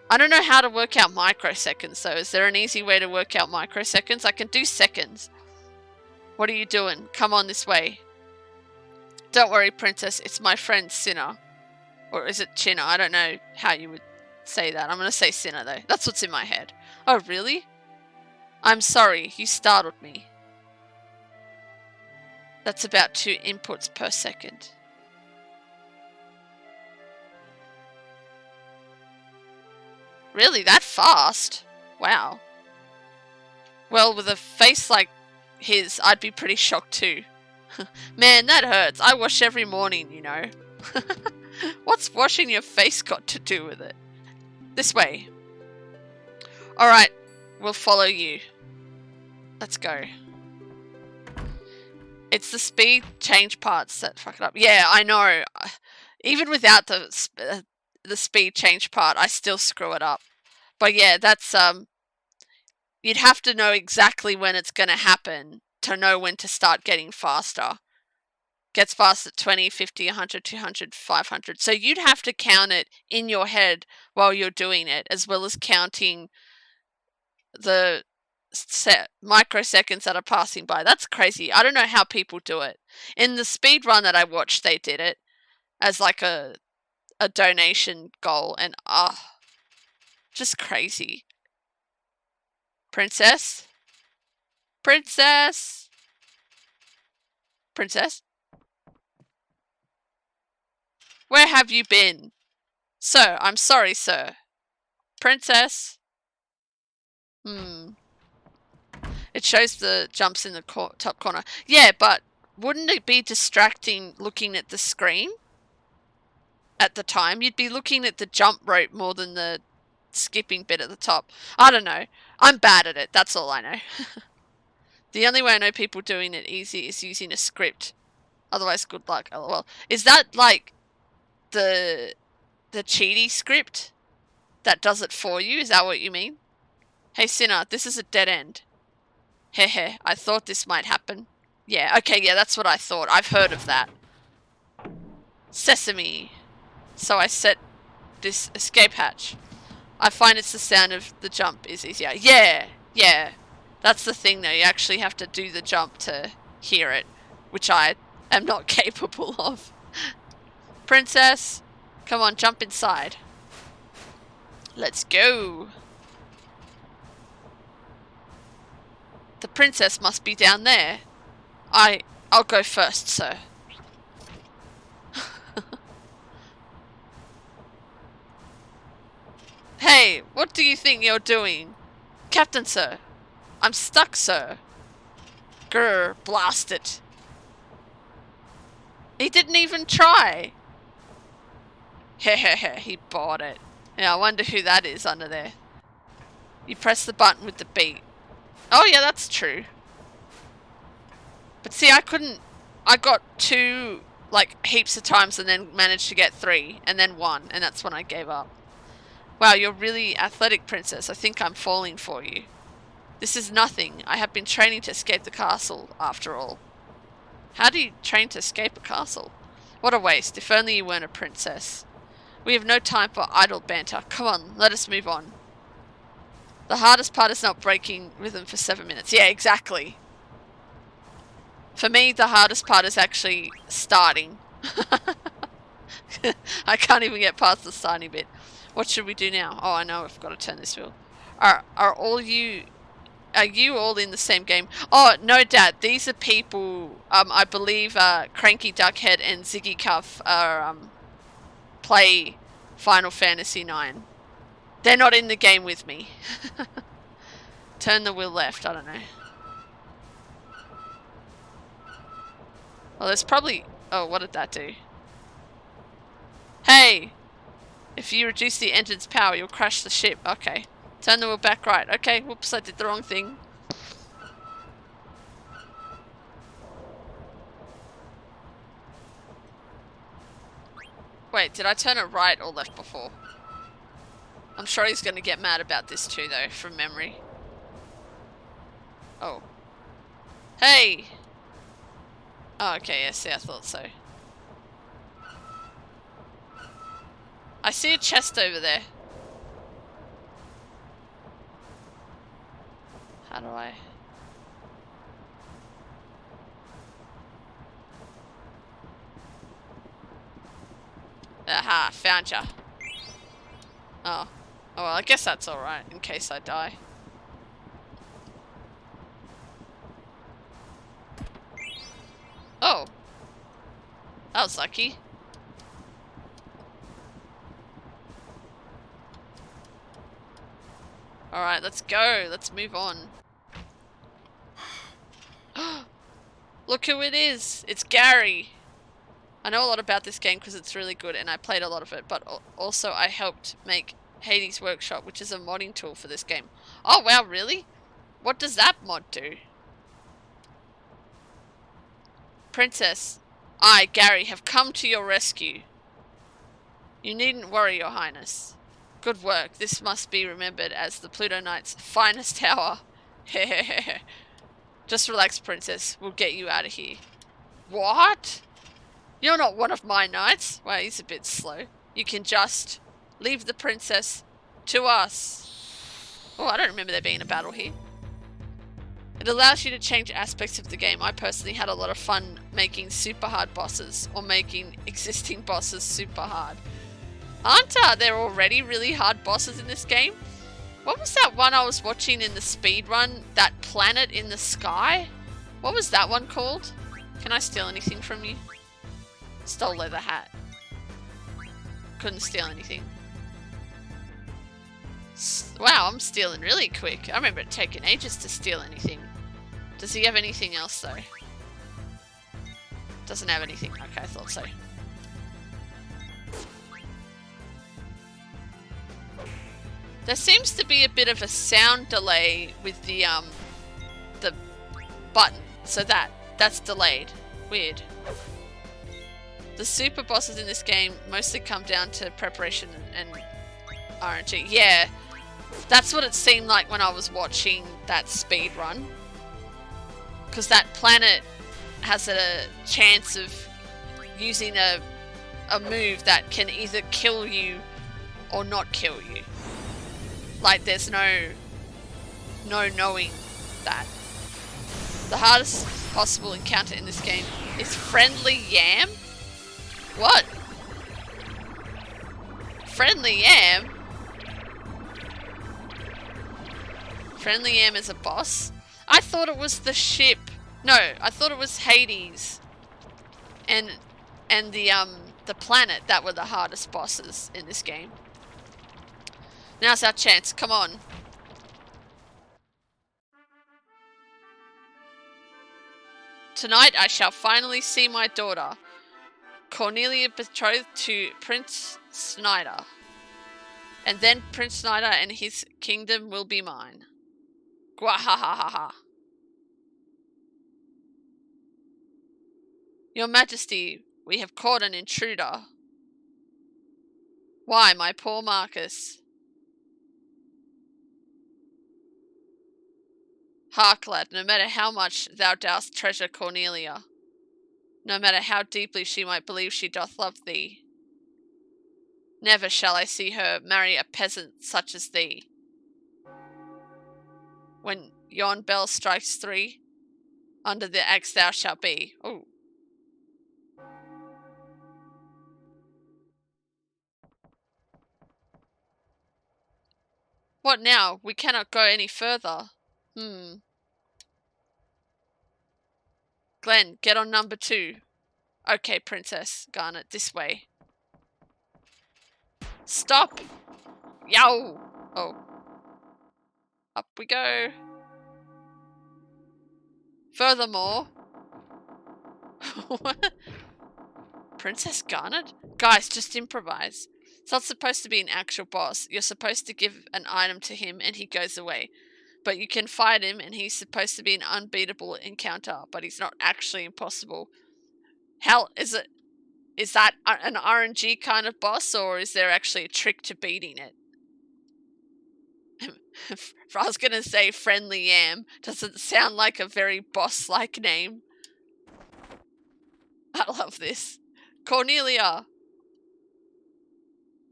I don't know how to work out microseconds, though. Is there an easy way to work out microseconds? I can do seconds. What are you doing? Come on this way. Don't worry, Princess. It's my friend Sinner. Or is it Chinna? I don't know how you would say that. I'm going to say Sinner, though. That's what's in my head. Oh, really? I'm sorry. You startled me. That's about 2 inputs per second. Really? That fast? Wow. Well, with a face like his, I'd be pretty shocked too. Man, that hurts. I wash every morning, you know. What's washing your face got to do with it? This way. Alright, we'll follow you. Let's go. It's the speed change parts that fuck it up. Yeah, I know. Even without the speed change part, I still screw it up. But yeah, that's you'd have to know exactly when it's going to happen to know when to start getting faster. Gets fast at 20, 50, 100, 200, 500. So you'd have to count it in your head while you're doing it, as well as counting the microseconds that are passing by. That's crazy. I don't know how people do it. In the speed run that I watched, they did it as like a donation goal, and just crazy. Princess? Princess? Princess? Where have you been? Sir, I'm sorry, sir. Princess? It shows the jumps in the top corner. Yeah, but wouldn't it be distracting looking at the screen at the time? You'd be looking at the jump rope more than the skipping bit at the top. I don't know. I'm bad at it. That's all I know. The only way I know people doing it easy is using a script. Otherwise, good luck. LOL. Is that like the cheaty script that does it for you? Is that what you mean? Hey, Sinner, this is a dead end. Heh, I thought this might happen. Yeah, okay, yeah, that's what I thought. I've heard of that. Sesame. So I set this escape hatch. I find it's the sound of the jump is easier. Yeah. That's the thing though. You actually have to do the jump to hear it, which I am not capable of. Princess, come on, jump inside. Let's go. The princess must be down there. I'll go first, sir. Hey, what do you think you're doing? Captain, sir. I'm stuck, sir. Grr, blast it. He didn't even try. Hehehe, he bought it. Yeah, I wonder who that is under there. You press the button with the beat. Oh yeah, that's true. But see, I got 2, like, heaps of times and then managed to get 3, and then 1, and that's when I gave up. Wow, you're really athletic, Princess. I think I'm falling for you. This is nothing. I have been training to escape the castle, after all. How do you train to escape a castle? What a waste. If only you weren't a princess. We have no time for idle banter. Come on, let us move on. The hardest part is not breaking rhythm for 7 minutes. Yeah, exactly. For me, the hardest part is actually starting. I can't even get past the starting bit. What should we do now? Oh, I know, I've got to turn this wheel. Are you all in the same game? Oh, no, Dad. These are people, I believe, Cranky Duckhead and Ziggy Cuff are, play Final Fantasy IX. They're not in the game with me. Turn the wheel left, I don't know. Well, there's probably... Oh, what did that do? Hey! If you reduce the engine's power, you'll crash the ship. Okay. Turn the wheel back right. Okay, whoops, I did the wrong thing. Wait, did I turn it right or left before? I'm sure he's going to get mad about this too, though, from memory. Oh. Hey! Oh, okay, yeah, see, I thought so. I see a chest over there. How do I... Aha, found ya. Oh. Oh, well, I guess that's alright, in case I die. Oh. That was lucky. Alright, let's go. Let's move on. Look who it is. It's Gary. I know a lot about this game because it's really good and I played a lot of it, but also I helped make Hades Workshop, which is a modding tool for this game. Oh wow, really? What does that mod do? Princess, I, Gary, have come to your rescue. You needn't worry, Your Highness. Good work. This must be remembered as the Pluto Knight's finest hour. Hehehe. Just relax, Princess. We'll get you out of here. What? You're not one of my knights. Well, he's a bit slow. You can just leave the princess to us. Oh, I don't remember there being a battle here. It allows you to change aspects of the game. I personally had a lot of fun making super hard bosses or making existing bosses super hard. Aren't there already really hard bosses in this game? What was that one I was watching in the speedrun? That planet in the sky? What was that one called? Can I steal anything from you? Stole leather hat. Couldn't steal anything. Wow, I'm stealing really quick. I remember it taking ages to steal anything. Does he have anything else though? Doesn't have anything. Okay, I thought so. There seems to be a bit of a sound delay with the button, so that's delayed. Weird. The super bosses in this game mostly come down to preparation and RNG. Yeah, that's what it seemed like when I was watching that speed run. Because that planet has a chance of using a move that can either kill you or not kill you. Like there's no knowing that. The hardest possible encounter in this game is Friendly Yam? What? Friendly Yam? Friendly Yam is a boss? I thought it was the ship. No, I thought it was Hades. And the planet that were the hardest bosses in this game. Now's our chance. Come on. Tonight I shall finally see my daughter, Cornelia, betrothed to Prince Snyder. And then Prince Snyder and his kingdom will be mine. Gwahahaha. Your Majesty, we have caught an intruder. Why, my poor Marcus? Hark, lad, no matter how much thou dost treasure Cornelia, no matter how deeply she might believe she doth love thee, never shall I see her marry a peasant such as thee. When yon bell strikes 3, under the axe thou shalt be. Oh. What now? We cannot go any further. Glenn, get on number 2. Okay, Princess Garnet, this way. Stop! Yow! Oh. Up we go. Furthermore... Princess Garnet? Guys, just improvise. It's not supposed to be an actual boss. You're supposed to give an item to him and he goes away. But you can fight him and he's supposed to be an unbeatable encounter, but he's not actually impossible. Hell, is that an RNG kind of boss, or is there actually a trick to beating it? I was going to say Friendly Yam. Doesn't sound like a very boss-like name. I love this. Cornelia!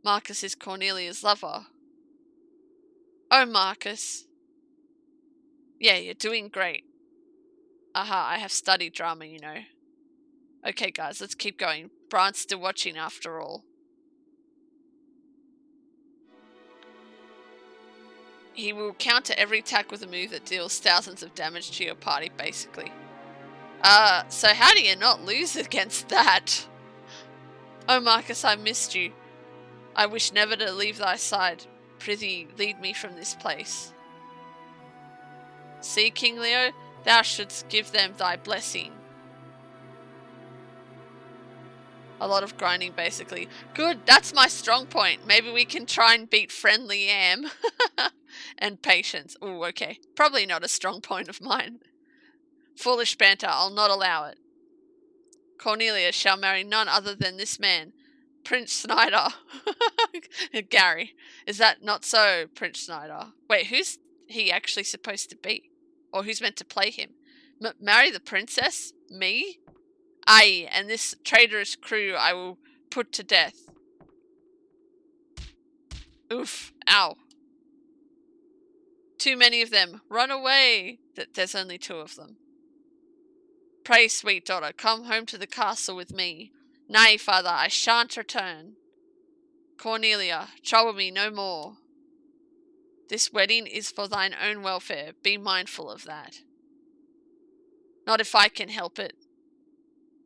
Marcus is Cornelia's lover. Oh, Marcus. Yeah, you're doing great. Aha, I have studied drama, you know. Okay, guys, let's keep going. Brian's still watching after all. He will counter every attack with a move that deals thousands of damage to your party, basically. So how do you not lose against that? Oh, Marcus, I missed you. I wish never to leave thy side. Prithee, lead me from this place. See, King Leo, thou shouldst give them thy blessing. A lot of grinding, basically. Good, that's my strong point. Maybe we can try and beat Friendly Yam. And patience. Ooh, okay. Probably not a strong point of mine. Foolish banter, I'll not allow it. Cornelia shall marry none other than this man, Prince Snyder. Gary. Is that not so, Prince Snyder? Wait, who's he actually supposed to be? Or who's meant to play him? Marry the princess? Me? Aye, and this traitorous crew I will put to death. Oof. Ow. Too many of them. Run away. There's only 2 of them. Pray, sweet daughter, come home to the castle with me. Nay, father, I shan't return. Cornelia, trouble me no more. This wedding is for thine own welfare. Be mindful of that. Not if I can help it.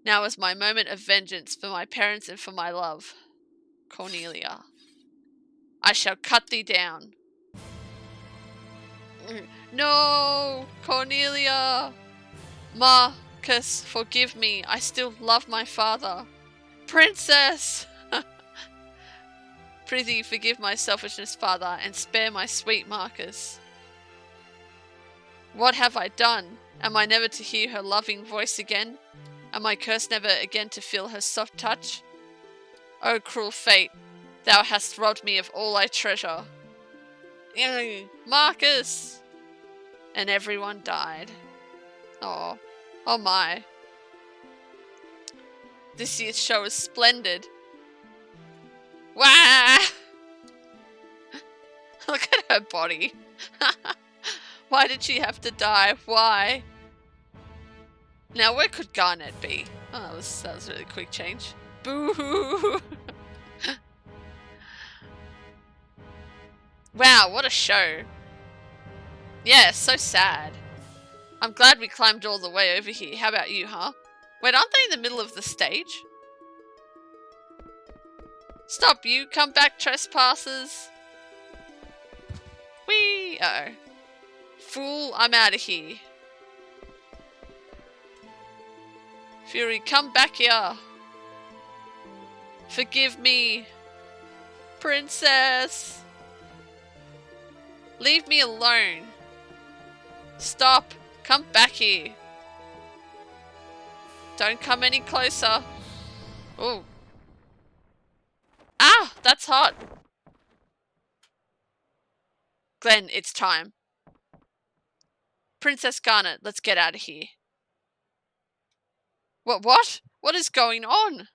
Now is my moment of vengeance for my parents and for my love. Cornelia. I shall cut thee down. No! Cornelia! Marcus, forgive me. I still love my father. Princess! Prithee, forgive my selfishness, father, and spare my sweet Marcus. What have I done? Am I never to hear her loving voice again? Am I cursed never again to feel her soft touch? O cruel fate, thou hast robbed me of all I treasure. Marcus! And everyone died. Oh, oh my. This year's show is splendid. Wah! Look at her body. Why did she have to die? Why? Now, where could Garnet be? Oh, that was a really quick change. Boo-hoo! Wow, what a show. Yeah, so sad. I'm glad we climbed all the way over here. How about you, huh? Wait, aren't they in the middle of the stage? Stop you! Come back, trespassers! Whee! Uh-oh. Fool, I'm out of here. Fury, come back here. Forgive me. Princess. Leave me alone. Stop. Come back here. Don't come any closer. Oh. Ah, that's hot. Glenn, it's time. Princess Garnet, let's get out of here. What? What is going on?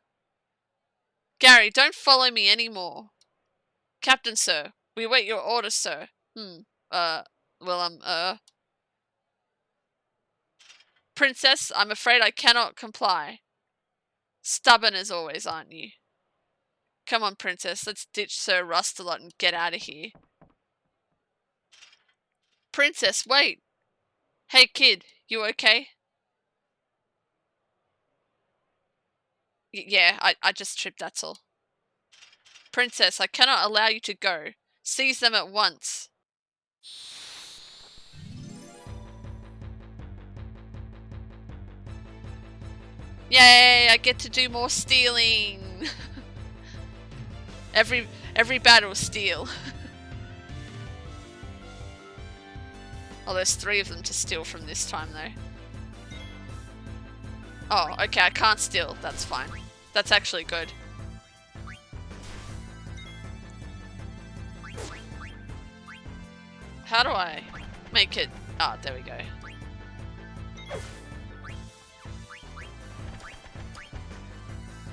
Gary, don't follow me anymore. Captain, sir. We await your orders, sir. Princess, I'm afraid I cannot comply. Stubborn as always, aren't you? Come on, Princess, let's ditch Sir Rustalot and get out of here. Princess, wait! Hey, kid, you okay? Yeah, I just tripped, that's all. Princess, I cannot allow you to go. Seize them at once. Yay, I get to do more stealing. Every battle steal. Oh, there's 3 of them to steal from this time though. Oh, okay, I can't steal. That's fine. That's actually good. How do I make it? Ah, there we go.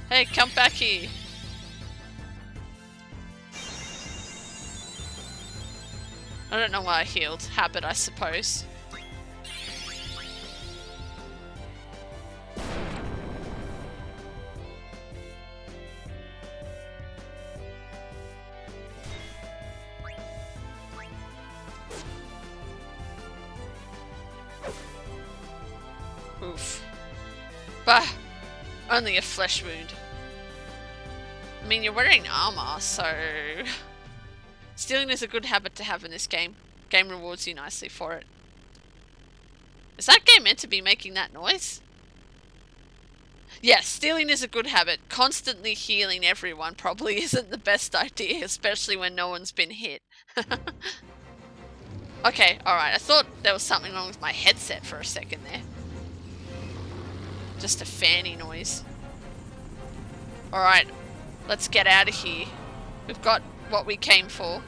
Hey, come back here. I don't know why I healed. Habit, I suppose. Oof. Bah! Only a flesh wound. I mean, you're wearing armor, so... Stealing is a good habit to have in this game. Game rewards you nicely for it. Is that game meant to be making that noise? Yes, stealing is a good habit. Constantly healing everyone probably isn't the best idea, especially when no one's been hit. Okay, alright. I thought there was something wrong with my headset for a second there. Just a fanny noise. Alright, let's get out of here. We've got what we came for.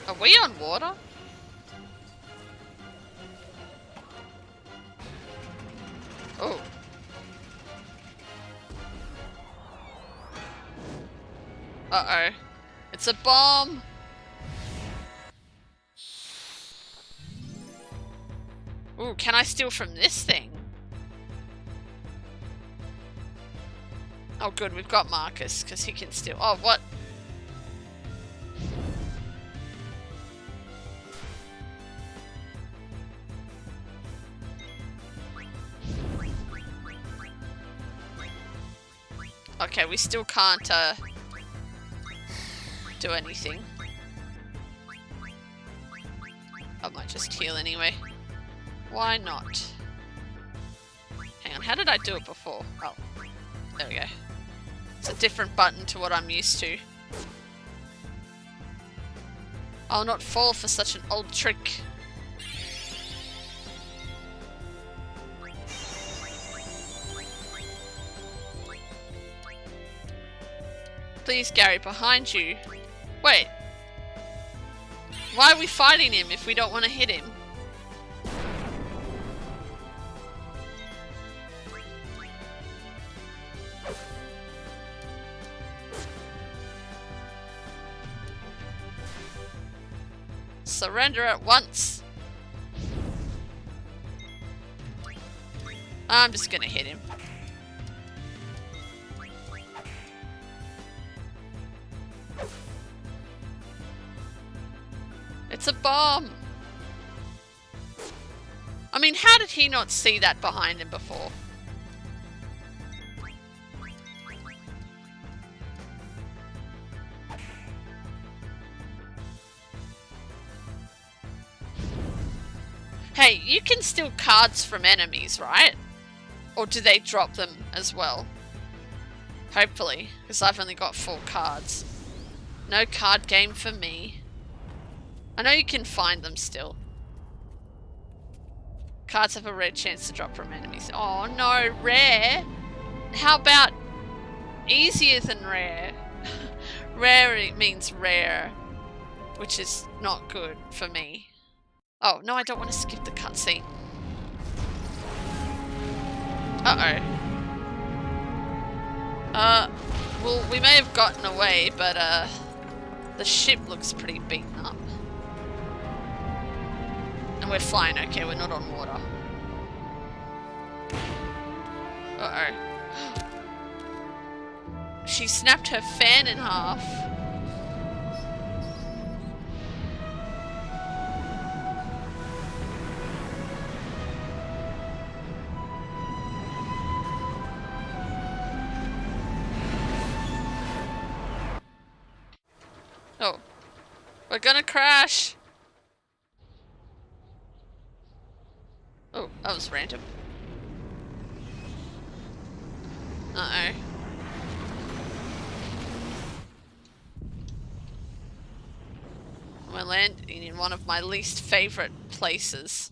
Are we on water? Oh. Uh-oh. It's a bomb! Ooh, can I steal from this thing? Oh good, we've got Marcus, because he can steal. Oh, what? Okay, we still can't do anything. I might just heal anyway. Why not? Hang on, how did I do it before? Oh, there we go. It's a different button to what I'm used to. I'll not fall for such an old trick. Please, Gary, behind you. Wait. Why are we fighting him if we don't want to hit him? Surrender at once. I'm just gonna hit him. It's a bomb. I mean, how did he not see that behind him before? Hey, you can steal cards from enemies, right? Or do they drop them as well? Hopefully, because I've only got 4 cards. No card game for me. I know you can find them still. Cards have a rare chance to drop from enemies. Oh no, rare? How about easier than rare? Rare means rare, which is not good for me. Oh, no, I don't want to skip the cutscene. Uh-oh. Well, we may have gotten away, but, the ship looks pretty beaten up. And we're flying, okay, we're not on water. Uh-oh. She snapped her fan in half. Oh. We're gonna crash! Oh, that was random. Uh-oh. We're landing in one of my least favorite places.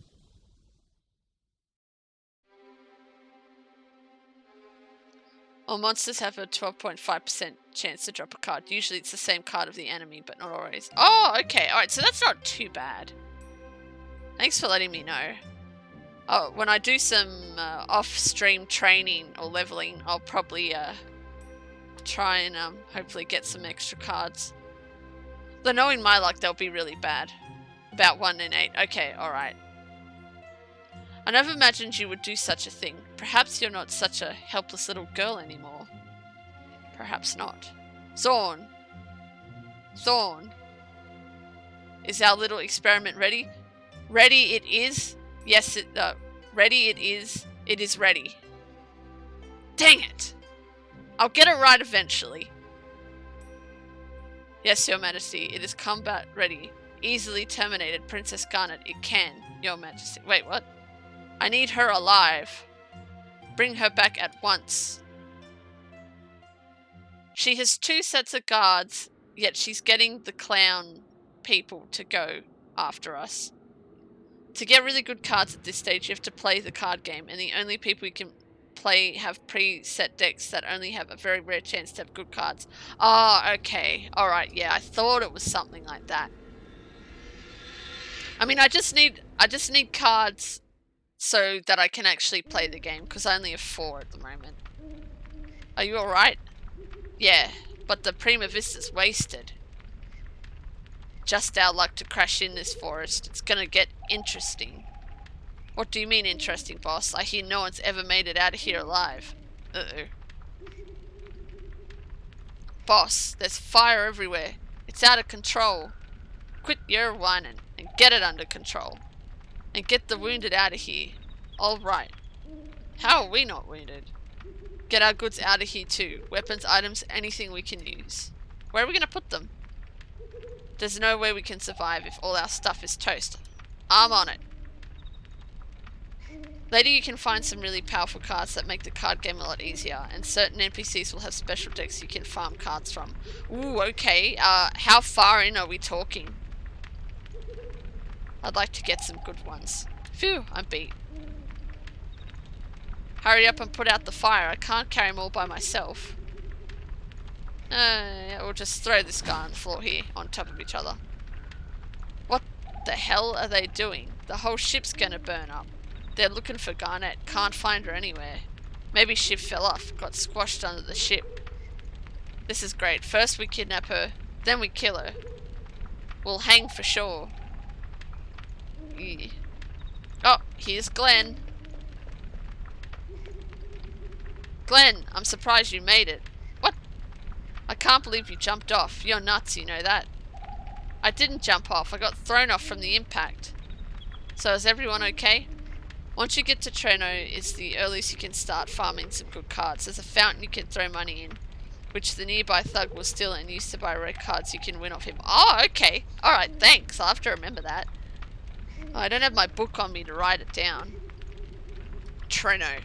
All monsters have a 12.5% chance to drop a card. Usually it's the same card of the enemy, but not always. Oh, okay. Alright, so that's not too bad. Thanks for letting me know. Oh, when I do some off-stream training or leveling, I'll probably try and hopefully get some extra cards. Though knowing my luck, they'll be really bad. About 1 in 8. Okay, alright. I never imagined you would do such a thing. Perhaps you're not such a helpless little girl anymore. Perhaps not. Zorn! Zorn! Is our little experiment ready? Ready it is. Yes, ready it is. It is ready. Dang it! I'll get it right eventually. Yes, Your Majesty, it is combat ready. Easily terminated, Princess Garnet. It can, Your Majesty. Wait, what? I need her alive. Bring her back at once. She has 2 sets of guards, yet she's getting the clown people to go after us. To get really good cards at this stage, you have to play the card game, and the only people you can play have pre-set decks that only have a very rare chance to have good cards. Ah, oh, okay. Alright, yeah, I thought it was something like that. I mean, I just need cards so that I can actually play the game, because I only have 4 at the moment. Are you alright? Yeah, but the Prima Vista's wasted. Just our luck to crash in this forest. It's gonna get interesting. What do you mean interesting, boss? I hear no one's ever made it out of here alive. Uh-oh. Boss, there's fire everywhere. It's out of control. Quit your whining and get it under control. And get the wounded out of here. Alright. How are we not wounded? Get our goods out of here too. Weapons, items, anything we can use. Where are we gonna put them? There's no way we can survive if all our stuff is toast. I'm on it. Later you can find some really powerful cards that make the card game a lot easier, and certain NPCs will have special decks you can farm cards from. Ooh, okay. How far in are we talking? I'd like to get some good ones. Phew, I'm beat. Hurry up and put out the fire. I can't carry them all by myself. Yeah, we'll just throw this guy on the floor here, on top of each other. What the hell are they doing? The whole ship's gonna burn up. They're looking for Garnet. Can't find her anywhere. Maybe she fell off, got squashed under the ship. This is great. First we kidnap her, then we kill her. We'll hang for sure. see. Oh, here's Glenn. Glenn, I'm surprised you made it. What? I can't believe you jumped off. You're nuts, you know that. I didn't jump off. I got thrown off from the impact. So is everyone okay? Once you get to Treno, it's the earliest you can start farming some good cards. There's a fountain you can throw money in, which the nearby thug will steal and use to buy rare cards you can win off him. Oh, okay. Alright, thanks. I'll have to remember that. Oh, I don't have my book on me to write it down. Treno.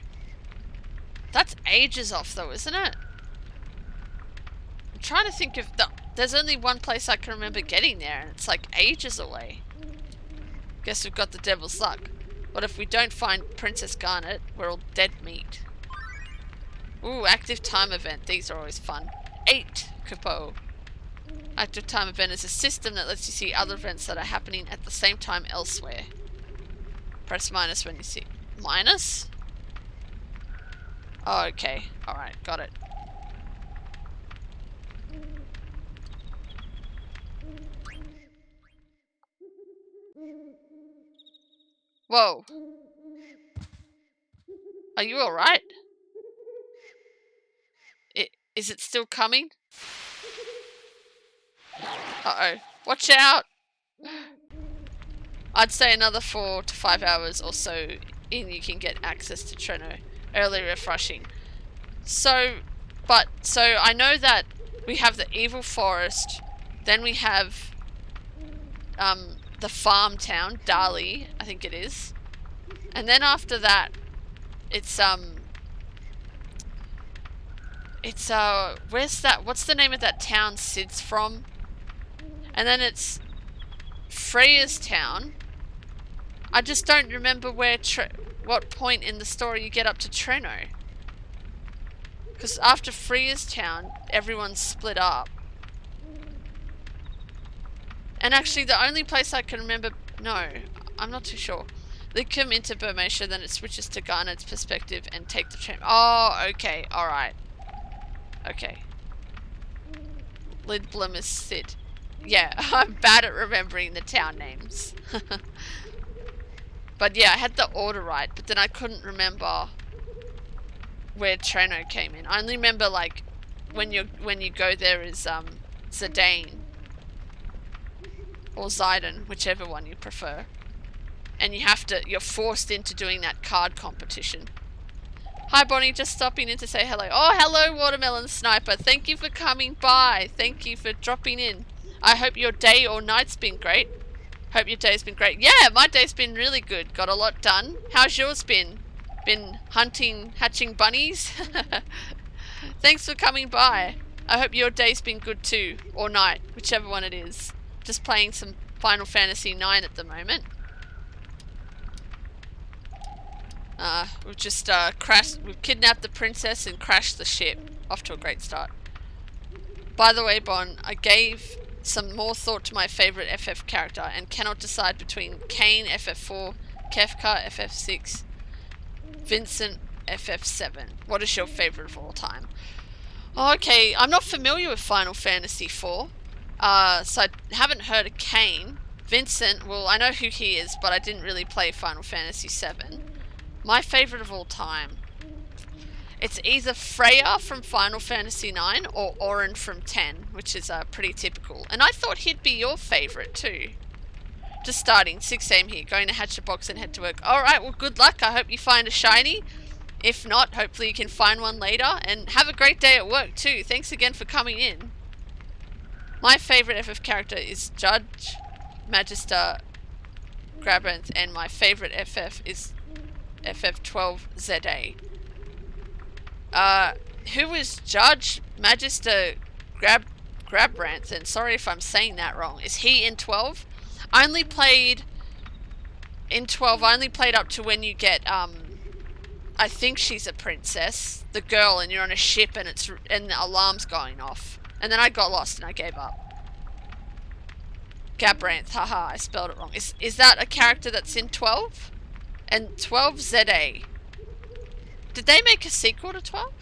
That's ages off though, isn't it? I'm trying to think of there's only one place I can remember getting there, and it's like ages away. Guess we've got the devil's luck. What if we don't find Princess Garnet? We're all dead meat. Ooh, active time event. These are always fun. 8 Capo. Active time event is a system that lets you see other events that are happening at the same time elsewhere. Press minus when you see. Minus? Oh, okay. Alright, got it. Whoa. Are you alright? Is it still coming? Uh-oh. Watch out! I'd say another 4 to 5 hours or so in you can get access to Treno. Early refreshing. So I know that we have the evil forest, then we have the farm town, Dali, I think it is. And then after that, it's where's that? What's the name of that town Sid's from? And then it's Freya's town. I just don't remember what point in the story you get up to Treno. Because after Freya's town, everyone's split up. And actually, the only place I can remember... No, I'm not too sure. They come into Burmatia, then it switches to Garnet's perspective and take the train. Oh, okay, alright. Okay. Lidblum is Sid. Yeah, I'm bad at remembering the town names. But yeah, I had the order right, but then I couldn't remember where Treno came in. I only remember like when you go there is Zidane or Zidane, whichever one you prefer. And you're forced into doing that card competition. Hi Bonnie, just stopping in to say hello. Oh, hello Watermelon Sniper. Thank you for coming by. Thank you for dropping in. I hope your day or night's been great. Hope your day's been great. Yeah, my day's been really good. Got a lot done. How's yours been? Been hatching bunnies? Thanks for coming by. I hope your day's been good too. Or night, whichever one it is. Just playing some Final Fantasy 9 at the moment. We've just we've kidnapped the princess and crashed the ship. Off to a great start. By the way, Bon, I gave some more thought to my favourite FF character and cannot decide between Kane FF4, Kefka FF6, Vincent FF7. What is your favourite of all time? Okay, I'm not familiar with Final Fantasy IV, so I haven't heard of Kane. Vincent, well, I know who he is, but I didn't really play Final Fantasy VII. My favourite of all time. It's either Freya from Final Fantasy IX or Auron from 10, which is pretty typical. And I thought he'd be your favourite too. Just starting, 6 AM here, going to hatch a box and head to work. Alright, well good luck, I hope you find a shiny. If not, hopefully you can find one later. And have a great day at work too. Thanks again for coming in. My favourite FF character is Judge Magister Grabanth, and my favourite FF is FF12ZA. Who is Judge Magister Grabanth? And sorry if I'm saying that wrong. Is he in 12? I only played up to when you get I think she's a princess, the girl, and you're on a ship and the alarm's going off. And then I got lost and I gave up. Gabranth, haha, I spelled it wrong. Is that a character that's in 12? And 12ZA. Did they make a sequel to 12?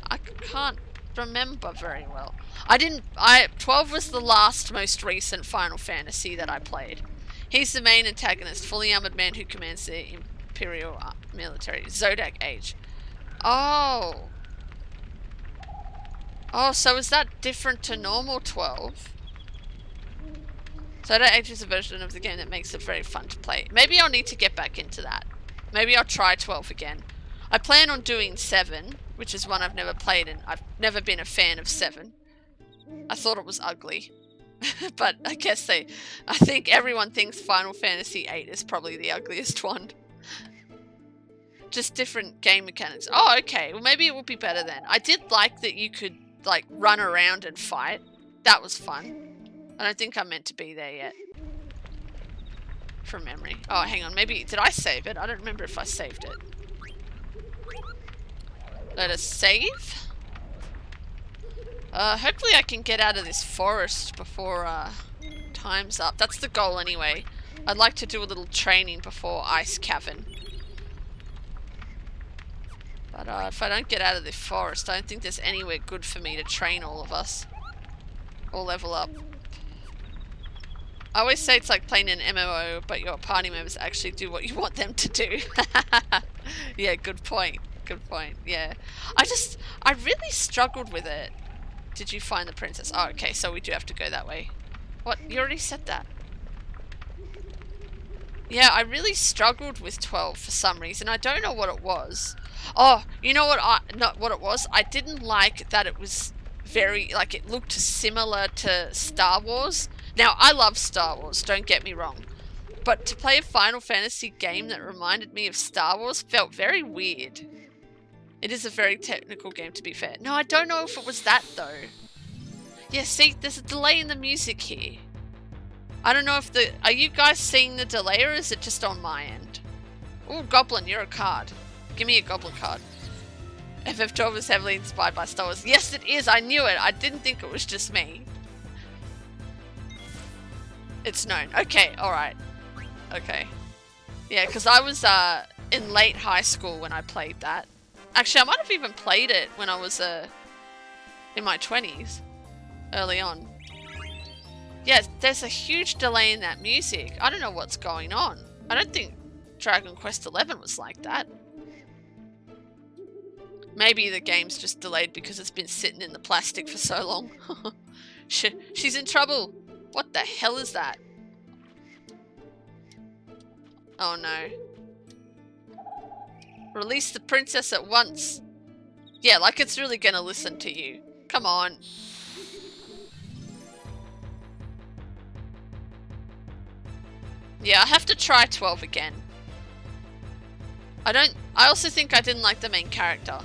I can't remember very well. 12 was the most recent Final Fantasy that I played. He's the main antagonist, fully armored man who commands the Imperial military. Zodiac Age. Oh. Oh, so is that different to normal 12? Zodiac Age is a version of the game that makes it very fun to play. Maybe I'll need to get back into that. Maybe I'll try 12 again. I plan on doing 7, which is one I've never played, and I've never been a fan of 7. I thought it was ugly. But I think everyone thinks Final Fantasy VIII is probably the ugliest one. Just different game mechanics. Oh, okay. Well, maybe it will be better then. I did like that you could, like, run around and fight. That was fun. I don't think I'm meant to be there yet. From memory. Oh, hang on. Maybe... Did I save it? I don't remember if I saved it. Let us save. Hopefully I can get out of this forest before time's up. That's the goal anyway. I'd like to do a little training before Ice Cavern. But if I don't get out of the forest, I don't think there's anywhere good for me to train all of us. Or level up. I always say it's like playing an MMO, but your party members actually do what you want them to do. Yeah, good point. Good point, yeah. I really struggled with it. Did you find the princess? Oh, okay, so we do have to go that way. What? You already said that. Yeah, I really struggled with 12 for some reason. I don't know what it was. Oh, you know what? Not what it was. I didn't like that it was very, like, it looked similar to Star Wars. Now, I love Star Wars, don't get me wrong. But to play a Final Fantasy game that reminded me of Star Wars felt very weird. It is a very technical game, to be fair. No, I don't know if it was that, though. Yeah, see, there's a delay in the music here. I don't know if the... Are you guys seeing the delay, or is it just on my end? Ooh, Goblin, you're a card. Give me a Goblin card. FF12 is heavily inspired by Star Wars. Yes, it is. I knew it. I didn't think it was just me. It's known. Okay, alright. Okay. Yeah, because I was in late high school when I played that. Actually, I might have even played it when I was in my 20s. Early on. Yeah, there's a huge delay in that music. I don't know what's going on. I don't think Dragon Quest XI was like that. Maybe the game's just delayed because it's been sitting in the plastic for so long. She's in trouble. What the hell is that? Oh no. Release the princess at once. Yeah, like it's really gonna listen to you. Come on. Yeah, I have to try 12 again. I also think I didn't like the main character.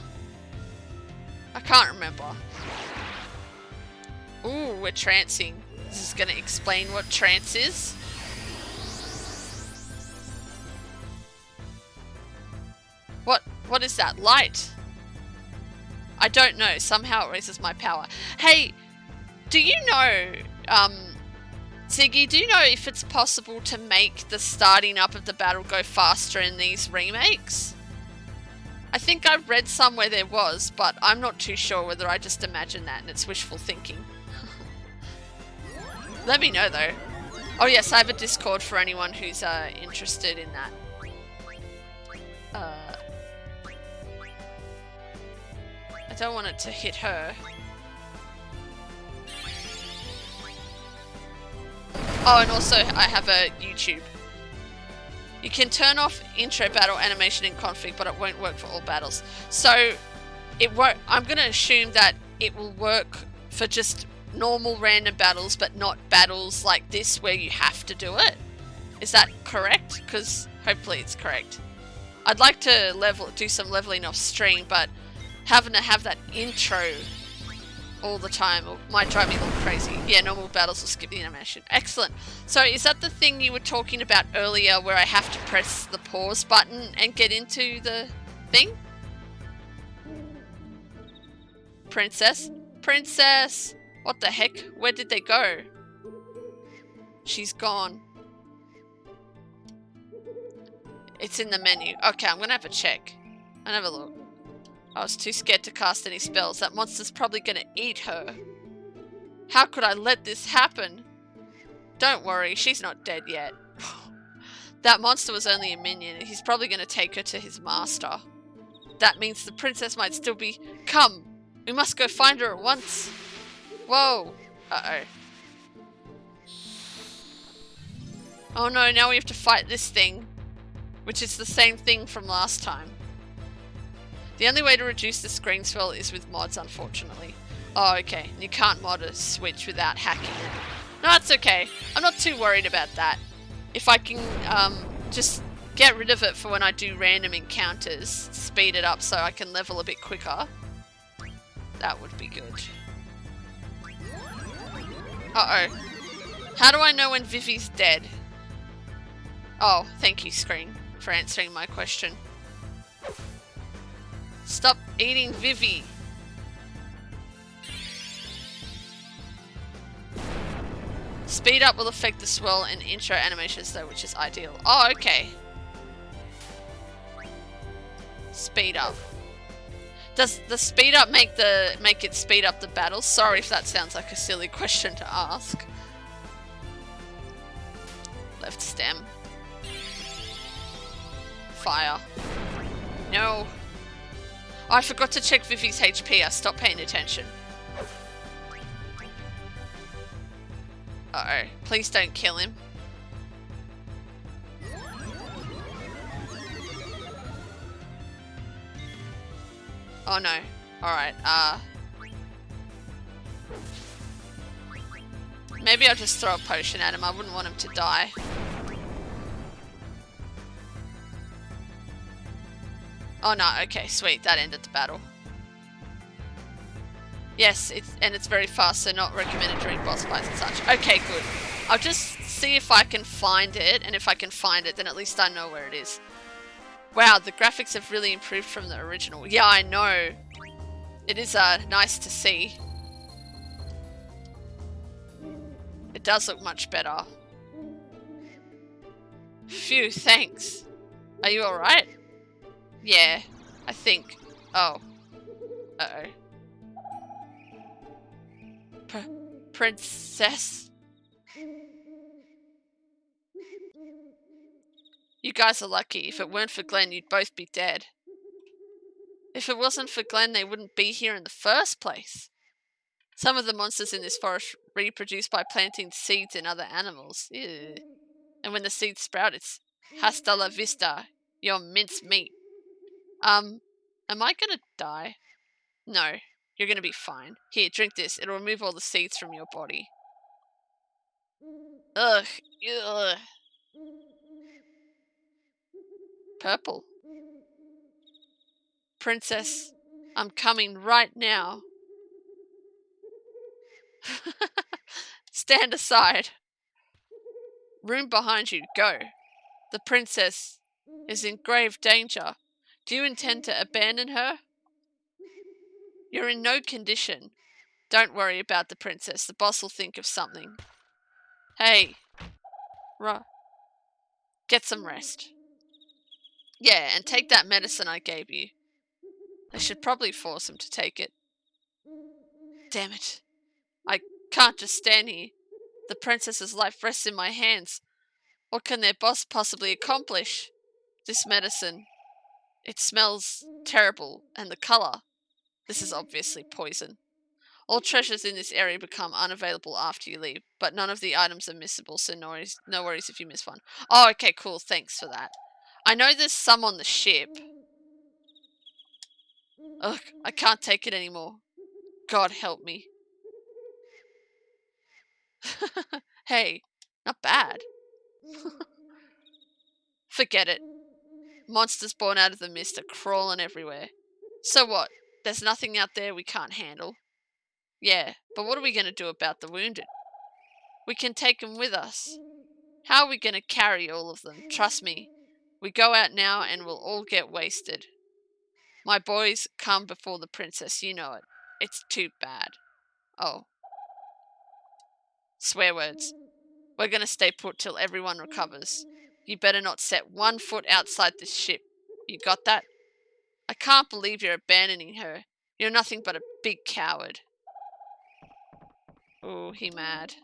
I can't remember. Ooh, we're trancing. This is gonna explain what trance is. What is that? Light? I don't know. Somehow it raises my power. Hey, do you know, Ziggy, do you know if it's possible to make the starting up of the battle go faster in these remakes? I think I've read somewhere there was, but I'm not too sure whether I just imagine that and it's wishful thinking. Let me know though. Oh yes, I have a Discord for anyone who's interested in that. I don't want it to hit her. Oh, and also I have a YouTube. You can turn off intro battle animation in config, but it won't work for all battles. So it won't. I'm going to assume that it will work for just normal random battles, but not battles like this where you have to do it. Is that correct? Because hopefully it's correct. I'd like to do some leveling off stream, but having to have that intro all the time might drive me a little crazy. Yeah, normal battles will skip the animation. Excellent. So is that the thing you were talking about earlier where I have to press the pause button and get into the thing? Princess? Princess! What the heck? Where did they go? She's gone. It's in the menu. Okay, I'm gonna have a check. I'll have a look. I was too scared to cast any spells. That monster's probably gonna eat her. How could I let this happen? Don't worry, she's not dead yet. That monster was only a minion, and he's probably going to take her to his master. That means the princess might still be... Come! We must go find her at once! Whoa! Uh-oh. Oh no, now we have to fight this thing, which is the same thing from last time. The only way to reduce the screen swell is with mods, unfortunately. Oh, okay. You can't mod a Switch without hacking it. No, that's okay. I'm not too worried about that. If I can just get rid of it for when I do random encounters, speed it up so I can level a bit quicker, that would be good. Uh-oh. How do I know when Vivi's dead? Oh, thank you, screen, for answering my question. Stop eating Vivi. Speed up will affect the swell and intro animations though, which is ideal. Oh, okay. Speed up. Does the speed up make it speed up the battles? Sorry if that sounds like a silly question to ask. Left stem. Fire. No. Oh, I forgot to check Vivi's HP. I stopped paying attention. Uh-oh. Please don't kill him. Oh no. Alright, maybe I'll just throw a potion at him. I wouldn't want him to die. Oh no, okay, sweet. That ended the battle. Yes, it's very fast, so not recommended during boss fights and such. Okay, good. I'll just see if I can find it, and if I can find it, then at least I know where it is. Wow, the graphics have really improved from the original. Yeah, I know. It is nice to see. It does look much better. Phew, thanks. Are you alright? Yeah, I think. Oh. Uh-oh. Princess? You guys are lucky. If it weren't for Glenn, you'd both be dead. If it wasn't for Glenn, they wouldn't be here in the first place. Some of the monsters in this forest reproduce by planting seeds in other animals. Ew. And when the seeds sprout, it's hasta la vista, your mince meat. Am I gonna die? No, you're gonna be fine. Here, drink this. It'll remove all the seeds from your body. Ugh. Ugh. Purple. Princess, I'm coming right now. Stand aside. Room behind you, go. The princess is in grave danger. Do you intend to abandon her? You're in no condition. Don't worry about the princess. The boss will think of something. Hey. Get some rest. Yeah, and take that medicine I gave you. I should probably force him to take it. Damn it. I can't just stand here. The princess's life rests in my hands. What can their boss possibly accomplish? This medicine. It smells terrible, and the colour. This is obviously poison. All treasures in this area become unavailable after you leave, but none of the items are missable, so no worries if you miss one. Oh, okay, cool. Thanks for that. I know there's some on the ship. Ugh, I can't take it anymore. God help me. Hey, not bad. Forget it. Monsters born out of the mist are crawling everywhere. So what? There's nothing out there we can't handle? Yeah, but what are we going to do about the wounded? We can take them with us. How are we going to carry all of them? Trust me. We go out now and we'll all get wasted. My boys come before the princess, you know it. It's too bad. Oh. Swear words. We're going to stay put till everyone recovers. You better not set one foot outside this ship. You got that? I can't believe you're abandoning her. You're nothing but a big coward. Oh, he mad.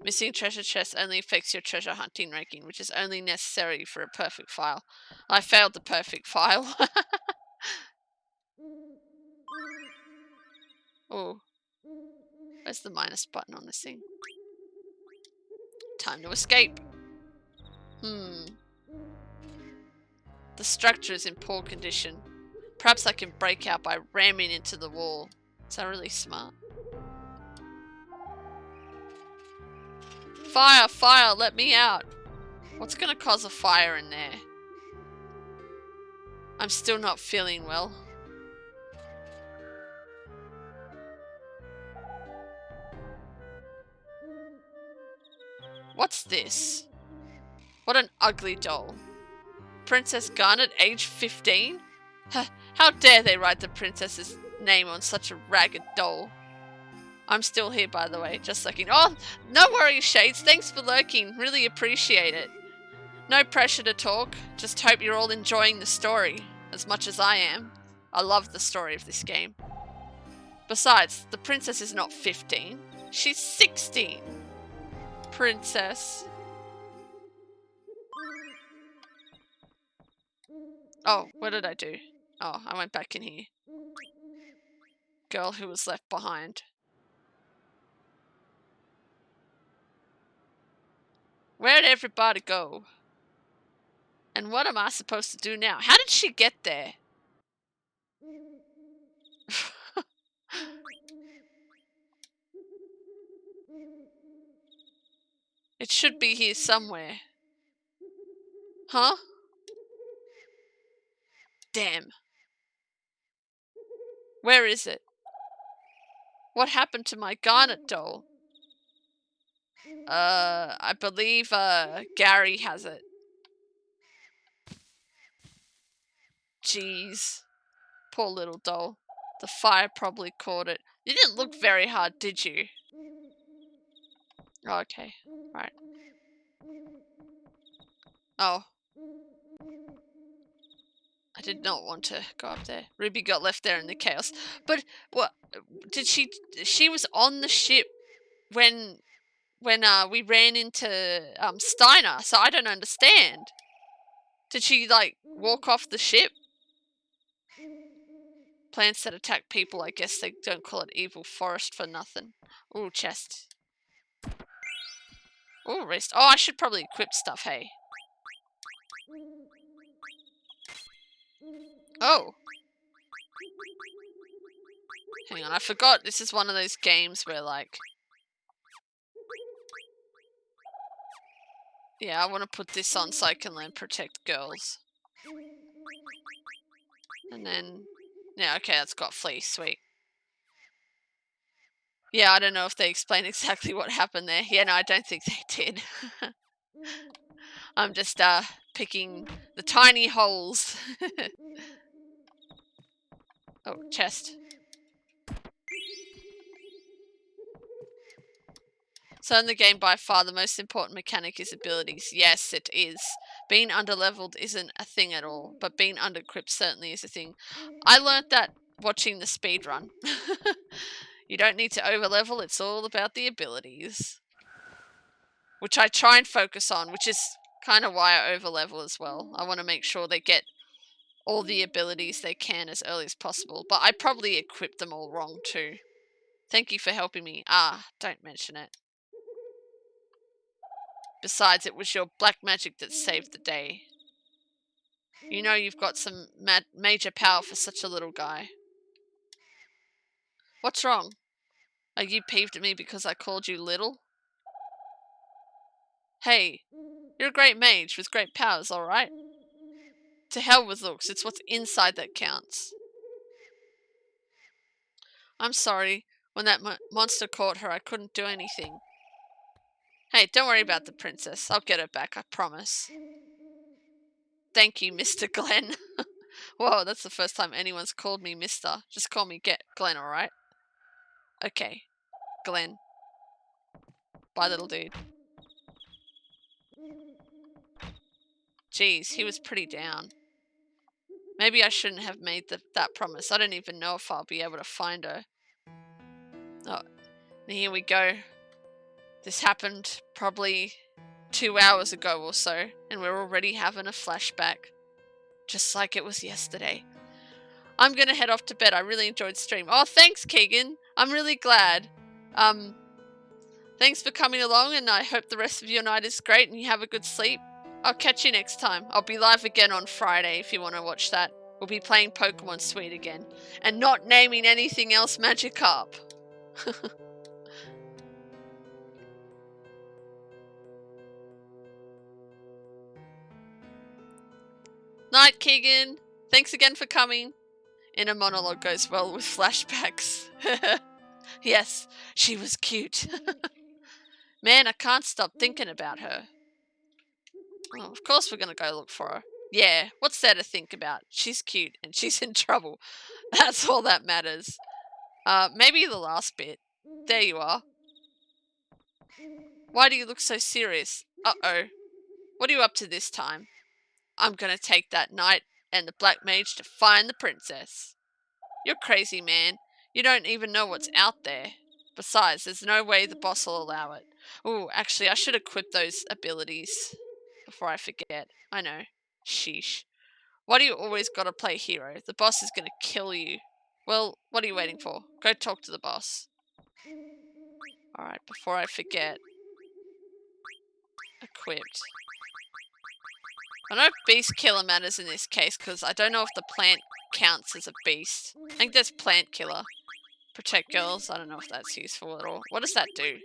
Missing treasure chest only affects your treasure hunting ranking, which is only necessary for a perfect file. I failed the perfect file. Oh. Where's the minus button on this thing? Time to escape. The structure is in poor condition. Perhaps I can break out by ramming into the wall. Is that really smart? Fire! Fire! Let me out! What's gonna cause a fire in there? I'm still not feeling well. What's this? What an ugly doll. Princess Garnet, age 15? How dare they write the princess's name on such a ragged doll? I'm still here, by the way, just lurking. Oh, no worries, Shades. Thanks for lurking. Really appreciate it. No pressure to talk. Just hope you're all enjoying the story as much as I am. I love the story of this game. Besides, the princess is not 15. She's 16. Princess. Oh, what did I do? Oh, I went back in here. Girl who was left behind. Where'd everybody go? And what am I supposed to do now? How did she get there? It should be here somewhere. Huh? Damn. Where is it? What happened to my Garnet doll? I believe, Gary has it. Jeez. Poor little doll. The fire probably caught it. You didn't look very hard, did you? Oh, okay. Right. Oh. I did not want to go up there. Ruby got left there in the chaos. But, what? Did she was on the ship when we ran into, Steiner, so I don't understand. Did she, like, walk off the ship? Plants that attack people, I guess they don't call it evil forest for nothing. Ooh, chest. Ooh, wrist. Oh, I should probably equip stuff, hey. Oh. Hang on, I forgot this is one of those games where, like... Yeah, I want to put this on so I can learn Protect Girls. And then... Yeah, okay, that's got Fleece, sweet. Yeah, I don't know if they explain exactly what happened there. Yeah, no, I don't think they did. I'm just, picking the tiny holes. Oh, chest. So in the game, by far, the most important mechanic is abilities. Yes, it is. Being underleveled isn't a thing at all, but being under-equipped certainly is a thing. I learnt that watching the speedrun. You don't need to overlevel, it's all about the abilities. Which I try and focus on, which is kind of why I overlevel as well. I want to make sure they get all the abilities they can as early as possible, but I probably equipped them all wrong too. Thank you for helping me. Ah, don't mention it. Besides, it was your black magic that saved the day. You know you've got some major power for such a little guy. What's wrong? Are you peeved at me because I called you little? Hey, you're a great mage with great powers, alright? To hell with looks, it's what's inside that counts. I'm sorry. When that monster caught her, I couldn't do anything. Hey, don't worry about the princess. I'll get her back, I promise. Thank you, Mr. Glenn. Whoa, that's the first time anyone's called me Mister. Just call me Glenn, alright? Okay, Glenn. Bye, little dude. Jeez, he was pretty down. Maybe I shouldn't have made that promise. I don't even know if I'll be able to find her. Oh, here we go. This happened probably 2 hours ago or so, and we're already having a flashback. Just like it was yesterday. I'm gonna head off to bed. I really enjoyed the stream. Oh, thanks, Keegan. I'm really glad. Thanks for coming along, and I hope the rest of your night is great and you have a good sleep. I'll catch you next time. I'll be live again on Friday if you want to watch that. We'll be playing Pokemon Sweet again. And not naming anything else Magikarp. Night, Keegan. Thanks again for coming. Inner monologue goes well with flashbacks. Yes, she was cute. Man, I can't stop thinking about her. Oh, of course we're gonna go look for her. Yeah, what's there to think about? She's cute and she's in trouble. That's all that matters. Maybe the last bit. There you are. Why do you look so serious? Uh-oh. What are you up to this time? I'm gonna take that knight and the black mage to find the princess. You're crazy, man. You don't even know what's out there. Besides, there's no way the boss will allow it. Ooh, actually, I should equip those abilities before I forget. I know. Sheesh. Why do you always gotta play hero? The boss is gonna kill you. Well, what are you waiting for? Go talk to the boss. Alright, before I forget. Equipped. I know beast killer matters in this case because I don't know if the plant counts as a beast. I think there's plant killer. Protect girls. I don't know if that's useful at all. What does that do?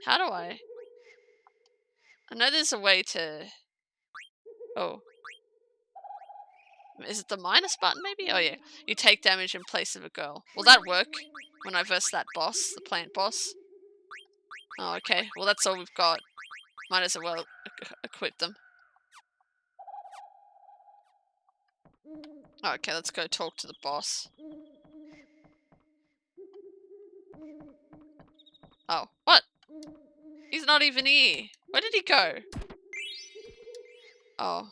How do I know there's a way to... Oh. Is it the minus button maybe? Oh yeah. You take damage in place of a girl. Will that work when I verse that boss? The plant boss? Oh, okay. Well, that's all we've got. Might as well equip them. Okay, let's go talk to the boss. Oh, what? He's not even here. Where did he go? Oh.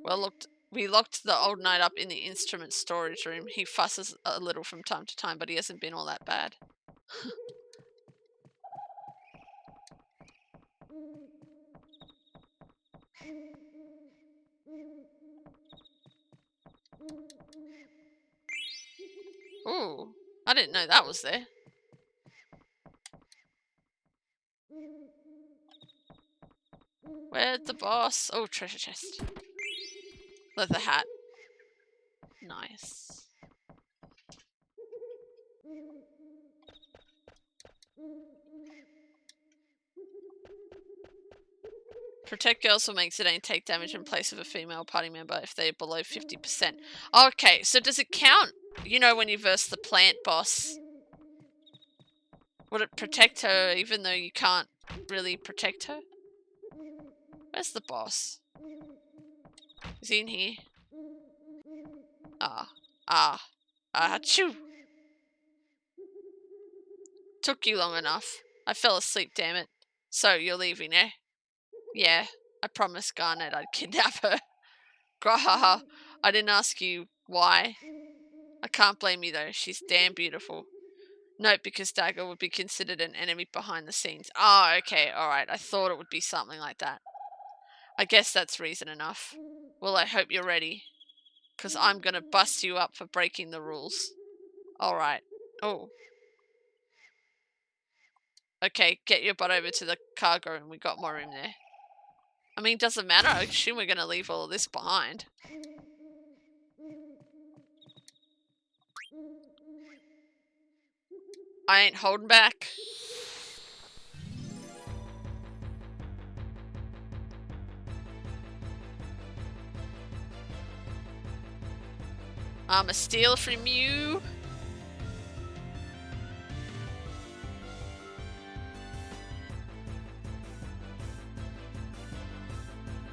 Well, we locked the old knight up in the instrument storage room. He fusses a little from time to time, but he hasn't been all that bad. Ooh, I didn't know that was there. Where's the boss? Oh, treasure chest. Leather hat. Nice. Protect girls will make Zidane take damage in place of a female party member if they're below 50%. Okay, so does it count, you know, when you verse the plant boss? Would it protect her even though you can't really protect her? Where's the boss? Is he in here? Achoo! Took you long enough. I fell asleep, damn it. So, you're leaving, eh? Yeah, I promised Garnet I'd kidnap her. Grahaha, I didn't ask you why. I can't blame you though, she's damn beautiful. Note, because Dagger would be considered an enemy behind the scenes. Oh, okay, alright, I thought it would be something like that. I guess that's reason enough. Well, I hope you're ready. Because I'm gonna bust you up for breaking the rules. Alright. Oh. Okay, get your butt over to the cargo room. We got more room there. I mean, doesn't matter. I assume we're gonna leave all of this behind. I ain't holding back. I'm a steal from you.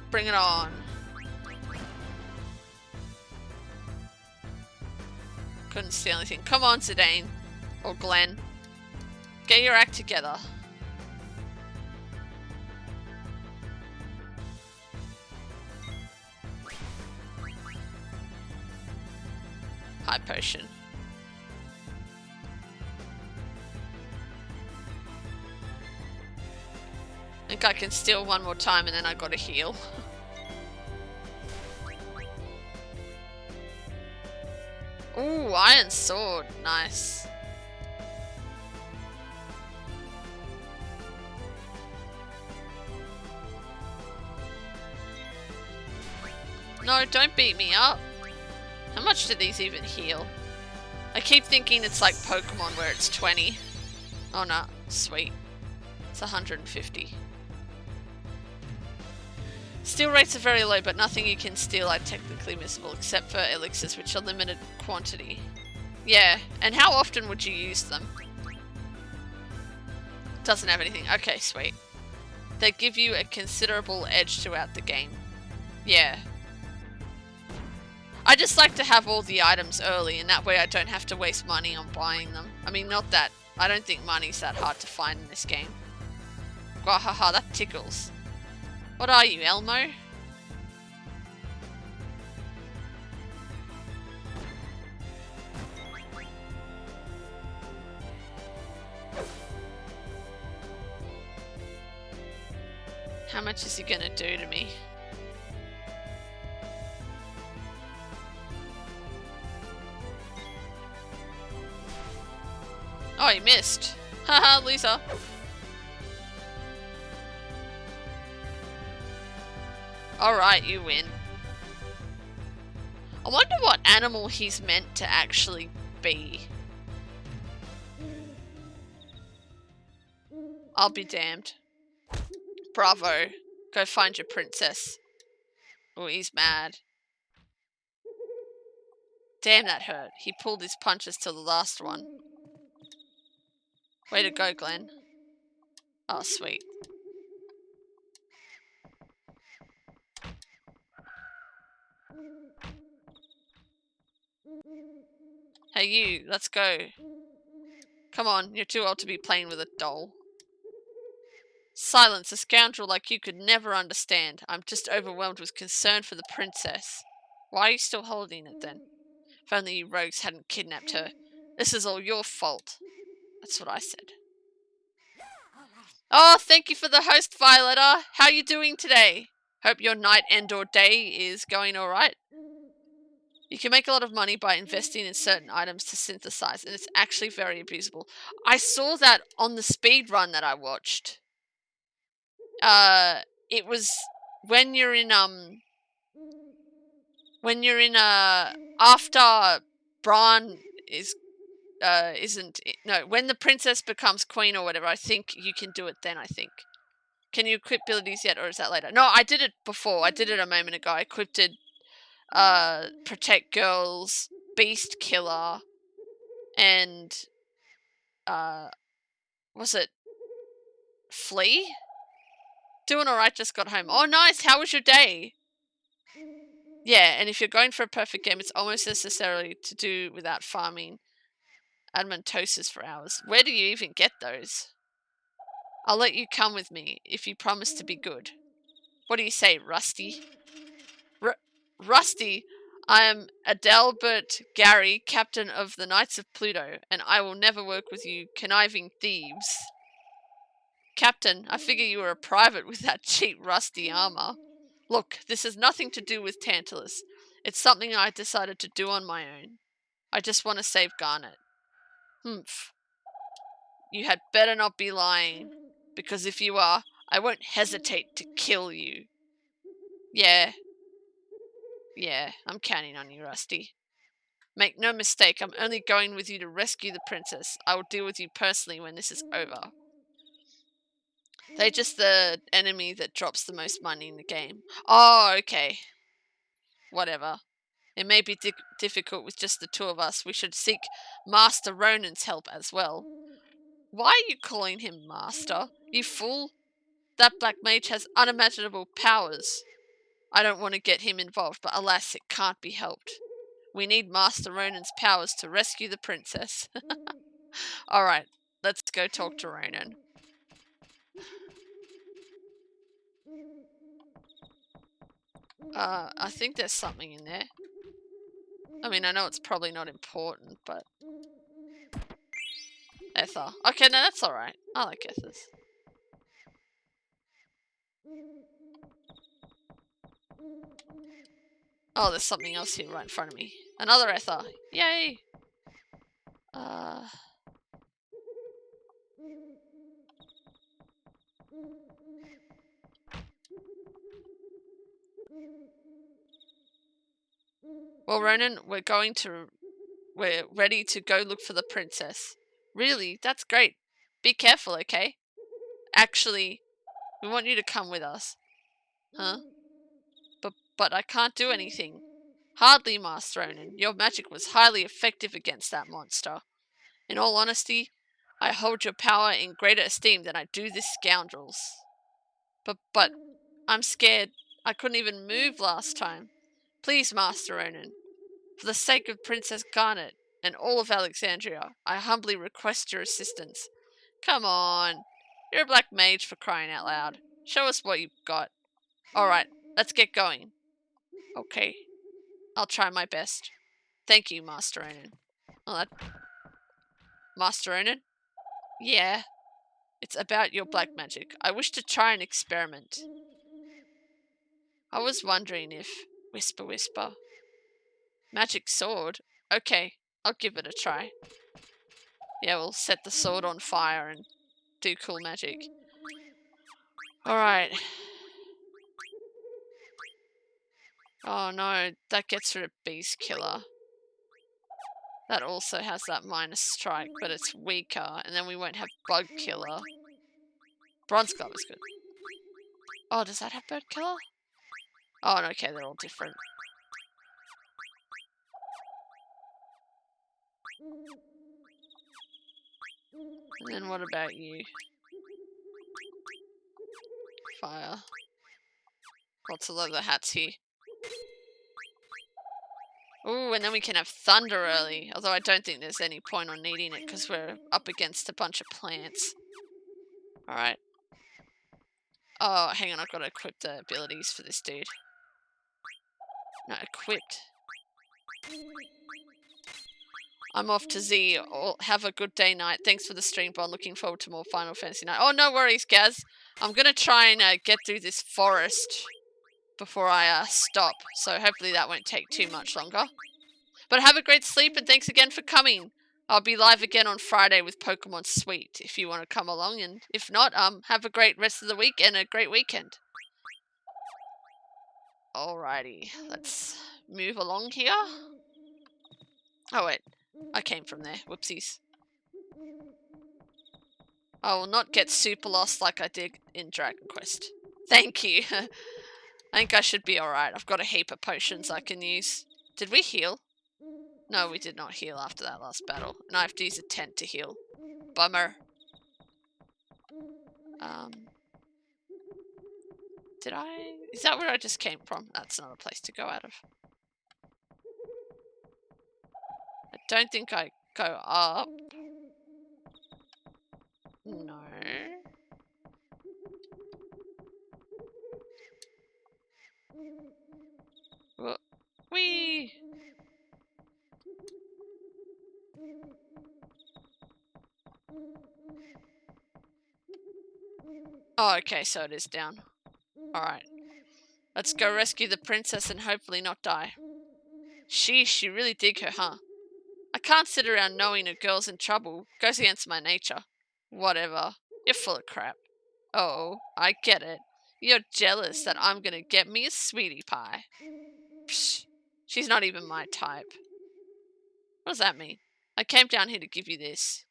Bring it on. Couldn't steal anything. Come on, Zidane. Or Glenn. Get your act together. High potion. I think I can steal one more time and then I gotta heal. Ooh, iron sword. Nice. No, don't beat me up. How much do these even heal? I keep thinking it's like Pokemon where it's 20. Oh no, sweet. It's 150. Steal rates are very low, but nothing you can steal are technically missable, except for elixirs, which are limited quantity. Yeah, and how often would you use them? Doesn't have anything. Okay, sweet. They give you a considerable edge throughout the game. Yeah. I just like to have all the items early, and that way I don't have to waste money on buying them. I mean, not that... I don't think money's that hard to find in this game. Gwahaha, that tickles. What are you, Elmo? How much is he gonna do to me? Oh, he missed. Haha, Lisa. Alright, you win. I wonder what animal he's meant to actually be. I'll be damned. Bravo. Go find your princess. Oh, he's mad. Damn, that hurt. He pulled his punches till the last one. Way to go, Glenn. Oh, sweet. Hey, you. Let's go. Come on, you're too old to be playing with a doll. Silence, a scoundrel like you could never understand. I'm just overwhelmed with concern for the princess. Why are you still holding it then? If only you rogues hadn't kidnapped her. This is all your fault. That's what I said. Oh, thank you for the host, Violetta. How are you doing today? Hope your night and or day is going alright. You can make a lot of money by investing in certain items to synthesize, and it's actually very abusable. I saw that on the speed run that I watched. It was when you're in after Bran when the princess becomes queen or whatever, I think you can do it then, I think. Can you equip abilities yet, or is that later? No, I did it before. I did it a moment ago. I equipped Protect Girls, Beast Killer, and was it Flea? Doing alright, just got home. Oh, nice! How was your day? Yeah, and if you're going for a perfect game, it's almost necessary to do without farming adamantoses for hours. Where do you even get those? I'll let you come with me if you promise to be good. What do you say, Rusty? Rusty, I am Adelbert Gary, captain of the Knights of Pluto, and I will never work with you conniving thieves. Captain, I figure you were a private with that cheap rusty armor. Look, this has nothing to do with Tantalus. It's something I decided to do on my own. I just want to save Garnet. Humph. You had better not be lying, because if you are, I won't hesitate to kill you. Yeah, I'm counting on you, Rusty. Make no mistake, I'm only going with you to rescue the princess. I will deal with you personally when this is over. They're just the enemy that drops the most money in the game. Oh, okay. Whatever. It may be difficult with just the two of us. We should seek Master Ronan's help as well. Why are you calling him Master? You fool! That black mage has unimaginable powers. I don't want to get him involved, but alas, it can't be helped. We need Master Ronan's powers to rescue the princess. Alright, Let's go talk to Ronan. I think there's something in there. I mean, I know it's probably not important, but... Ether. Okay, no, that's alright. I like ethers. Oh, there's something else here right in front of me. Another ether. Yay! Well, Ronan, we're ready to go look for the princess. Really? That's great. Be careful, okay? Actually, we want you to come with us. Huh? But I can't do anything. Hardly, Master Ronan. Your magic was highly effective against that monster. In all honesty, I hold your power in greater esteem than I do this scoundrel's. But I'm scared. I couldn't even move last time. Please, Master Ronan, for the sake of Princess Garnet and all of Alexandria, I humbly request your assistance. Come on. You're a black mage, for crying out loud. Show us what you've got. Alright, let's get going. Okay, I'll try my best. Thank you, Master Ronan. Oh, Master Ronan? Yeah, it's about your black magic. I wish to try an experiment. I was wondering if... Whisper, whisper. Magic sword? Okay, I'll give it a try. Yeah, we'll set the sword on fire and do cool magic. Alright. Oh no, that gets rid of Beast Killer. That also has that minus strike, but it's weaker, and then we won't have Bug Killer. Bronze Glove is good. Oh, does that have Bird Killer? Oh, no, okay, they're all different. And then what about you? Fire. Lots of leather hats here. Ooh, and then we can have thunder early. Although I don't think there's any point on needing it because we're up against a bunch of plants. Alright. Oh, hang on, I've got to equip the abilities for this dude. No, equipped. I'm off to Z. Have a good day, night. Thanks for the stream, Bond. Looking forward to more Final Fantasy night. Oh, no worries, Gaz. I'm going to try and get through this forest before I stop. So hopefully that won't take too much longer. But have a great sleep and thanks again for coming. I'll be live again on Friday with Pokemon Sweet if you want to come along. And if not, have a great rest of the week and a great weekend. Alrighty, let's move along here. Oh wait, I came from there. Whoopsies. I will not get super lost like I did in Dragon Quest. Thank you. I think I should be alright. I've got a heap of potions I can use. Did we heal? No, we did not heal after that last battle. And I have to use a tent to heal. Bummer. Did I... Is that where I just came from? That's another place to go out of. I don't think I go up. No. Whee! Oh, okay, so it is down. Alright. Let's go rescue the princess and hopefully not die. Sheesh, you really dig her, huh? I can't sit around knowing a girl's in trouble. Goes against my nature. Whatever. You're full of crap. Oh, I get it. You're jealous that I'm gonna get me a sweetie pie. Psh, she's not even my type. What does that mean? I came down here to give you this.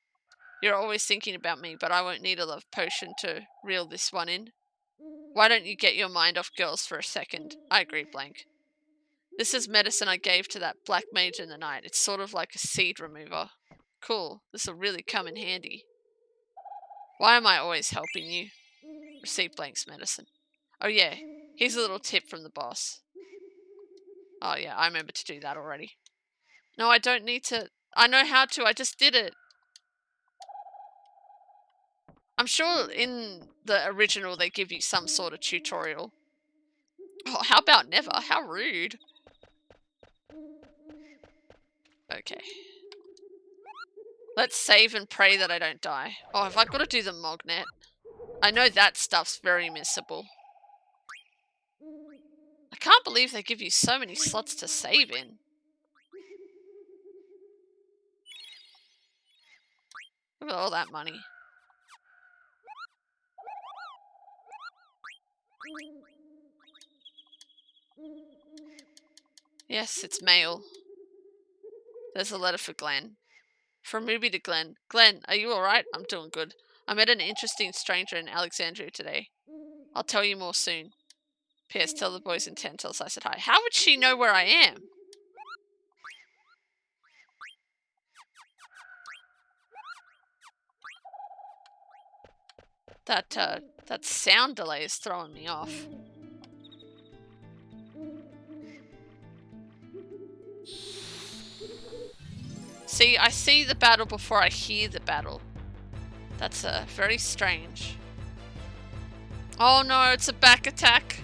You're always thinking about me, but I won't need a love potion to reel this one in. Why don't you get your mind off girls for a second? I agree, Blank. This is medicine I gave to that black mage in the night. It's sort of like a seed remover. Cool. This'll really come in handy. Why am I always helping you? Receive Blank's medicine. Oh yeah, here's a little tip from the boss. Oh yeah, I remember to do that already. No, I don't need to. I know how to. I just did it. I'm sure in the original they give you some sort of tutorial. Oh, how about never? How rude. Okay. Let's save and pray that I don't die. Oh, have I got to do the magnet? I know that stuff's very missable. I can't believe they give you so many slots to save in. Look at all that money. Yes, it's mail. There's a letter for Glenn. From Ruby to Glenn. Glenn, are you alright? I'm doing good. I met an interesting stranger in Alexandria today. I'll tell you more soon. P.S. Tell the boys in 10 tells I said hi. How would she know where I am? That sound delay is throwing me off. See, I see the battle before I hear the battle. That's very strange. Oh no, it's a back attack.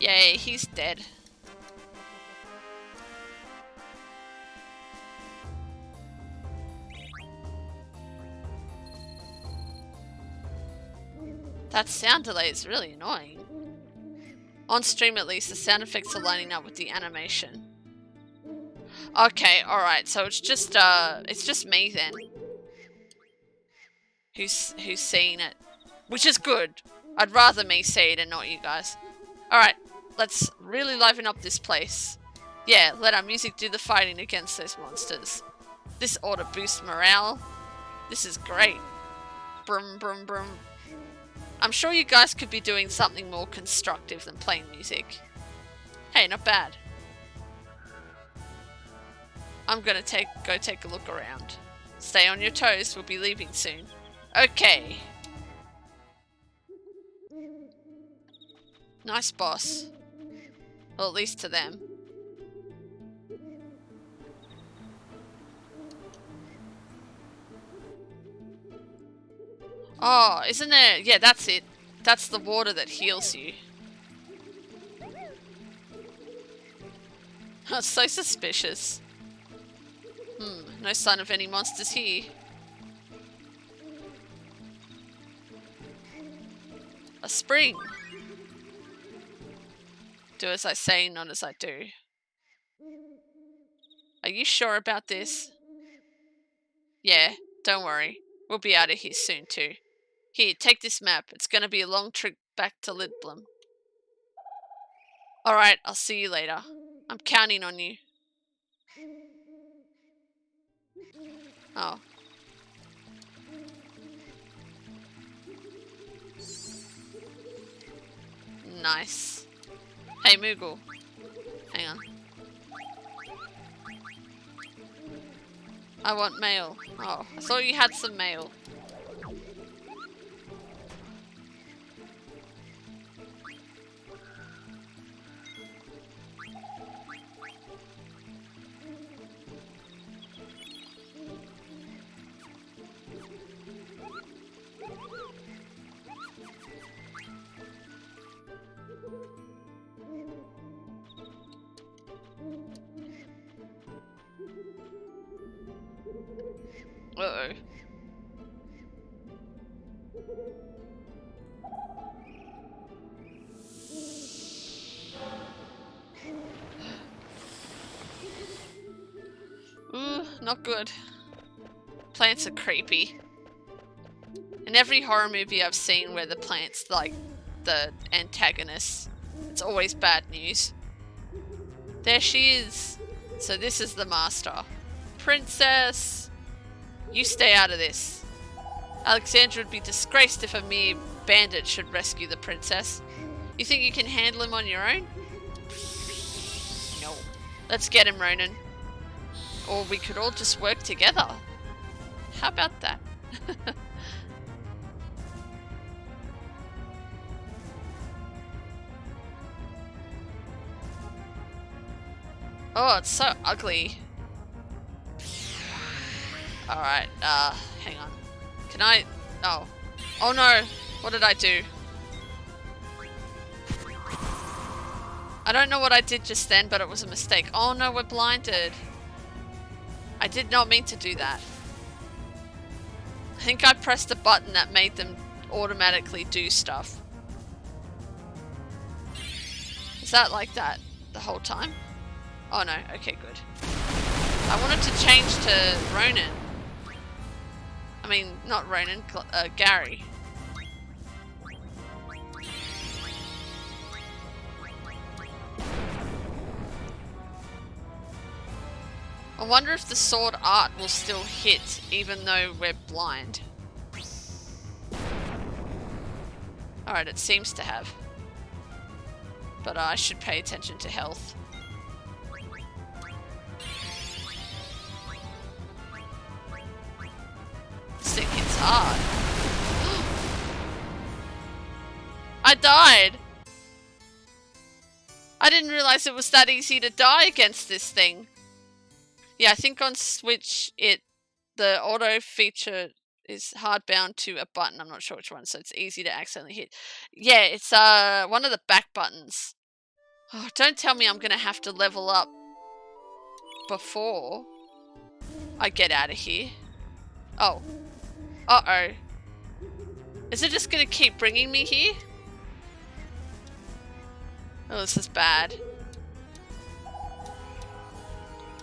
Yay, he's dead. That sound delay is really annoying. On stream at least, the sound effects are lining up with the animation. Okay, alright, so it's just me then. Who's seeing it. Which is good. I'd rather me see it and not you guys. Alright, let's really liven up this place. Yeah, let our music do the fighting against those monsters. This ought to boost morale. This is great. Brum brum brum. I'm sure you guys could be doing something more constructive than playing music. Hey, not bad. I'm gonna go take a look around. Stay on your toes, we'll be leaving soon. Okay. Nice boss. Well, at least to them. Oh, isn't there... Yeah, that's it. That's the water that heals you. That's so suspicious. No sign of any monsters here. A spring. Do as I say, not as I do. Are you sure about this? Yeah, don't worry. We'll be out of here soon too. Here, take this map. It's gonna be a long trip back to Lidblum. Alright, I'll see you later. I'm counting on you. Oh. Nice. Hey, Moogle. Hang on. I want mail. Oh, I thought you had some mail. Uh-oh. Ooh, not good. Plants are creepy. In every horror movie I've seen where the plant's like the antagonist, it's always bad news. There she is. So this is the master. Princess! You stay out of this. Alexandria would be disgraced if a mere bandit should rescue the princess. You think you can handle him on your own? No. Let's get him, Ronan. Or we could all just work together. How about that? Oh, it's so ugly. Alright, hang on. Can I... Oh. Oh no! What did I do? I don't know what I did just then, but it was a mistake. Oh no, we're blinded. I did not mean to do that. I think I pressed a button that made them automatically do stuff. Is that like that the whole time? Oh no, okay, good. I wanted to change to Ronan. I mean, not Ronan, Gary. I wonder if the sword art will still hit even though we're blind. Alright, it seems to have. But I should pay attention to health. This thing hits hard. I died! I didn't realize it was that easy to die against this thing. Yeah, I think on Switch the auto feature is hard bound to a button. I'm not sure which one, so it's easy to accidentally hit. Yeah, it's one of the back buttons. Oh, don't tell me I'm gonna have to level up before I get out of here. Oh. Uh-oh. Is it just gonna keep bringing me here? Oh, this is bad.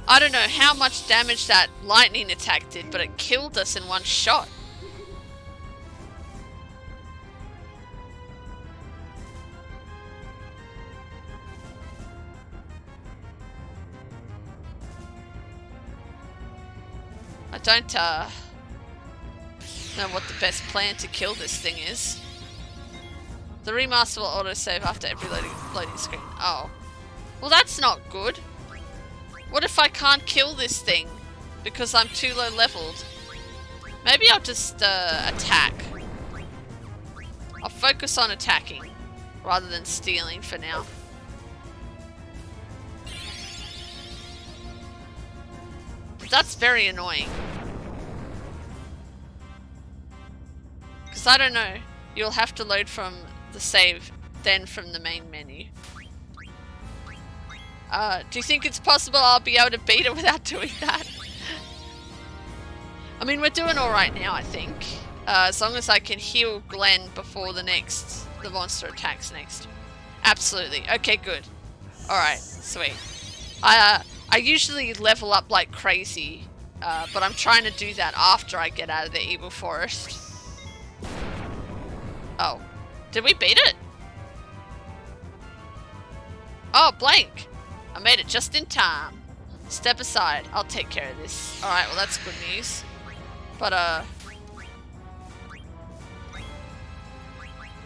I don't know how much damage that lightning attack did, but it killed us in one shot. I don't know what the best plan to kill this thing is. The remaster will autosave after every loading screen. Oh. Well, that's not good. What if I can't kill this thing because I'm too low leveled? Maybe I'll just attack. I'll focus on attacking rather than stealing for now. But that's very annoying. Because I don't know. You'll have to load from the save, then from the main menu. Do you think it's possible I'll be able to beat it without doing that? I mean, we're doing alright now, I think. As long as I can heal Glenn before the monster attacks next. Absolutely. Okay, good. Alright, sweet. I usually level up like crazy, but I'm trying to do that after I get out of the evil forest. Oh. Did we beat it? Oh, blank. I made it just in time. Step aside. I'll take care of this. Alright, well that's good news. But,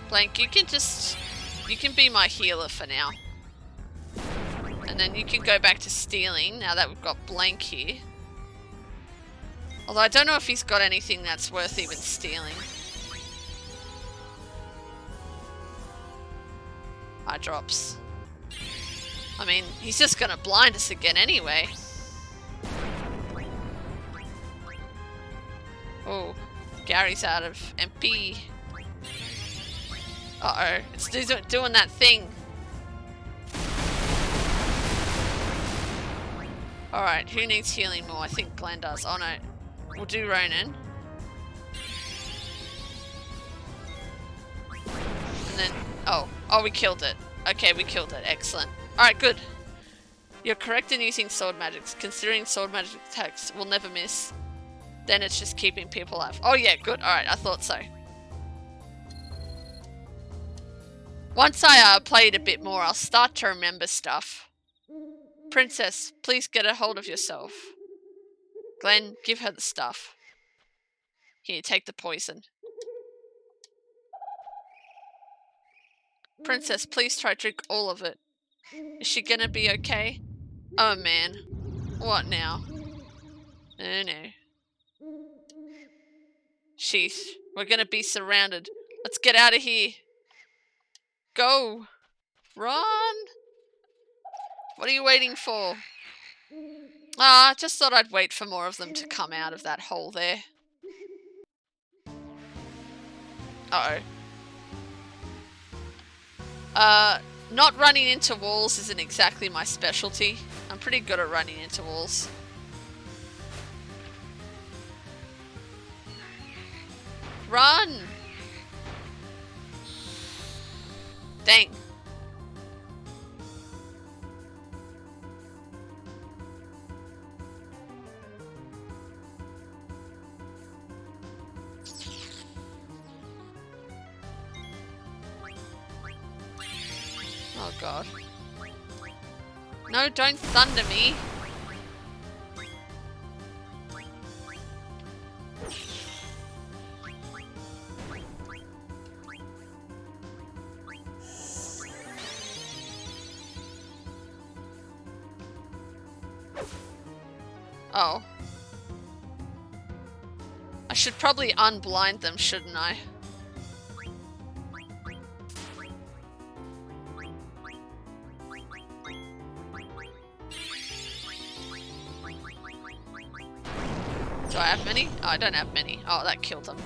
Blank, you can be my healer for now. And then you can go back to stealing now that we've got Blank here. Although I don't know if he's got anything that's worth even stealing. Eye drops. I mean, he's just gonna blind us again anyway. Oh, Gary's out of MP. Uh-oh, it's doing that thing. Alright, who needs healing more? I think Glenn does. Oh no, we'll do Ronan. And then, oh, we killed it. Okay, we killed it, excellent. Alright, good. You're correct in using sword magics. Considering sword magic attacks will never miss. Then it's just keeping people alive. Oh yeah, good. Alright, I thought so. Once I played a bit more, I'll start to remember stuff. Princess, please get a hold of yourself. Glenn, give her the stuff. Here, take the poison. Princess, please try to drink all of it. Is she gonna be okay? Oh man. What now? Oh no. Sheesh. We're gonna be surrounded. Let's get out of here. Go. Run. What are you waiting for? Ah, just thought I'd wait for more of them to come out of that hole there. Uh-oh. Not running into walls isn't exactly my specialty. I'm pretty good at running into walls. Run! Dang. Oh god. No, don't thunder me. Oh. I should probably unblind them, shouldn't I? Do I have many? Oh, I don't have many. Oh, that killed them.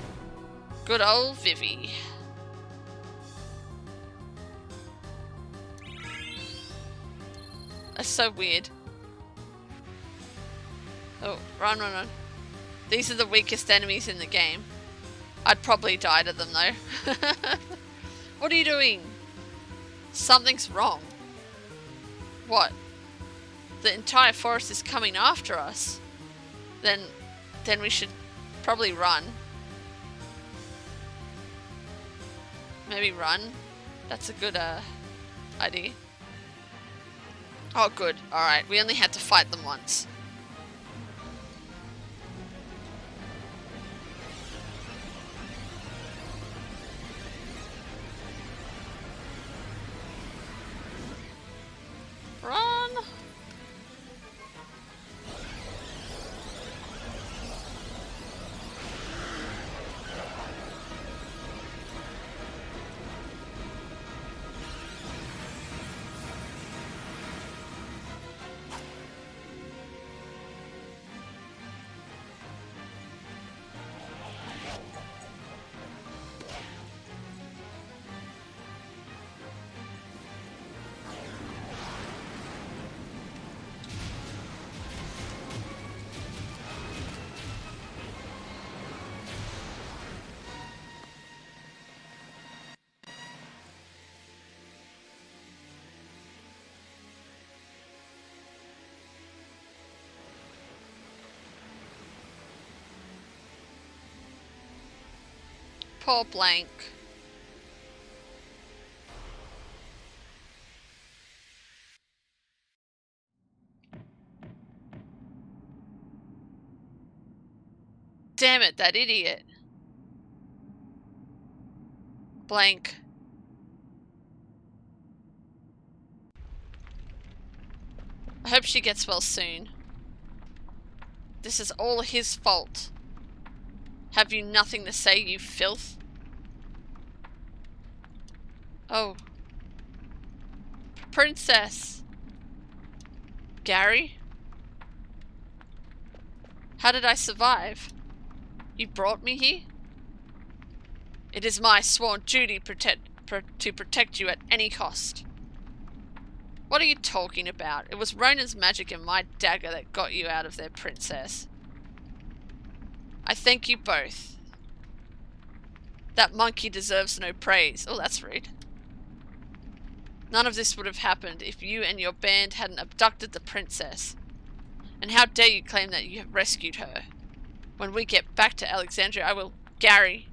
Good old Vivi. That's so weird. Oh, run, run, run. These are the weakest enemies in the game. I'd probably die to them though. What are you doing? Something's wrong. What? The entire forest is coming after us. Then we should probably run. Maybe run. That's a good idea. Oh good. Alright, we only had to fight them once. Run! Poor Blank. Damn it, that idiot. Blank. I hope she gets well soon. This is all his fault. Have you nothing to say, you filth? Oh. Princess. Gary? How did I survive? You brought me here? It is my sworn duty to protect you at any cost. What are you talking about? It was Ronan's magic and my dagger that got you out of there, Princess. I thank you both. That monkey deserves no praise. Oh, that's rude. None of this would have happened if you and your band hadn't abducted the princess. And how dare you claim that you have rescued her? When we get back to Alexandria, I will... Gary.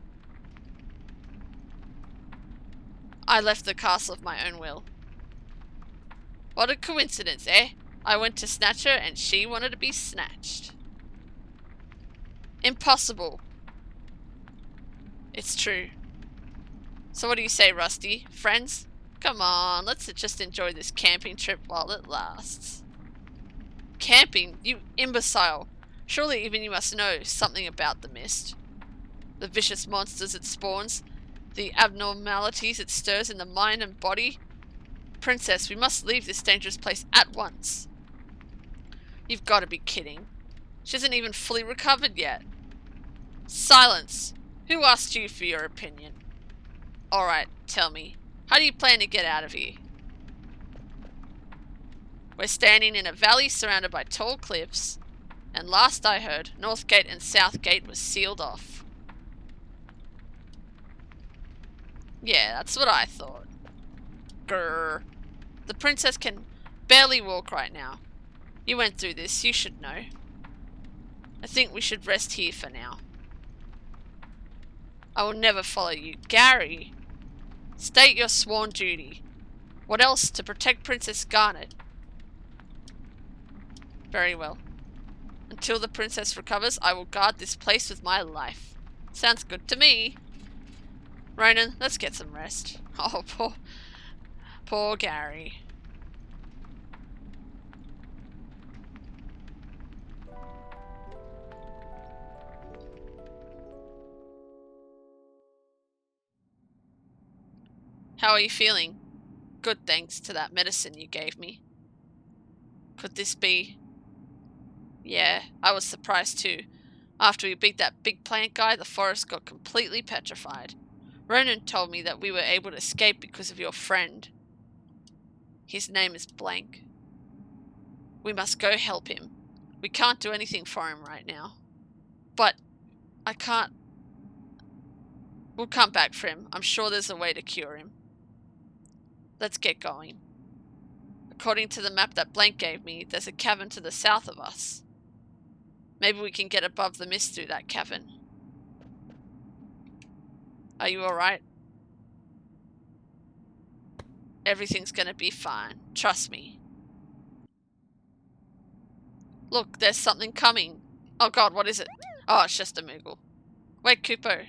I left the castle of my own will. What a coincidence, eh? I went to snatch her and she wanted to be snatched. Impossible. It's true. So what do you say, Rusty? Friends? Come on, let's just enjoy this camping trip while it lasts. Camping? You imbecile. Surely even you must know something about the mist. The vicious monsters it spawns, the abnormalities it stirs in the mind and body. Princess, we must leave this dangerous place at once. You've got to be kidding. She hasn't even fully recovered yet. Silence! Who asked you for your opinion? Alright, tell me. How do you plan to get out of here? We're standing in a valley surrounded by tall cliffs, and last I heard, North Gate and South Gate was sealed off. Yeah, that's what I thought. Grrr. The princess can barely walk right now. You went through this, you should know. I think we should rest here for now. I will never follow you. Gary! State your sworn duty. What else? To protect Princess Garnet. Very well. Until the princess recovers, I will guard this place with my life. Sounds good to me. Ronan, let's get some rest. Oh, poor Gary. How are you feeling? Good, thanks to that medicine you gave me. Could this be... Yeah, I was surprised too. After we beat that big plant guy, the forest got completely petrified. Ronan told me that we were able to escape because of your friend. His name is Blank. We must go help him. We can't do anything for him right now. But I can't... We'll come back for him. I'm sure there's a way to cure him. Let's get going. According to the map that Blank gave me, there's a cavern to the south of us. Maybe we can get above the mist through that cavern. Are you alright? Everything's gonna be fine. Trust me. Look, there's something coming. Oh god, what is it? Oh, it's just a Moogle. Wait, Kupo.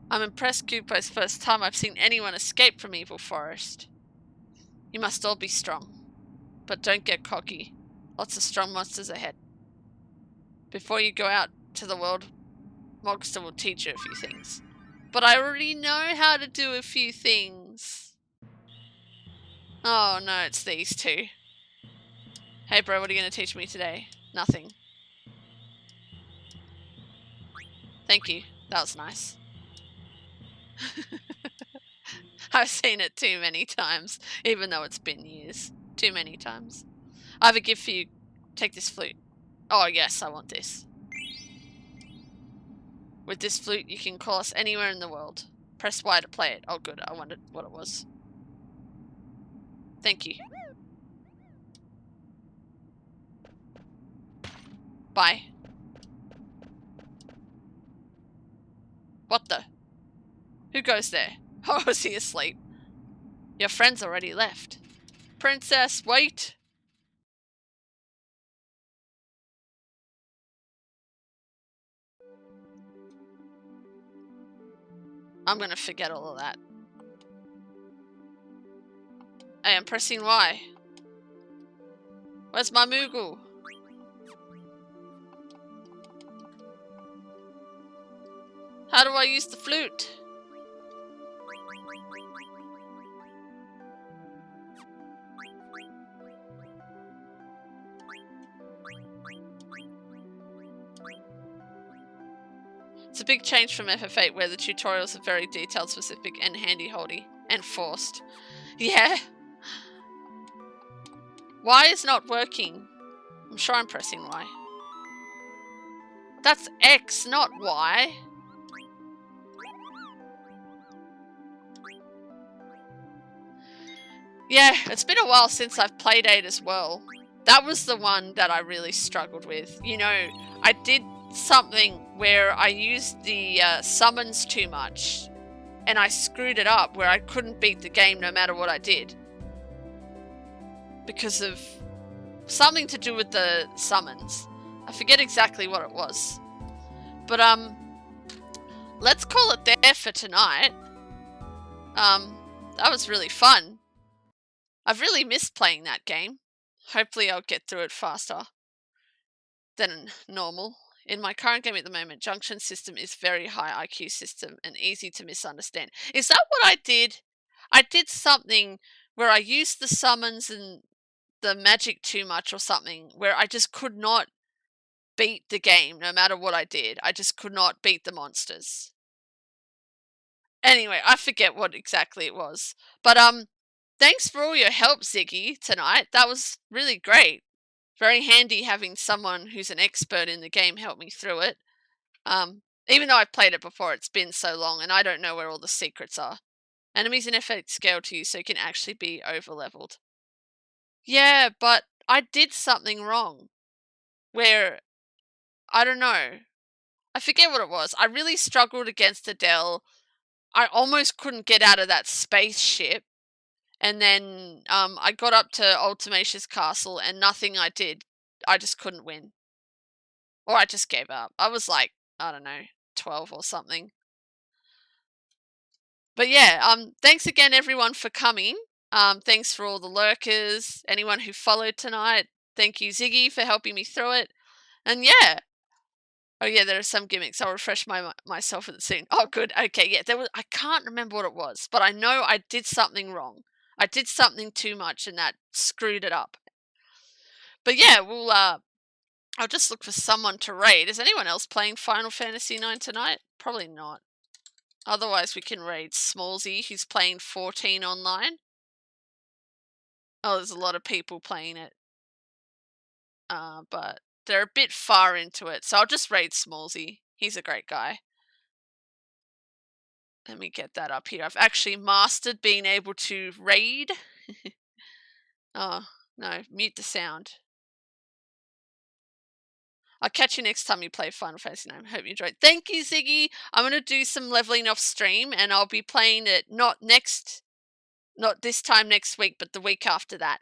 I'm impressed Kupo's first time I've seen anyone escape from Evil Forest. You must all be strong. But don't get cocky. Lots of strong monsters ahead. Before you go out to the world, Mogster will teach you a few things. But I already know how to do a few things. Oh no, it's these two. Hey bro, what are you going to teach me today? Nothing. Thank you. That was nice. I've seen it too many times, even though it's been years. Too many times. I have a gift for you. Take this flute. Oh yes, I want this. With this flute, you can call us anywhere in the world. Press Y to play it. Oh good, I wondered what it was. Thank you. Bye. What the? Who goes there? Oh, is he asleep? Your friend's already left. Princess, wait! I'm gonna forget all of that. Hey, I'm pressing Y. Where's my Moogle? How do I use the flute? It's a big change from FF8 where the tutorials are very detailed, specific, and handy-holdy. And forced. Yeah. Y is not working. I'm sure I'm pressing Y. That's X, not Y. Yeah, it's been a while since I've played 8 as well. That was the one that I really struggled with. You know, I did something where I used the summons too much. And I screwed it up where I couldn't beat the game no matter what I did. Because of something to do with the summons. I forget exactly what it was. But, let's call it there for tonight. That was really fun. I've really missed playing that game. Hopefully I'll get through it faster than normal. in my current game at the moment, Junction System is very high IQ system and easy to misunderstand. Is that what I did? I did something where I used the summons and the magic too much or something, where I just could not beat the game no matter what I did. I just could not beat the monsters. Anyway, I forget what exactly it was. But thanks for all your help, Ziggy, tonight. That was really great. Very handy having someone who's an expert in the game help me through it. Even though I've played it before, it's been so long and I don't know where all the secrets are. Enemies in effect scale to you so you can actually be over leveled. Yeah, but I did something wrong. Where, I don't know. I forget what it was. I really struggled against Adele. I almost couldn't get out of that spaceship. And then I got up to Ultimatia's castle and nothing I did. I just couldn't win. Or I just gave up. I was like, I don't know, 12 or something. But yeah, thanks again everyone for coming. Thanks for all the lurkers, anyone who followed tonight. Thank you, Ziggy, for helping me through it. And yeah. Oh yeah, there are some gimmicks. I'll refresh myself at the scene. Oh good. Okay, yeah. I can't remember what it was, but I know I did something wrong. I did something too much and that screwed it up. But yeah, I'll just look for someone to raid. Is anyone else playing Final Fantasy IX tonight? Probably not. Otherwise, we can raid Smallsy, who's playing 14 online. Oh, there's a lot of people playing it. But they're a bit far into it, so I'll just raid Smallsy. He's a great guy. Let me get that up here. I've actually mastered being able to raid. Oh, no, mute the sound. I'll catch you next time you play Final Fantasy IX. Hope you enjoyed. Thank you, Ziggy. I'm going to do some leveling off stream, and I'll be playing it not this time next week, but the week after that.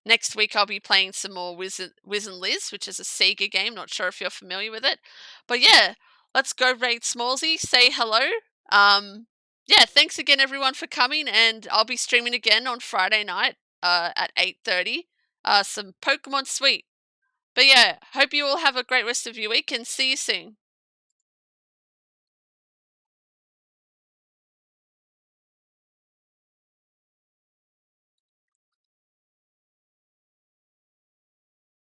Next week, I'll be playing some more Wiz and Liz, which is a Sega game. Not sure if you're familiar with it. But yeah, let's go raid Smallsy. Say hello. Yeah, thanks again, everyone, for coming. And I'll be streaming again on Friday night at 8:30. Some Pokemon Sweet. But yeah, hope you all have a great rest of your week and see you soon.